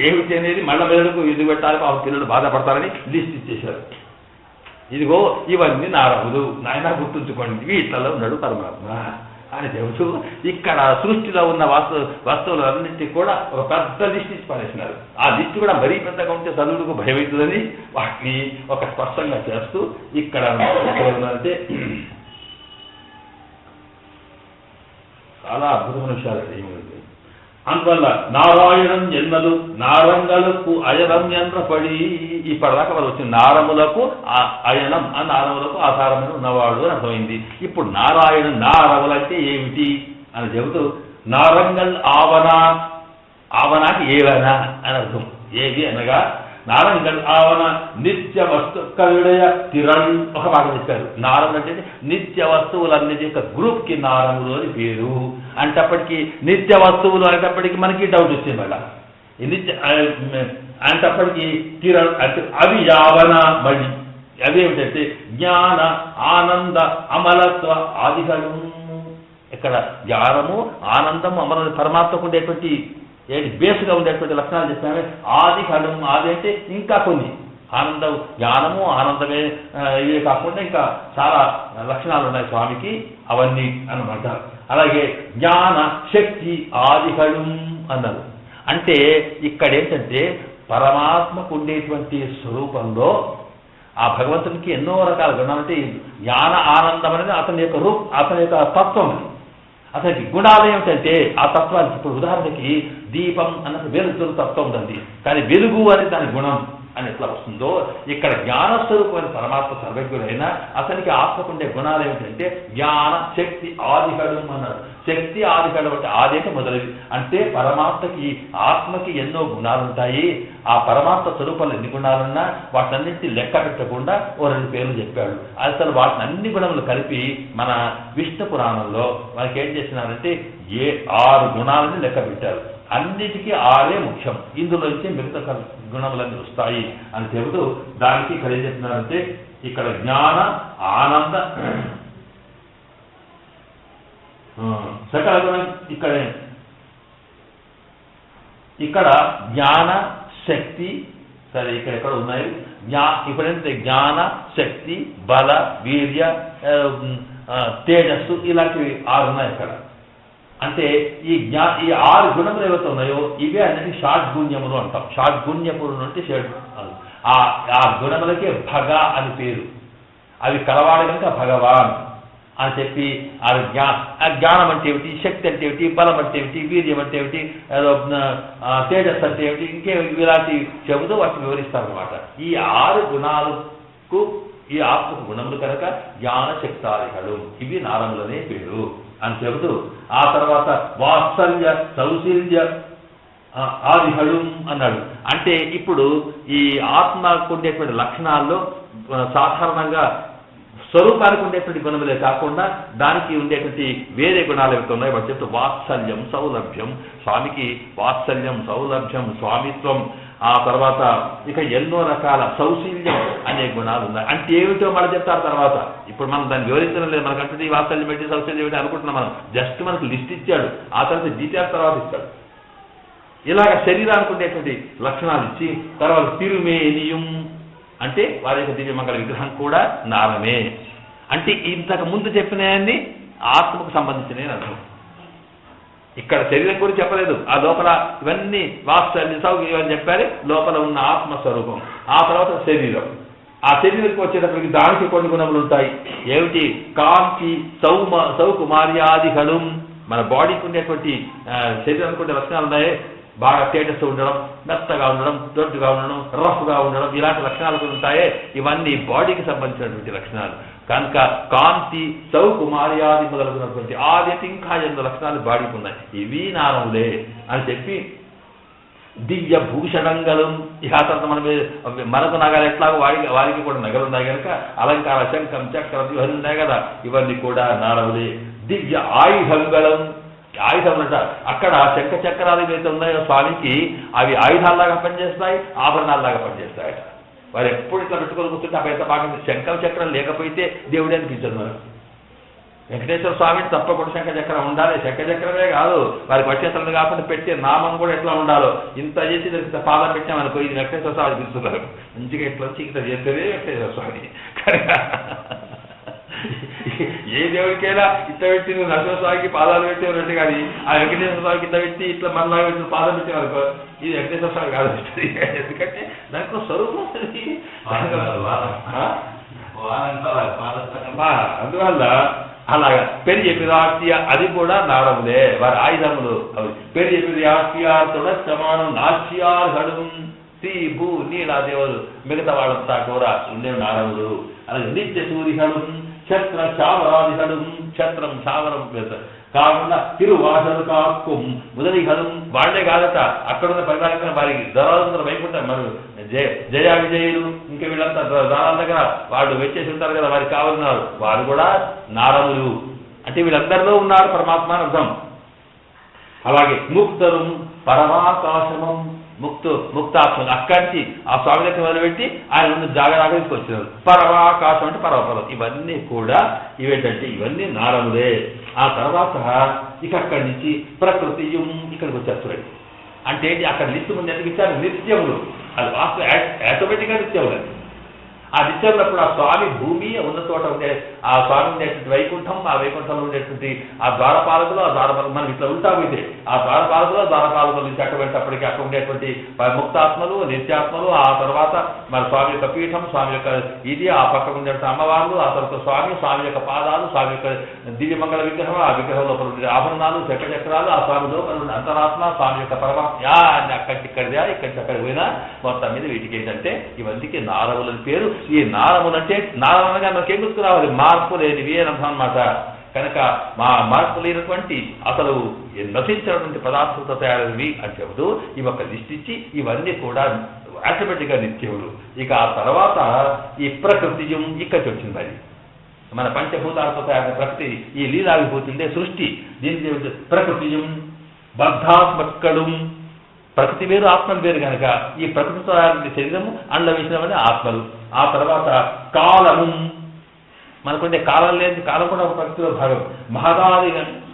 ఏమిటి అనేది మళ్ళీ మెదడుకు ఎందుకు పెట్టాలి, ఆ పిల్లలు బాధపడతారని లిస్ట్ ఇచ్చేశారు. ఇదిగో ఇవన్నీ నారములు నాయన గుర్తుంచుకోండి, వీటిలో ఉన్నాడు పరమాత్మ అని చెబుతూ ఇక్కడ సృష్టిలో ఉన్న వస్తువులన్నింటినీ కూడా ఒక పెద్ద లిస్ట్ ఇచ్చి పడేసినారు. ఆ లిస్ట్ కూడా మరీ పెద్దగా ఉంటే చదువులకు భయమవుతుందని వాటిని ఒక స్పష్టంగా చేస్తూ ఇక్కడ అంటే చాలా అద్భుతమైన విషయాలు ఏమిటి. అందువల్ల నారాయణం ఎన్నలు నారంగలకు అయనం ఎంద్రపడి ఇప్పటిదాకా వాళ్ళు వచ్చిన నారములకు అయనం ఆ నారములకు ఆధారమైన ఉన్నవాడు అని అర్థమైంది. ఇప్పుడు నారాయణ నారములంటే ఏమిటి అని చెబుతూ నారంగల్ ఆవనాకి ఏవనా అని అర్థం. ఏవి అనగా నారంగల్ ఆవన నిత్య వస్తు కవిడయ తిరణ్ ఒక మాట చెప్పారు. నారం అంటే నిత్య వస్తువులన్నిటి యొక్క గ్రూప్కి నారములు అని పేరు. అంటప్పటికీ నిత్య వస్తువులు అనేటప్పటికీ మనకి డౌట్ వచ్చింది. మళ్ళా నిత్య అంటప్పటికీ తిరణ్ అంటే అవి యావన మళ్ళీ అవేమిటంటే జ్ఞాన ఆనంద అమలత్వ ఆదిగలు. ఇక్కడ జ్ఞానము ఆనందం అమల పరమాత్మకు ఉండేటువంటి ఏంటి బేస్గా ఉండేటువంటి లక్షణాలు చెప్పామే. ఆది కలం ఆది అంటే ఇంకా కొన్ని ఆనందం జ్ఞానము ఆనందమే ఇవే కాకుండా ఇంకా చాలా లక్షణాలు ఉన్నాయి స్వామికి, అవన్నీ అన్నమాట. అలాగే జ్ఞాన శక్తి ఆదికళం అన్నారు. అంటే ఇక్కడ ఏంటంటే పరమాత్మకు ఉండేటువంటి స్వరూపంలో ఆ భగవంతునికి ఎన్నో రకాల గుణాలంటే జ్ఞాన ఆనందం అనేది అతని యొక్క అతని యొక్క తత్వం. అతనికి గుణాలు ఏమిటంటే ఆ తత్వానికి ఇప్పుడు ఉదాహరణకి దీపం అన్నది వెలుగు తత్వం ఉంది, కానీ వెలుగు అని దాని గుణం అని ఎట్లా వస్తుందో ఇక్కడ జ్ఞానస్వరూపమైన పరమాత్మ సర్వజ్ఞుడైన అతనికి ఆత్మకుండే గుణాలు ఏమిటంటే జ్ఞాన శక్తి ఆదికడం అన్నారు. శక్తి ఆదికడం అంటే ఆది అంటే మొదలవి. అంటే పరమాత్మకి ఆత్మకి ఎన్నో గుణాలు ఉంటాయి. ఆ పరమాత్మ స్వరూపంలో ఎన్ని గుణాలున్నా వాటినన్నింటినీ లెక్క పెట్టకుండా ఓ 2 పేర్లు చెప్పాడు. అసలు వాటిని అన్ని గుణములు కలిపి మన విష్ణు పురాణంలో మనకి ఏం చేసినారంటే 6 గుణాలని లెక్క పెట్టారు. అన్నిటికీ 6 ముఖ్యం, ఇందులో నుంచి మిగతా గుణములన్నీ వస్తాయి అని చెబుతూ దానికి ఇక్కడ ఏం చెప్తున్నారంటే ఇక్కడ జ్ఞాన ఆనంద సకల గుణం ఇక్కడ జ్ఞాన శక్తి సరే ఇక్కడ ఎక్కడ ఉన్నాయి ఇప్పుడంటే జ్ఞాన శక్తి బల వీర్య తేజస్సు ఇలాంటివి 6 ఉన్నాయి ఇక్కడ. అంటే ఈ 6 గుణములు ఏవైతే ఉన్నాయో ఇవే అన్ని షాడ్గుణ్యములు అంటాం. షాడ్గుణ్యములు అంటే ఆ గుణములకే భగ అని పేరు. అవి కలవాడు కనుక భగవాన్ అని చెప్పి జ్ఞానం అంటే ఏమిటి, శక్తి అంటే ఏమిటి, బలం అంటే ఏమిటి, వీర్యం అంటే ఏమిటి, తేజస్సు అంటే ఏమిటి, ఇంకే ఇలాంటి చెబుతూ వాటిని వివరిస్తారనమాట. ఈ 6 గుణాలకు ఈ ఆత్మకు గుణములు కనుక జ్ఞాన శక్తాదికలు ఇవి నారములనే పేరు అని చెబుతూ ఆ తర్వాత వాత్సల్య సౌశీల్య ఆదిహళు అన్నాడు. అంటే ఇప్పుడు ఈ ఆత్మకు ఉండేటువంటి లక్షణాల్లో సాధారణంగా స్వరూపానికి ఉండేటువంటి గుణములే కాకుండా దానికి ఉండేటువంటి వేరే గుణాలు ఏమిటి ఉన్నాయో వాటి చెప్తే వాత్సల్యం సౌలభ్యం, స్వామికి వాత్సల్యం సౌలభ్యం స్వామిత్వం, ఆ తర్వాత ఇక ఎన్నో రకాల సౌశీల్యం అనే గుణాలు ఉన్నాయి. అంటే ఏమిటో మనం చెప్తారు తర్వాత. ఇప్పుడు మనం దాన్ని వివరించడం లేదు, మనకంటే వాత్సల్యం ఏంటి సౌశీల్యం ఏంటి అనుకుంటున్నాం మనం. జస్ట్ మనకు లిస్ట్ ఇచ్చాడు, ఆ తర్వాత డీటెయిల్స్ తర్వాత ఇస్తాడు. ఇలాగ శరీరానికి ఉండేటువంటి లక్షణాలు ఇచ్చి తర్వాత తిరుమేనియం అంటే వారి యొక్క దివ్యమంగళ విగ్రహం కూడా నారమే. అంటే ఇంతకు ముందు చెప్పినవన్నీ ఆత్మకు సంబంధించినవి అర్థం. ఇక్కడ శరీరం గురించి చెప్పలేదు, ఆ లోపల ఇవన్నీ వాత్సల్య సౌకర్యం అని చెప్పారు. లోపల ఉన్న ఆత్మస్వరూపం, ఆ తర్వాత శరీరం. ఆ శరీరానికి వచ్చేటప్పటికి దానికి కొన్ని గుణములు ఉంటాయి. ఏమిటి? కాంతి సౌకుమార్యాదిహళం. మన బాడీకి ఉండేటువంటి శరీరానికి ఉండే లక్షణాలు ఉన్నాయి. బాగా తేజస్సు ఉండడం, మెత్తగా ఉండడం, దొడ్డుగా ఉండడం, రఫ్గా ఉండడం, ఇలాంటి లక్షణాలు కూడా ఉంటాయే. ఇవన్నీ బాడీకి సంబంధించినటువంటి లక్షణాలు కనుక కాంతి సౌకుమార్యాది మొదలుగున్నటువంటి ఆది ఇంకా ఎన్నో లక్షణాలు బాడీకి ఉన్నాయి. ఇవి నారములే అని చెప్పి దివ్య భూషణంగలం ఇక తర్వాత మనకు నగలు ఎట్లాగో వారికి కూడా నగలు ఉన్నాయి కనుక అలంకార శంఖం చక్రం ఇవన్నీ ఉన్నాయి కదా, ఇవన్నీ కూడా నారములే. దివ్య ఆయుధంగళం ఆయుధములంట. అక్కడ శంఖ చక్రాలు ఏవైతే ఉన్నాయో స్వామికి అవి ఆయుధాల్లాగా పనిచేస్తాయి, ఆభరణాల్లాగా పనిచేస్తాయట. వారు ఎప్పుడు ఇట్లా పెట్టుకొని కూర్చుంటే అక్కడ ఎంత బాగా శంఖ చక్రం లేకపోతే దేవుడే అనిపించదు మనకు. వెంకటేశ్వర స్వామిని తప్పకుండా శంఖ చక్రం ఉండాలి. శంఖ చక్రమే కాదు, వారికి వచ్చేతలను కాకుండా పెట్టే నామం కూడా ఎట్లా ఉండాలో. ఇంత చేసి ఇంత పాదం పెట్టామనుకో, ఇది వెంకటేశ్వర స్వామి పిలుస్తున్నారు. మంచిగా ఇట్లా వచ్చి ఇట్లా చేస్తేనే వెంకటేశ్వర స్వామి. ఏ దేవుడికైనా ఇట్లా పెట్టి నువ్వు నరసింహస్వామికి పాదాలు పెట్టేవారంటే కానీ ఆ వెంకటేశ్వర స్వామికి ఇట్లా పెట్టి ఇట్లా మనలాగా పెట్టి పాదం పెట్టేవారుకో, ఇది వెంకటేశ్వర స్వామి కాదు. ఎందుకంటే దానికి స్వరూపం అందువల్ల అలాగా పెరియ పిరాట్య అది కూడా నారములే, వారి ఆయుధములు అవి. పెరియ పిరాట్యార్తుడ సమానం నాట్యార్హడు శ్రీ భూ నీలాదేవులు మిగతా వాళ్ళంతా కూడా ఉండే నారములు. అలాగే నిత్య సూర్యహడు ఛత్ర చావరాదిహడు, ఛత్రం చావరం కాకుండా తిరువాసలు కాక్కుం మొదలిహడు వాళ్లే కాదట, అక్కడున్న పరిపాలన వారికి దొరలందరూ వైకుంటారు. మరి జయ విజయులు ఇంకా వీళ్ళంతా దారాల దగ్గర వాళ్ళు వచ్చేసి ఉంటారు కదా, వారికి కావాలన్న వారు కూడా నారములు. అంటే వీళ్ళందరిలో ఉన్నాడు పరమాత్మ అని అర్థం. అలాగే ముక్తరు పరమాకాశమం, ముక్తాత్మలు అక్కడి నుంచి ఆ స్వామి దగ్గర మొదలుపెట్టి ఆయన ముందు జాగరాగా తీసుకొచ్చినారు. పరమాకాశం అంటే పరమపదం. ఇవన్నీ కూడా ఇవేంటంటే ఇవన్నీ నారములే. ఆ తర్వాత ఇక అక్కడి నుంచి ప్రకృతియం ఇక్కడికి వచ్చారు చూడండి. అంటే అక్కడ నిత్యం ముందు ఎందుకు ఇచ్చారు? నిత్యములు. అది వాస్తవం ఆటోమేటిక్గా నిత్యములు. ఆ నిత్యములప్పుడు ఆ స్వామి భూమి ఉన్న చోట ఉండే ఆ స్వామి ఉండేటువంటి వైకుంఠం, ఆ వైకుంఠంలో ఉండేటువంటి ఆ ద్వారపాలకులు, ఆ ద్వారపాలకులు మనం ఇట్లా ఉంటామైతే ఆ ద్వారపాలకులు ద్వారపాలకుల నుంచి అటువంటిప్పటికీ అక్కడ ఉండేటువంటి ముక్తాత్మలు నిత్యాత్మలు, ఆ తర్వాత మన స్వామి యొక్క పీఠం, స్వామి యొక్క ఇది, ఆ పక్కన ఉండేటువంటి అమ్మవార్లు, ఆ తర్వాత స్వామి యొక్క పాదాలు, స్వామి యొక్క దివ్యమంగళ విగ్రహం, ఆ విగ్రహం లోపల ఉండే ఆభరణాలు, చక్రచక్రాలు, ఆ స్వామి లోపల ఉండే అంతరాత్మ, స్వామి యొక్క పరమాత్మ అక్కడికి ఇక్కడిదా ఇక్కడికి అక్కడికి పోయినా మొత్తం మీద వీటికి ఏంటంటే ఇవన్నీకి నారములని పేరు. ఈ నారములంటే నారములుగా మనకేం గుర్తుకురావాలి? మార్పు లేనివి అని అర్థం అన్నమాట. కనుక మా మార్పు లేనటువంటి అసలు నశించినటువంటి పదార్థంతో తయారైనవి అని చెబుతూ ఇవి ఒక లిస్ట్ ఇచ్చి ఇవన్నీ కూడా ఆటోమేటిక్గా నిత్యములు. ఇక ఆ తర్వాత ఈ ప్రకృతియం ఇక్కడికి వచ్చింది. అది మన పంచభూతాలతో తయారైన ప్రకృతి, ఈ లీలా విభూతి ఉండే సృష్టి, దీనికి ప్రకృతియం బద్ధాత్మక్కలు. ప్రకృతి వేరు ఆత్మలు వేరు కనుక ఈ ప్రకృతితో శరీరము అండ్ల వేసినవన్నీ ఆత్మలు. ఆ తర్వాత కాలము, మనకుండే కాలం లేని కాలం కూడా ఒక ప్రకృతిలో భాగం. మహదాది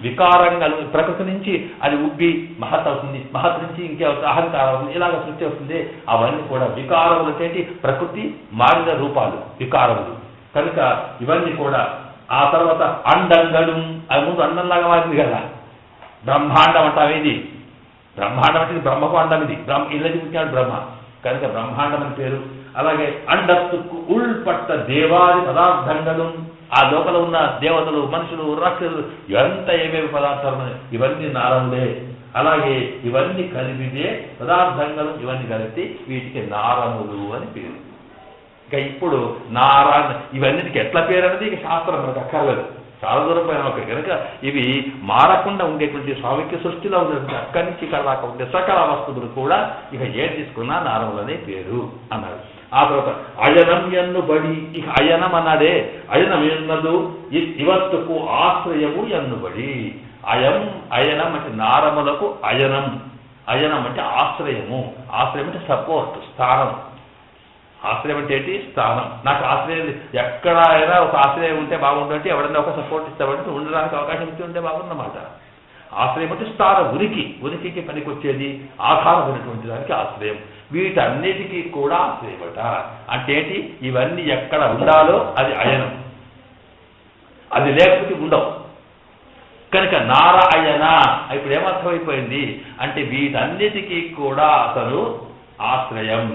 వికారంగా ప్రకృతి నుంచి అది ఉబ్బి మహత్ అవుతుంది, మహత్ నుంచి ఇంకే అహంకారం అవుతుంది, ఇలాగ సృష్టి వస్తుంది. అవన్నీ కూడా వికారములు అంటే ప్రకృతి మారిన రూపాలు వికారములు కనుక ఇవన్నీ కూడా. ఆ తర్వాత అండంగడు, అది ముందు అండంలాగా మారింది కదా. బ్రహ్మాండం అంటాం. ఇది బ్రహ్మాండం అంటే బ్రహ్మకు అండం. ఇది ఇళ్ళకి పుట్టినాడు బ్రహ్మ కనుక బ్రహ్మాండం అని పేరు. అలాగే అండత్తుకు ఉల్పట్ట దేవాది పదార్థంగలు, ఆ లోపల ఉన్న దేవతలు, మనుషులు, రాక్షసులు ఇవంతా ఏమేమి పదార్థాలు ఇవన్నీ నారములే. అలాగే ఇవన్నీ కలిపితే పదార్థంగలు, ఇవన్నీ కలిపి వీటికి నారములు అని పేరు. ఇక ఇప్పుడు ఇవన్నిటికి ఎట్లా పేరు అనేది ఇక శాస్త్రం మనకు అక్కర్లేదు, చాలా దూరం పైన ఒక కనుక ఇవి మారకుండా ఉండేటువంటి స్వామికి సృష్టిలో ఉండేటువంటి అక్కడి నుంచి ఇక్కడ దాకా ఉండే సకల వస్తువులు కూడా ఇక ఏం తీసుకున్నా నారములనే పేరు అన్నారు. ఆ తర్వాత అయనం ఎన్నుబడి, ఇక అయనం అన్నాడే, అయనం ఎన్నదు ఇవత్తుకు ఆశ్రయము ఎన్నుబడి. అయనం అంటే నారములకు అయనం. అయనం అంటే ఆశ్రయము. ఆశ్రయం అంటే సపోర్ట్, స్థానం. ఆశ్రయం అంటే ఏంటి? స్థానం. నాకు ఆశ్రయం ఎక్కడ అయినా ఒక ఆశ్రయం ఉంటే బాగుందంటే ఎవరైనా ఒక సపోర్ట్ ఇస్తామంటే ఉండడానికి అవకాశం ఇచ్చి ఉంటే బాగుందన్నమాట. ఆశ్రయం అంటే స్థానం, ఉనికికి పనికొచ్చేది, ఆధారమైనటువంటి దానికి ఆశ్రయం. వీటన్నిటికీ కూడా ఆశ్రయమట. అంటే ఏంటి? ఇవన్నీ ఎక్కడ ఉండాలో అది అయనం, అది లేకపోతే ఉండవు. కనుక నారాయణ ఇప్పుడు ఏమర్థమైపోయింది అంటే వీటన్నిటికీ కూడా అసలు ఆశ్రయం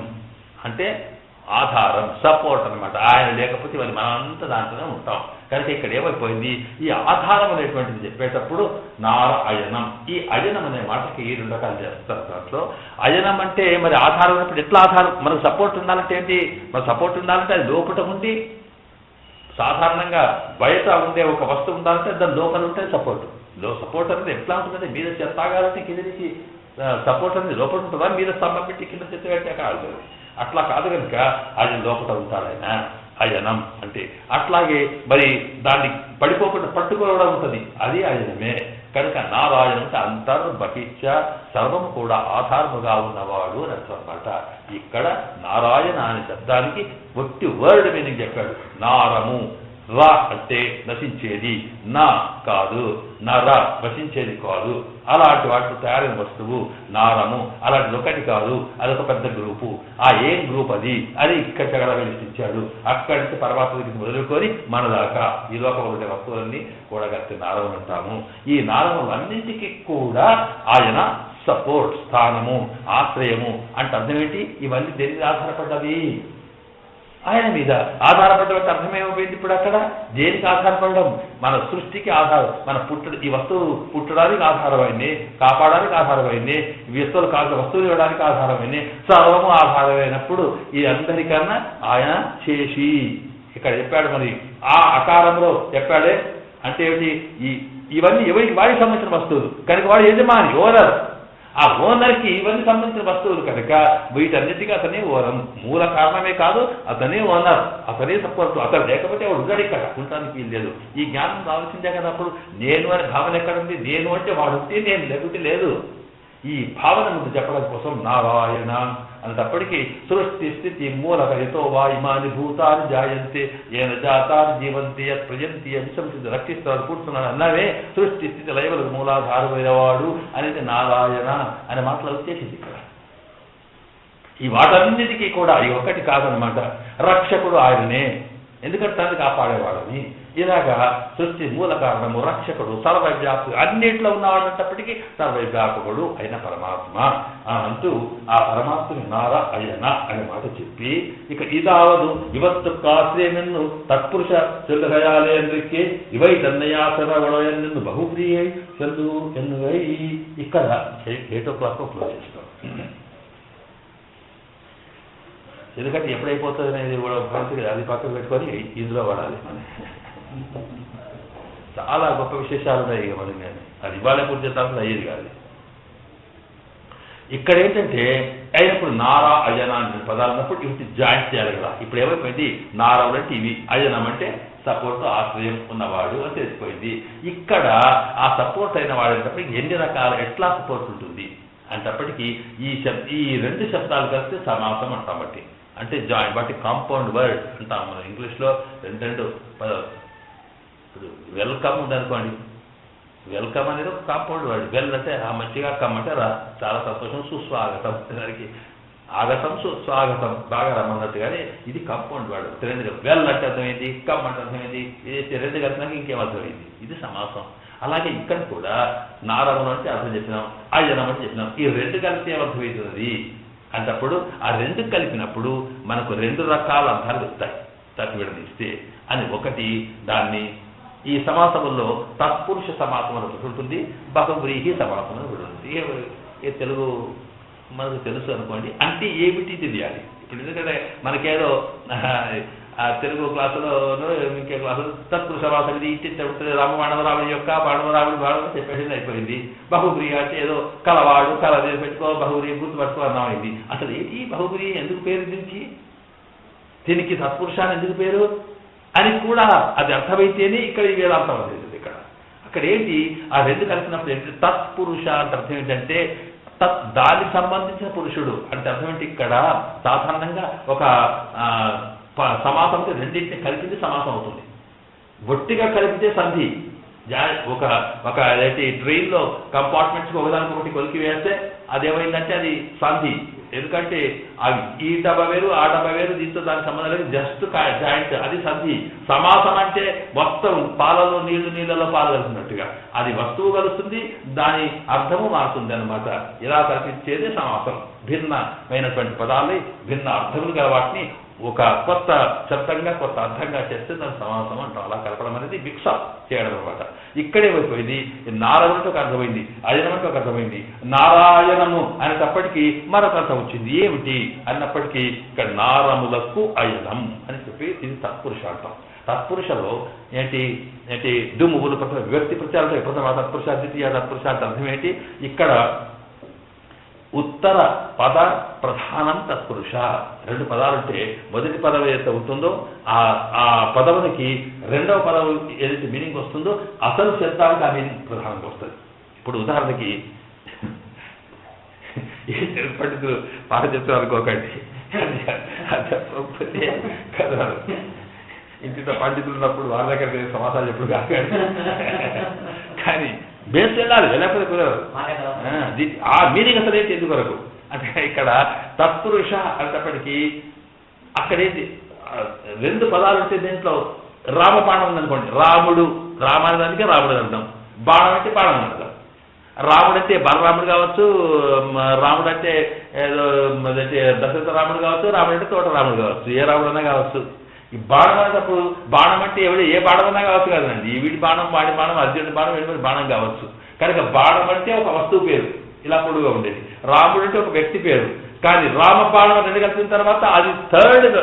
అంటే ఆధారం, సపోర్ట్ అనమాట. ఆయన లేకపోతే ఇవన్నీ మనంతా దాంట్లోనే ఉంటాం. కనుక ఇక్కడ ఏమైపోయింది? ఈ ఆధారం అనేటువంటిది చెప్పేటప్పుడు నారాయణం. ఈ అయనం అనే మాటకి 2 రకాలు చేస్తారు. దాంట్లో అయనం అంటే మరి ఆధారం ఉన్నప్పుడు ఎట్లా ఆధారం? మనకు సపోర్ట్ ఉండాలంటే ఏంటి? మన సపోర్ట్ ఉండాలంటే అది లోపల ఉండి, సాధారణంగా బయట ఉండే ఒక వస్తువు ఉండాలంటే దాని లోపల ఉంటే సపోర్ట్. సపోర్ట్ అనేది ఎట్లా ఉంటుందంటే మీద చెత్త తాగాలంటే కింద నుంచి సపోర్ట్ అనేది లోపల ఉంటుందా? మీద స్తంభం పెట్టి కింద చెత్త పెట్టే కాదు, అట్లా కాదు. కనుక ఆయన లోపల ఉంటాడు ఆయన అయనం అంటే. అట్లాగే మరి దాన్ని పడిపోకుండా పట్టుకోవడం ఉంటుంది, అది అయనమే. కనుక నారాయణ అంటే అంతర్బహిష్ట సర్వము కూడా ఆధారముగా ఉన్నవాడు అని అర్థం అన్నమాట. ఇక్కడ నారాయణ అనే శబ్దానికి ఒట్టి వర్డ్ మీనింగ్ చెప్పాడు. నారము, రా అంటే నశించేది, నా కాదు, నర నశించేది కాదు, అలాంటి వాటితో తయారైన వస్తువు నారము, అలాంటిది ఒకటి కాదు, అదొక పెద్ద గ్రూపు. ఆ ఏం గ్రూప్ అది ఇక్కడ చగడ వెలిసించాడు. అక్కడి నుంచి పరమాత్మ దగ్గరికి మొదలుకొని మన దాకా ఈ లోకంలో ఉండే వస్తువులన్నీ కూడగట్టి నారములు అంటాము. ఈ నారములు అన్నింటికీ కూడా ఆయన సపోర్ట్, స్థానము, ఆశ్రయము అంటే అర్థం ఏంటి? ఇవన్నీ దేని మీద ఆధారపడ్డవి? ఆయన మీద ఆధారపడ్డటువంటి అర్థమేమైపోయింది ఇప్పుడు అక్కడ? దేనికి ఆధారపడడం? మన సృష్టికి ఆధారం, మన ఈ వస్తువు పుట్టడానికి ఆధారమైంది, కాపాడడానికి ఆధారమైంది, వస్తువులు ఇవ్వడానికి ఆధారమైంది, సర్వము ఆధారమైనప్పుడు ఈ అందరికన్నా ఆయన చేసి ఇక్కడ చెప్పాడు. మరి ఆ అకారంలో చెప్పాడే అంటే ఏమిటి? ఇవన్నీ వాడికి సంబంధించిన వస్తువులు కనుక వాడు యజమాని, ఓనర్. ఆ ఓనర్కి ఇవన్నీ సంబంధించిన వస్తువులు కనుక వీటన్నిటికీ అతనే ఓనర్. మూల కారణమే కాదు, అతనే ఓనర్, అతనే సపోర్ట్. అతను లేకపోతే వాడు ఉండడు, ఇక్కడ ఉండడానికి వీలు లేదు. ఈ జ్ఞానం రావాల్సిందే కదా. అప్పుడు నేను అనే భావన ఎక్కడుంది? నేను అంటే వాడు ఉంటే నేను, లేకపోతే లేదు. ఈ భావన ముందు చెప్పడం కోసం నారాయణ అనేటప్పటికీ సృష్టి స్థితి మూలకరితో వాయుమాని భూతాన్ని జాయంతే ఏన జాతాన్ని జీవంతి ప్రజంతి విశంసి రక్షిస్తాడు కూర్చున్నాడు అన్నవే సృష్టి స్థితి లయవలకు మూలాధారమైనవాడు అనేది నారాయణ అనే మాటలు వచ్చేసింది ఇక్కడ. ఈ వాటన్నిటికీ కూడా ఈ ఒక్కటి కాదనమాట. రక్షకుడు ఆయననే, ఎందుకంటే తనని కాపాడేవాడని. ఇలాగా సృష్టి మూల కారణము, రక్షకుడు, సర్వవ్యాపకుడు, అన్నింటిలో ఉన్నవాడంటప్పటికీ సర్వవ్యాపకుడు అయిన పరమాత్మ అంటూ ఆ పరమాత్మని నారాయణ అనే మాట చెప్పి ఇక ఇదావదు ఇవత్తు కాశ్రేమెన్ను తత్పురుష చెల్లుగయాలే అందుకే ఇవై తన్నయాసన వడయన్ను బహుప్రియై చెల్లు ఎన్నువై. ఇక్కడ 8 o'clock క్లోజ్ చేస్తాం. ఎందుకంటే ఎప్పుడైపోతుంది అనేది కూడా భారతీయ అది పక్కన పెట్టుకొని ఇందులో వాడాలి. చాలా గొప్ప విశేషాలు ఉన్నాయి ఇక మనం, కానీ అది ఇవాళ పూర్తి చేస్తాను అయ్యేది కాదు. ఇక్కడ ఏంటంటే అయినప్పుడు నారా అజన అనే పదాలు ఉన్నప్పుడు ఇవి జాయింట్ చేయాలి కదా. ఇప్పుడు ఏమైపోయింది? నారవులు అంటే ఇవి, అజనం అంటే సపోర్ట్, ఆశ్రయం ఉన్నవాడు అని తెలిసిపోయింది. ఇక్కడ ఆ సపోర్ట్ అయిన వాడు అనేటప్పటికి ఎన్ని రకాల ఎట్లా సపోర్ట్ ఉంటుంది అంటప్పటికీ ఈ 2 శబ్దాలు కలిస్తే సమాసం అంటాం. బట్టి అంటే జాయింట్, బట్టి కాంపౌండ్ వర్డ్ అంటాం మనం ఇంగ్లీష్లో. 2 పదాలు. ఇప్పుడు వెల్కమ్ ఉందనుకోండి, వెల్కమ్ అనేది ఒక కాంపౌండ్ వర్డ్. వెల్ అంటే మంచిగా, కమ్ అంటే చాలా సంతోషం, సుస్వాగతం, దానికి ఆగతం సుస్వాగతం, బాగా రమ్మన్నట్టు. కానీ ఇది కాంపౌండ్ వర్డ్. 2 వెల్ అంటే అర్థమైంది, కమ్ అంటే అర్థమైంది, ఇది 2 కలిసినాక ఇంకేం అర్థమైంది, ఇది సమాసం. అలాగే ఇక్కడ కూడా నారములు అంటే అర్థం చెప్పినాం, అజనం అంటే చెప్పినాం. ఈ 2 కలిసి ఏమర్థమవుతుంది అంటప్పుడు ఆ 2 కలిపినప్పుడు మనకు 2 రకాల అర్థాలు వస్తాయి తత్వ విడదీస్తే అని. ఒకటి దాన్ని ఈ సమాసముల్లో తత్పురుష సమాసం అని ఒకటి ఉంటుంది, బహువ్రీహి సమాసం అని ఒకటి ఉంటుంది. తెలుగు మనకు తెలుసు అనుకోండి. అంటే ఏమిటి తెలియాలి. ఇప్పుడు ఎందుకంటే మనకేదో తెలుగు క్లాసులోనూ ఇంకే క్లాసులో తత్పురుష సమాసం ఇది ఇంటి ఉంటుంది, రామమానవరాముడి యొక్క మానవరాముడి భావం చెప్పేసి అయిపోయింది. బహువ్రీహి అంటే ఏదో కలవాడు, కల పెట్టుకో, బహువ్రీహి గుర్తుపట్టుకో అర్థమైంది. అసలు ఏంటి బహువ్రీహి, ఎందుకు పేరు దీనికి తత్పురుషాన్ని ఎందుకు పేరు అని కూడా అది అర్థమైతేనే ఇక్కడ ఈ వేదాంతం అవుతుంది. అక్కడ ఏంటి ఆ 2 కలిసినప్పుడు ఏంటి? తత్పురుష అంటే అర్థం ఏంటంటే దానికి సంబంధించిన పురుషుడు అంటే అర్థం ఏంటి? ఇక్కడ సాధారణంగా ఒక సమాసంతో 2 కలిపింది సమాసం అవుతుంది. ఒట్టిగా కలిపితే సంధి. ఒక ట్రైన్లో కంపార్ట్మెంట్స్కి ఒకదానికొకటి కొలికి వేస్తే అదేమైందంటే అది సంధి. ఎందుకంటే అవి ఈ డబ్బా వేరు, ఆ డబ్బా వేరు, దీంతో దానికి సంబంధం లేదు, జస్ట్ జాయింట్, అది సంధి. సమాసం అంటే మొత్తం పాలలో నీళ్లలో పాలు కలుస్తున్నట్టుగా అది వస్తువు కలుస్తుంది, దాని అర్థము మారుతుంది అనమాట. ఇలా కల్పించేదే సమాసం. భిన్నమైనటువంటి పదాలని భిన్న అర్థములు గల వాటిని ఒక కొత్త శబ్దంగా కొత్త అర్థంగా చేస్తే దాని సమాసం అంటాం. అలా కలపడం అనేది మిక్స్ అప్ చేయడం అనమాట. ఇక్కడేమైపోయింది? నారాయణంటే ఒక అర్థమైంది, అజనమంటే ఒక అర్థమైంది, నారాయణము అనేటప్పటికీ మరొక అర్థం వచ్చింది. ఏమిటి అన్నప్పటికీ ఇక్కడ నారములకు అయనం అని చెప్పి ఇది తత్పురుష అంటాం. తత్పురుషలో ఏంటి దుమ్ములు వ్యక్తి ప్రత్యయాలతో ప్రథమ తత్పురుష, ద్వితీయ తత్పురుష అంటే అర్థం ఏంటి? ఇక్కడ ఉత్తర పద ప్రధానం తత్పురుష. 2 పదాలుంటే మొదటి పదం ఏదైతే ఉంటుందో ఆ పదవునికి 2వ పదం ఏదైతే మీనింగ్ వస్తుందో అసలు శబ్దానికి ఆ మీనింగ్ ప్రధానంగా వస్తుంది. ఇప్పుడు ఉదాహరణకి పండితులు పాట చెప్తారు అనుకోకండి, చెప్పకపోతే కదా ఇంటితో పండితులు ఉన్నప్పుడు వాళ్ళ దగ్గర సమాసాలు ఎప్పుడు కాకండి. కానీ బేస్ వెళ్ళాలి, వెళ్ళకపోతే కుదరదు. ఆ మీనింగ్ అసలు ఏంటి ఎందుకొరకు అంటే ఇక్కడ తత్పురుష అనేటప్పటికీ అక్కడేంటి 2 పదాలు ఉంటే దీంట్లో రామబాణం ఉందనుకోండి. రాముడు, రామానికి రాముడు అంటాం, బాణం అంటే బాణం అంటాం. రాముడు అంటే బలరాముడు కావచ్చు, రాముడు అంటే ఏదో దశరథ రాముడు కావచ్చు, రాముడు అంటే తోట రాముడు కావచ్చు, ఏ రాముడు అన్నా కావచ్చు. ఈ బాణం అనేటప్పుడు బాణం అంటే ఏ బాణం అన్నా కావచ్చు కదండి. వీడి బాణం, వాడి బాణం, అర్జునుడి బాణం, వీడి బాణం కావచ్చు. కనుక బాణం అంటే ఒక వస్తువు పేరు, ఇలా పొడుగా ఉండేది. రాముడు అంటే ఒక వ్యక్తి పేరు. కానీ రామ బాణం 2 కలిపిన తర్వాత అది 3rd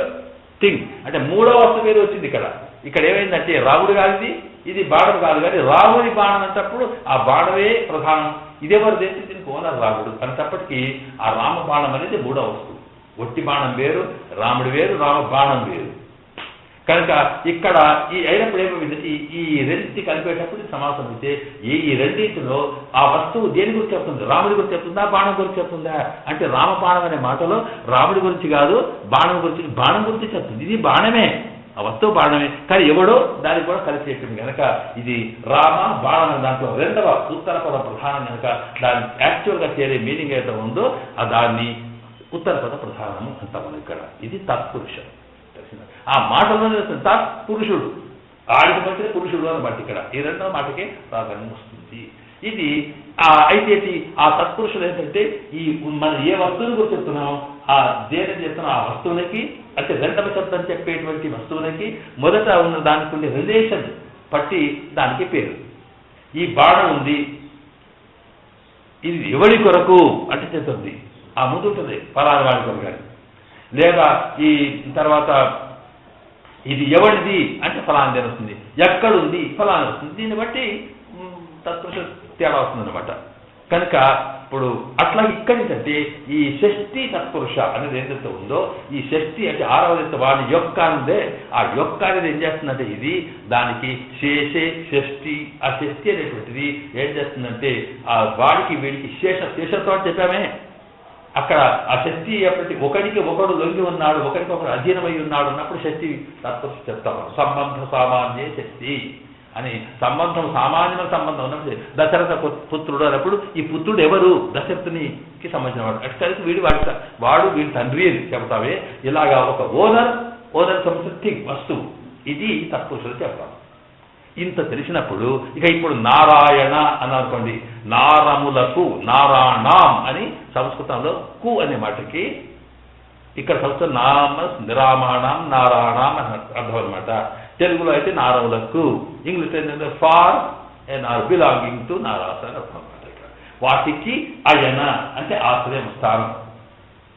థింగ్, అంటే 3వ వస్తువు పేరు వచ్చింది ఇక్కడ. ఇక్కడ ఏమైందంటే రాముడు కాదు, ఇది బాణం కాదు, కానీ రాముడి బాణం అంటప్పుడు ఆ బాణమే ప్రధానం. ఇదేవారు దేశం దీనికి ఓనర్ రాముడు అనేటప్పటికీ ఆ రామ బాణం అనేది 3వ వస్తువు. ఒట్టి బాణం వేరు, రాముడు వేరు, రామ బాణం వేరు. కనుక ఇక్కడ ఈ అయినప్పుడు ఏమైందంటే ఈ రెండింటి కలిపేటప్పుడు సమాసం అయితే ఈ రెండింటిలో ఆ వస్తువు దేని గురించి చెప్తుంది? రాముడి గురించి చెప్తుందా, బాణం గురించి చెప్తుందా? అంటే రామబాణం అనే మాటలో రాముడి గురించి కాదు, బాణం గురించి చెప్తుంది. ఇది బాణమే, ఆ వస్తువు బాణమే, కానీ ఎవడో దానికి కూడా కలిసి చెప్పింది కనుక ఇది రామ బాణం అనే దాంట్లో 2వ ఉత్తర పద ప్రధానం కనుక దాని యాక్చువల్గా చేరే మీనింగ్ ఏదో ఉందో దాన్ని ఉత్తర పద ప్రధానము అంటాము ఇక్కడ. ఇది తత్పురుషం. ఆ మాటలోనే తత్పురుషుడు, ఆడికి బట్టి పురుషుడు అన్నమాట. ఇక్కడ ఈ 2వ మాటకే ప్రాధాన్యం వస్తుంది. ఇది అయితే ఆ తత్పురుషుడు ఏంటంటే ఈ మనం ఏ వస్తువుని గురించి చెప్తున్నామో ఆ దేని చెప్తున్నా ఆ వస్తువులకి, అంటే 2వ శబ్దం చెప్పేటువంటి వస్తువులకి మొదట ఉన్న దానికి ఉండే రిలేషన్ బట్టి దానికి పేరు. ఈ బాణం ఉంది, ఇది ఎవడి కొరకు అంటే చెప్తుంది, ఆ ముందు ఉంటుంది ఫలానా వాడి కొరకు కానీ, లేదా ఈ తర్వాత ఇది ఎవరిది అంటే ఫలానా వస్తుంది, ఎక్కడుంది ఫలానా వస్తుంది. దీన్ని బట్టి తత్పురుష తేడా వస్తుంది అనమాట. కనుక ఇప్పుడు అట్లా ఇక్కడికంటే ఈ షష్ఠి తత్పురుష అనేది ఏదైతే ఉందో, ఈ షష్ఠి అంటే 6వ వాడి యొక్క అందే, ఆ యొక్క అనేది ఏం చేస్తుందంటే ఇది దానికి శేషే షష్ఠి, ఆ షష్ఠి అనేటువంటిది ఏం చేస్తుందంటే ఆ వాడికి వీడికి శేషత్వం అని చెప్పామే. అక్కడ ఆ షష్ఠి ఎప్పటి ఒకడికి ఒకడు లొంగి ఉన్నాడు, ఒకరికొకడు అధీనమై ఉన్నాడు అన్నప్పుడు షష్ఠి తత్పురుష చెప్తాము. సంబంధ సామాన్య షష్ఠి అని సంబంధం, సామాన్యమైన సంబంధం ఉన్నప్పుడు దశరథ పుత్రుడు అన్నప్పుడు ఈ పుత్రుడు ఎవరు? దశరథునికి సంబంధించిన వాడు. అట్లా వాడు వీడి తండ్రి అని చెప్తావే. ఇలాగా ఒక ఓనర్ సంథింగ్ వస్తువు, ఇది తత్పురుషులు చెప్తాం. ఇంత తెలిసినప్పుడు ఇక ఇప్పుడు నారాయణ అని అనుకోండి, నారములకు నారాయణం అని సంస్కృతంలో కు అనే మాటకి ఇక్కడ సంస్కృతం నామ నిరామాణం నారాయణం అని అర్థం అనమాట. తెలుగులో అయితే నారములకు, ఇంగ్లీష్ ఏంటంటే for and are belonging to నారాస అని అర్థం అనమాట. వాటికి అయన అంటే ఆశ్రయం స్థానం.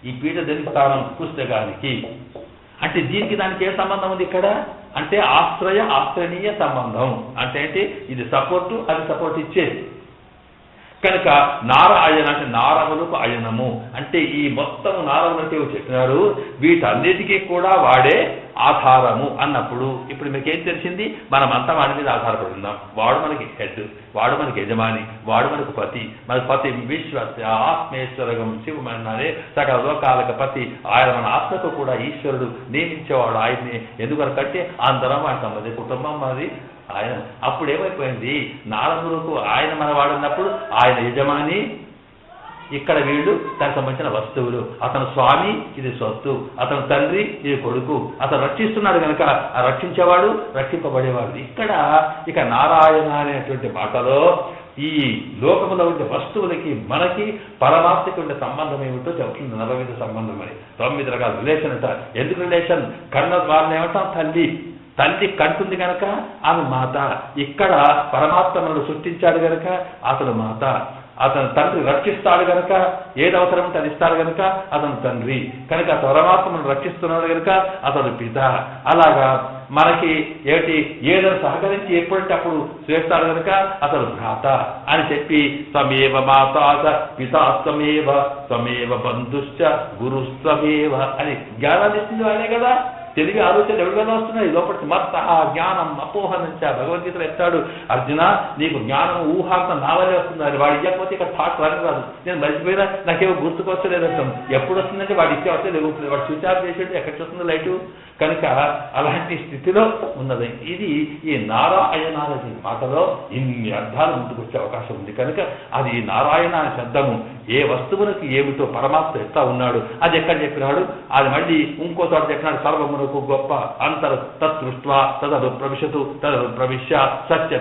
ఈ పీఠ దేనికి స్థానం? పుస్తకానికి. అంటే దీనికి దానికి ఏ సంబంధం ఉంది ఇక్కడ అంటే ఆశ్రయనీయ సంబంధం. అంటే ఏంటి? ఇది సపోర్టు, అది సపోర్ట్ ఇచ్చేది. కనుక నారాయణ అంటే నారములకు అయనము అంటే ఈ మొత్తం నారములకే చెప్పినారు, వీటన్నిటికీ కూడా వాడే ఆధారము అన్నప్పుడు ఇప్పుడు మీకు ఏం తెలిసింది? మనం అంతా వాడి మీద ఆధారపడి ఉన్నాం. వాడు మనకి హెడ్, వాడు మనకి యజమాని, వాడు మనకు పతి. మన పతి విశ్వస్య ఆత్మేశ్వరగం శివమన్నారే సకల లోకాలకు పతి. ఆయన మన ఆత్మకు కూడా ఈశ్వరుడు నియమించేవాడు ఆయన్ని. ఎందుకంటే అందరం వాడి సంబంధి, కుటుంబం మనది ఆయన. అప్పుడు ఏమైపోయింది? నారదులకు ఆయన మనవాడు అన్నప్పుడు ఆయన యజమాని, ఇక్కడ వీళ్ళు దానికి సంబంధించిన వస్తువులు. అతను స్వామి, ఇది సొత్తు. అతను తండ్రి, ఇది కొడుకు. అతను రక్షిస్తున్నాడు కనుక ఆ రక్షించేవాడు, రక్షింపబడేవాడు. ఇక్కడ ఇక నారాయణ అనేటువంటి మాటలో ఈ లోకములో ఉండే వస్తువులకి మనకి పరమాత్మకి ఉండే సంబంధం ఏమిటో చెప్తుంది. నవవిధ సంబంధం అని 9 రకాల రిలేషన్ అంటారు. ఎందుకు రిలేషన్? కన్న వాళ్ళని ఏమంటాం? తల్లి కంటుంది కనుక ఆమె మాత. ఇక్కడ పరమాత్మను సృష్టించాడు కనుక అతను మాత. అతను తండ్రి రక్షిస్తాడు కనుక ఏది అవసరం తను ఇస్తాడు కనుక అతను తండ్రి. కనుక పరమాత్మను రక్షిస్తున్నాడు కనుక అతను పిత. అలాగా మనకి ఏదో సహకరించి ఎప్పుడంటే అప్పుడు చేస్తాడు కనుక అతను భ్రాత అని చెప్పి త్వమేవ మాతాచ పితా త్వమేవ బంధుశ్చ గురుస్త్వమేవ అని జ్ఞానాన్ని ఇస్తుంది వాళ్ళే కదా. తెలివి ఆలోచనలు ఎవరికైనా వస్తున్నాయి లోపలికి మత్త జ్ఞానం అపోహ నుంచి భగవద్గీతలో ఎత్తాడు అర్జున నీకు జ్ఞానం ఊహాంతం నావలే వస్తుంది వాడు ఇవ్వకపోతే ఇక్కడ థాట్ రాదు నేను మర్చిపోయినా నాకేమో గుర్తుకొస్తలేదంటాం ఎప్పుడు వస్తుందంటే వాడు ఇచ్చే వస్తే లేకపోతే వాడు స్విచ్ ఆఫ్ చేసేది ఎక్కడికి వస్తుంది లైటు కనుక అలాంటి స్థితిలో ఉన్నది ఇది ఈ నారాయణాది మాటలో ఇన్ని అర్థాలు ముందుకొచ్చే అవకాశం ఉంది కనుక అది నారాయణ అనే శబ్దము ఏ వస్తువునికి ఏమిటో పరమాత్మ ఎట్లా ఉన్నాడు అది ఎక్కడ చెప్పినాడు అది మళ్ళీ ఇంకో చోట చెప్పినాడు సర్వమునకు గొప్ప అంతరు తృష్ట్వా తదదు ప్రవిశతు తదదు ప్రవిశ్య సత్య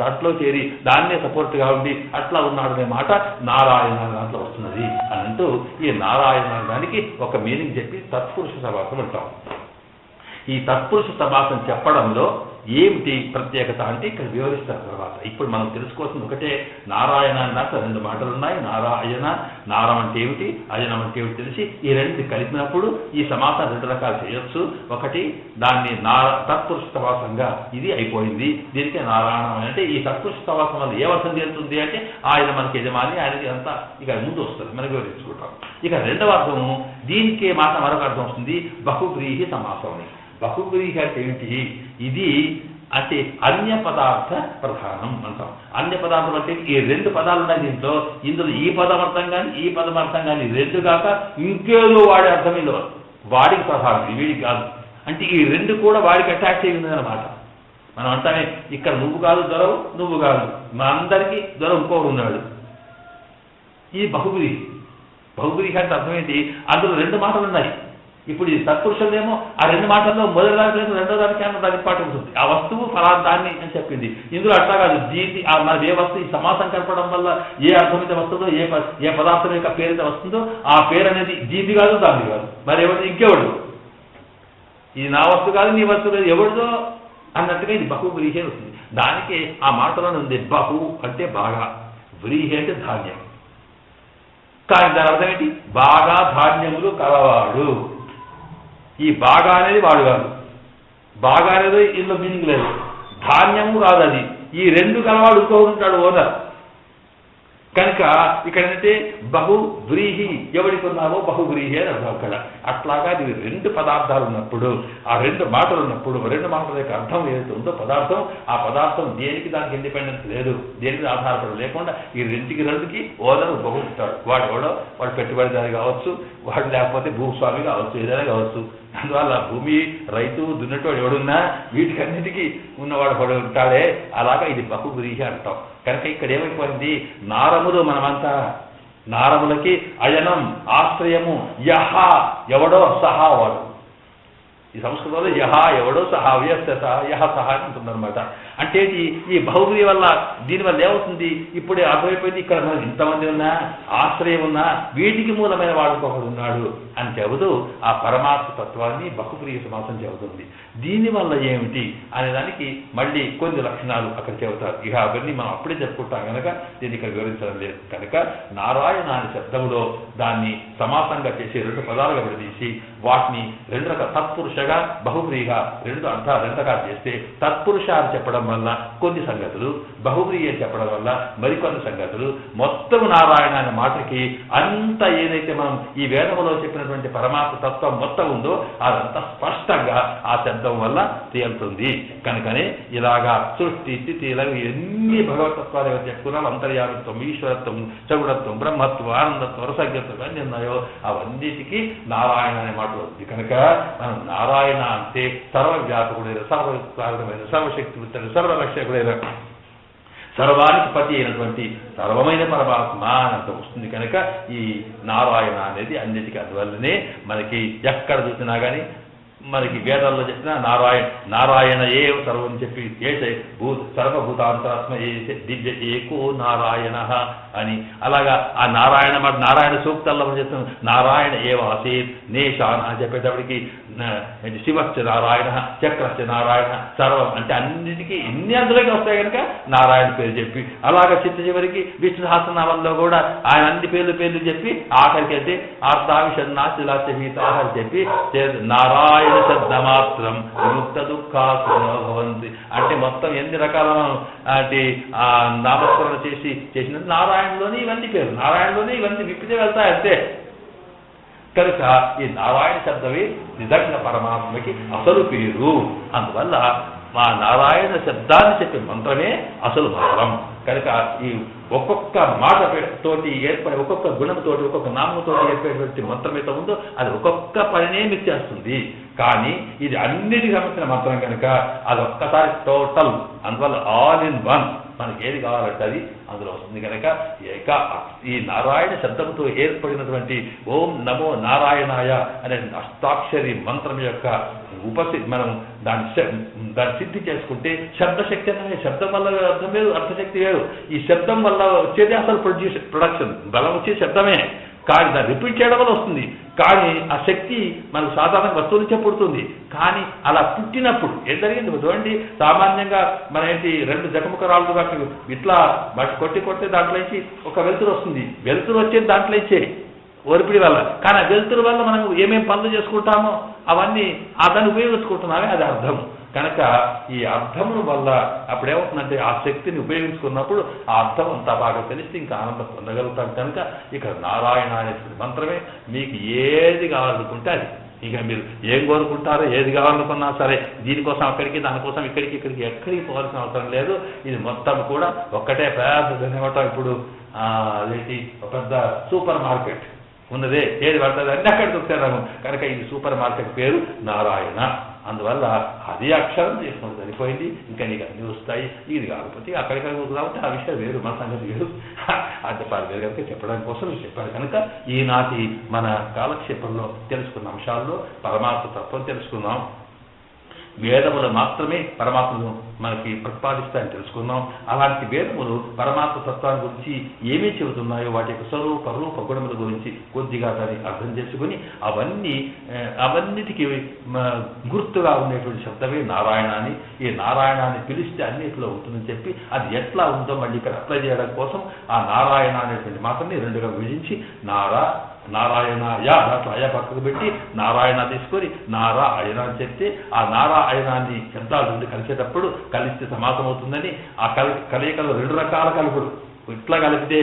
దాంట్లో చేరి దాన్నే సపోర్ట్గా ఉండి అట్లా ఉన్నాడు అనే మాట నారాయణ దాంట్లో వస్తున్నది అని అంటూ ఈ నారాయణ దానికి ఒక మీనింగ్ చెప్పి తత్పురుష సమాసం అంటాం ఈ తత్పురుష సమాసం చెప్పడంలో ఏమిటి ప్రత్యేకత అంటే ఇక్కడ వివరిస్తారు తర్వాత ఇప్పుడు మనం తెలుసుకోవాల్సింది ఒకటే నారాయణ అన్నాక 2 మాటలు ఉన్నాయి నారాయణ నారం అంటే ఏమిటి అయనం అంటే ఏమిటి తెలిసి ఈ రెండు కలిపినప్పుడు ఈ సమాసం 2 రకాలు చేయొచ్చు ఒకటి దాన్ని తత్పురుష సమాసంగా ఇది అయిపోయింది దీనికే నారాయణ అంటే ఈ తత్పురుష సమాసం వల్ల ఏ అర్థం చేస్తుంది అంటే ఆయన మనకి యజమాని ఆయనకి అంతా ఇక ముందు వస్తుంది మనం వివరించుకుంటాం ఇక రెండవ అర్థము దీనికే మాట మరొక అర్థం వస్తుంది బహువ్రీహి సమాసం అని బహువ్రీహి అంటే ఏమిటి ఇది అంటే అన్య పదార్థ ప్రధానం అంటాం అన్య పదార్థం అంటే ఈ 2 పదాలు ఉన్నాయి దీంట్లో ఇందులో ఈ పదం అర్థం కానీ ఈ పదం అర్థం కానీ 2 కాక ఇంకేదో వాడి అర్థం ఇందులో వాడికి ప్రధానం వీడికి కాదు అంటే ఈ 2 కూడా వాడికి అటాచ్ అయి ఉందన్నమాట మనం అంటామే ఇక్కడ నువ్వు కాదు దొరవు నువ్వు కాదు మా అందరికీ దొరవు ఇంకోడు ఉన్నాడు ఇది బహువ్రీహి బహువ్రీహి అంటే అర్థం ఏంటి అందులో 2 మాటలు ఉన్నాయి ఇప్పుడు ఈ తత్పురుషులేమో ఆ 2 మాటల్లో మొదటి దానికి లేదు రెండో దానికి అన్న దానికి పాటు ఉంటుంది ఆ వస్తువు ఫలాదాన్ని అని చెప్పింది ఇందులో అట్లా కాదు జీతి మరి ఏ వస్తువు ఈ సమాసం కలపడం వల్ల ఏ అర్థం అయితే వస్తుందో ఏ పదార్థం యొక్క పేరు అయితే వస్తుందో ఆ పేరు అనేది జీతి కాదు దాన్ని కాదు మరి ఎవరిది ఇంకెవడు ఇది నా వస్తువు కాదు నీ వస్తువు కాదు ఎవరిదో అన్నట్టుగా ఇది బహువ్రీహి వస్తుంది దానికి ఆ మాటలోనే ఉంది బహు అంటే బాగా వ్రీహి అంటే ధాన్యం కానీ దాని అర్థం ఏంటి బాగా ధాన్యములు కలవాడు ఈ బాగా అనేది వాడు కాదు బాగా అనేది ఇందులో మీనింగ్ లేదు ధాన్యము కాదు అది ఈ 2 కలవాడు ఇంకో ఉంటాడు ఓనర్ కనుక ఇక్కడ ఏంటంటే బహువ్రీహి ఎవరికి ఉన్నావో బహువ్రీహి అని అర్థం అక్కడ అట్లాగా ఇది 2 పదార్థాలు ఉన్నప్పుడు ఆ 2 మాటలు ఉన్నప్పుడు 2 మాటల యొక్క అర్థం ఏదైతే ఉందో పదార్థం ఆ పదార్థం దేనికి దానికి ఇండిపెండెన్స్ లేదు దేనికి ఆధారపడి లేకుండా ఈ 2కి ఓనర్ బహు ఉంటాడు వాడు ఎవడో వాడు పెట్టుబడిదారి కావచ్చు వాడు లేకపోతే భూస్వామి కావచ్చు ఏదైనా కావచ్చు అందువల్ల భూమి రైతు దున్నటోడు ఎవడున్నా వీటికన్నిటికీ ఉన్నవాడు వాడు ఉంటాడే అలాగా ఇది బహువ్రీహి అంటాం కనుక ఇక్కడ ఏమైపోయింది నారములు మనమంతా నారములకి అయనం ఆశ్రయము యహ ఎవడో సహా వాడు ఈ సంస్కృతంలో యహ ఎవడో సహా వ్యస్త యహ సహా అని ఉంటుందన్నమాట అంటే ఈ బహువ్రీహి వల్ల దీనివల్ల ఏమవుతుంది ఇప్పుడే అర్థమైపోయింది ఇక్కడ మనం ఇంతమంది ఉన్నా ఆశ్రయం ఉన్నా వీటికి మూలమైన వాడు ఒకడు ఉన్నాడు అని చెబుతూ ఆ పరమాత్మ తత్వాన్ని బహువ్రీహి సమాసం చెబుతుంది దీనివల్ల ఏమిటి అనే దానికి మళ్ళీ కొన్ని లక్షణాలు అక్కడ చెబుతారు ఇక అవన్నీ మనం అప్పుడే చెప్పుకుంటాం కనుక దీన్ని ఇక్కడ వివరించడం లేదు కనుక నారాయణ అనే శబ్దంలో దాన్ని సమాసంగా చేసి 2 పదాలుగా విడదీసి వాటిని 2 రకాల తత్పురుషగా బహువ్రీహిగా 2 అర్థాలు 2 రకాలు చేస్తే తత్పురుష అని చెప్పడం వల్ల కొన్ని సంగతులు బహువ్రీహి అని చెప్పడం వల్ల మరికొన్ని సంగతులు మొత్తం నారాయణ అనే మాటకి అంత ఏదైతే మనం ఈ వేదములో చెప్పినటువంటి పరమాత్మ తత్వం మొత్తం ఉందో అదంతా స్పష్టంగా ఆ శబ్దం వల్ల తేలుతుంది కనుకనే ఇలాగా సృష్టి స్థితి ఇలాగ ఎన్ని భగవతత్వాలు ఎవరు చెప్పుకున్నాం అంతర్యామిత్వం ఈశ్వరత్వం చగుడత్వం బ్రహ్మత్వం ఆనందత్వం రసజ్ఞత్వం అన్నీ ఉన్నాయో అవన్నిటికీ నారాయణ అనే మాట ఉంది కనుక మనం నారాయణ అంటే సర్వవ్యాపకుడైన సర్వకారణమైన సర్వశక్తివంతుడైన సర్వరక్షకుడైన సర్వానికి పతి అయినటువంటి సర్వమైన పరమాత్మ అనంత వస్తుంది కనుక ఈ నారాయణ అనేది అన్నిటికీ అందువల్లనే మనకి ఎక్కడ చూసినా కానీ మనకి వేదాల్లో చెప్పిన నారాయణ ఏ సర్వం చెప్పి ఏసే సర్వభూతాంతరాత్మ దివ్య ఏకో నారాయణ అని అలాగా ఆ నారాయణ సూక్తాల్లో మనం చెప్తున్నాం నారాయణ ఏవ ఆసీత్ నేషాన అని చెప్పేటప్పటికి శివశ్చ నారాయణ చక్రశ్చ నారాయణ సర్వం అంటే అన్నిటికీ ఎన్ని అందులోకి వస్తాయి కనుక నారాయణ పేరు చెప్పి అలాగా చిత్త చివరికి విష్ణు సహస్రనామంలో కూడా ఆయన అన్ని పేర్లు చెప్పి ఆఖరికి అయితే ఆర్ధావిషన్నాశిలాచీత అని చెప్పి నారాయణ శబ్దమాత్రం విముక్త దుఃఖాభవంతి అంటే మొత్తం ఎన్ని రకాల అంటే నామస్మరణ చేసిన నారాయణలోనే ఇవన్నీ పేరు నారాయణలోనే ఇవన్నీ విప్పితే వెళ్తాయి అంతే కనుక ఈ నారాయణ శబ్దమే నిజంగా పరమాత్మకి అసలు పేరు. అందువల్ల మా నారాయణ శబ్దాన్ని చెప్పే మంత్రమే అసలు మంత్రం. కనుక ఈ ఒక్కొక్క మాట తోటి ఏర్పడే ఒక్కొక్క గుణంతోటి ఒక్కొక్క నామంతో ఏర్పడేటువంటి మంత్రం అయితే ఉందో అది ఒక్కొక్క పనినే మీకు చేస్తుంది. కానీ ఇది అన్నిటికీ సంబంధించిన మంత్రం కనుక అది ఒక్కసారి టోటల్. అందువల్ల ఆల్ ఇన్ వన్. మనకి ఏది కావాలంటే అది అందులో వస్తుంది. కనుక ఈ నారాయణ శబ్దంతో ఏర్పడినటువంటి ఓం నమో నారాయణాయ అనే అష్టాక్షరి మంత్రం యొక్క మనం దాన్ని సిద్ధి చేసుకుంటే శబ్దశక్తి అనేది శబ్దం వల్ల అర్థం వేరు, అర్థశక్తి వేరు. ఈ శబ్దం వల్ల వచ్చేది అసలు ప్రొడక్షన్ బలం వచ్చేది శబ్దమే. కానీ దాన్ని రిపీట్ చేయడం వల్ల వస్తుంది. కానీ ఆ శక్తి మనకు సాధారణ వస్తువు నుంచే పుడుతుంది. కానీ అలా పుట్టినప్పుడు ఏం జరిగింది చూడండి. సామాన్యంగా మన ఏంటి 2 జగముఖరాలు వాటి ఇట్లా వాటి కొట్టి దాంట్లో నుంచి ఒక వెలుతురు వస్తుంది. వెలుతురు వచ్చేది దాంట్లో ఇచ్చే ఒరిపిడి వల్ల. కానీ ఆ వెలుతురు వల్ల మనం ఏమేం పనులు చేసుకుంటామో అవన్నీ దాన్ని ఉపయోగించుకుంటున్నామే, అది అర్థం. కనుక ఈ అర్థముల వల్ల అప్పుడేమవుతుందంటే ఆ శక్తిని ఉపయోగించుకున్నప్పుడు ఆ అర్థం అంతా బాగా తెలిస్తే ఇంకా ఆనందం పొందగలుగుతాం. కనుక ఇక్కడ నారాయణ అనేటువంటి మంత్రమే మీకు ఏది కావాలనుకుంటే అది. ఇక మీరు ఏం కోరుకుంటారో ఏది కావాలనుకున్నా సరే దీనికోసం అక్కడికి దానికోసం ఇక్కడికి ఎక్కడికి పోవాల్సిన అవసరం లేదు. ఇది మొత్తం కూడా ఒక్కటే పెద్ద ఇప్పుడు అదేంటి ఒక పెద్ద సూపర్ మార్కెట్ ఉన్నదే, ఏది పడుతుంది అన్నీ అక్కడ దొరుకుతాము. కనుక ఇది సూపర్ మార్కెట్ పేరు నారాయణ. అందువల్ల అది అక్షరం చేసుకుంటే సరిపోయింది. ఇంకా నీకు అన్నీ వస్తాయి. ఇది కాకపోతే అక్కడిక్కడ కాబట్టి ఆ విషయం వేరు, మన సంగతి వేరు. అది చెప్పాలి వేరు కనుక చెప్పడానికి కోసం చెప్పారు. కనుక ఈనాటి మన కాలక్షేపంలో తెలుసుకున్న అంశాల్లో పరమాత్మ తత్వం తెలుసుకున్నాం. వేదములు మాత్రమే పరమాత్మను మనకి ప్రతిపాదిస్తాయని తెలుసుకున్నాం. అలాంటి వేదములు పరమాత్మ తత్వాన్ని గురించి ఏమేమి చెబుతున్నాయో వాటి యొక్క స్వరూప రూప గుణముల గురించి కొద్దిగా దాన్ని అర్థం చేసుకుని అవన్నిటికీ గుర్తుగా ఉండేటువంటి శబ్దమే నారాయణ అని. ఈ నారాయణాన్ని పిలిస్తే అన్నిటిలో ఉంటుందని చెప్పి అది ఎట్లా ఉందో మళ్ళీ ఇక్కడ అప్లై చేయడం కోసం ఆ నారాయణ అనేటువంటి మాటని 2గా విభజించి నారాయణయ దాంట్లో అయ పక్కకు పెట్టి నారాయణ తీసుకొని నారాయణ అని చెప్తే ఆ నారాయణాన్ని శబ్దాలు 2 కలిసేటప్పుడు కలిస్తే సమాసం అవుతుందని ఆ కలయికలో 2 రకాల కలుపుడు. ఇట్లా కలిపితే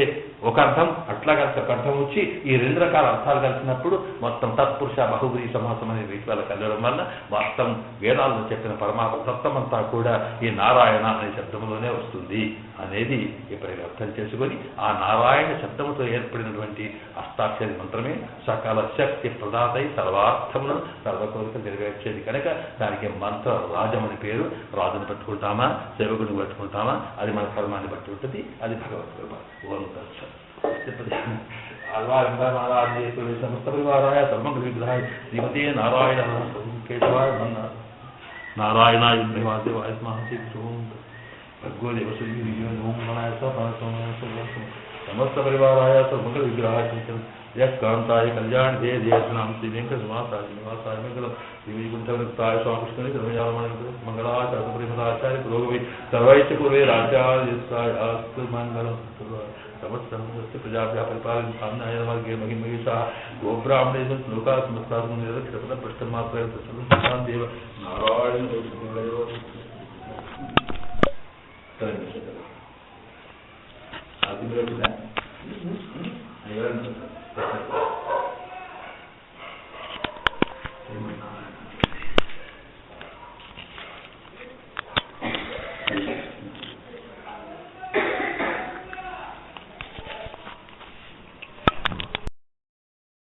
ఒక అర్థం, అట్లా కలిసి ఒక అర్థం వచ్చి ఈ 2 రకాల అర్థాలు కలిసినప్పుడు మొత్తం తత్పురుష బహువ్రీ సమాసం అనే వీటి వల్ల కలగడం వల్ల మొత్తం వేదాల్లో చెప్పిన పరమాత్మ తత్వం అంతా కూడా ఈ నారాయణ అనే శబ్దంలోనే వస్తుంది అనేది ఎప్పుడైనా అర్థం చేసుకొని ఆ నారాయణ శబ్దముతో ఏర్పడినటువంటి అష్టాక్షరి మంత్రమే సకల శక్తి ప్రదాతై సర్వార్థములను సర్వకోరికలు నెరవేర్చేది. కనుక దానికి మంత్ర రాజమని పేరు. రాజును పట్టుకుంటామా, సేవకుడిని పట్టుకుంటామా, అది మన కర్మాన్ని బట్టి ఉంటుంది. అది భగవత్ కృప. సమస్త పరివారాయ సర్వం విగ్రహాయ శ్రీమతే నారాయణ కేశవాయ నారాయణాయ వాసుదేవాయ భగవో దేవసూర్యోమనాయ సమస్త పరివారాయ సర్వం విగ్రహాయ యస్కాంతాయ కళ్యాణ జయనాం శ్రీ వెంకటనివాసాయ నివాసాయ మంగళం శ్రీకుంఠవృత్తాయ స్వామిష్ణుని మంగళాచార్య పురోగమి సర్వైచ పూర్వే రాజ్యాయ అస్తు మంగళం సమస్త ప్రజాభ్యా పరిపాలనాయ మార్గే మహిమహేషా గోబ్రాహ్మణేషు శ్లోకా సమస్తాత్మ నిరక్షపద పృష్టమాత్ర దేవ నారాయణ అది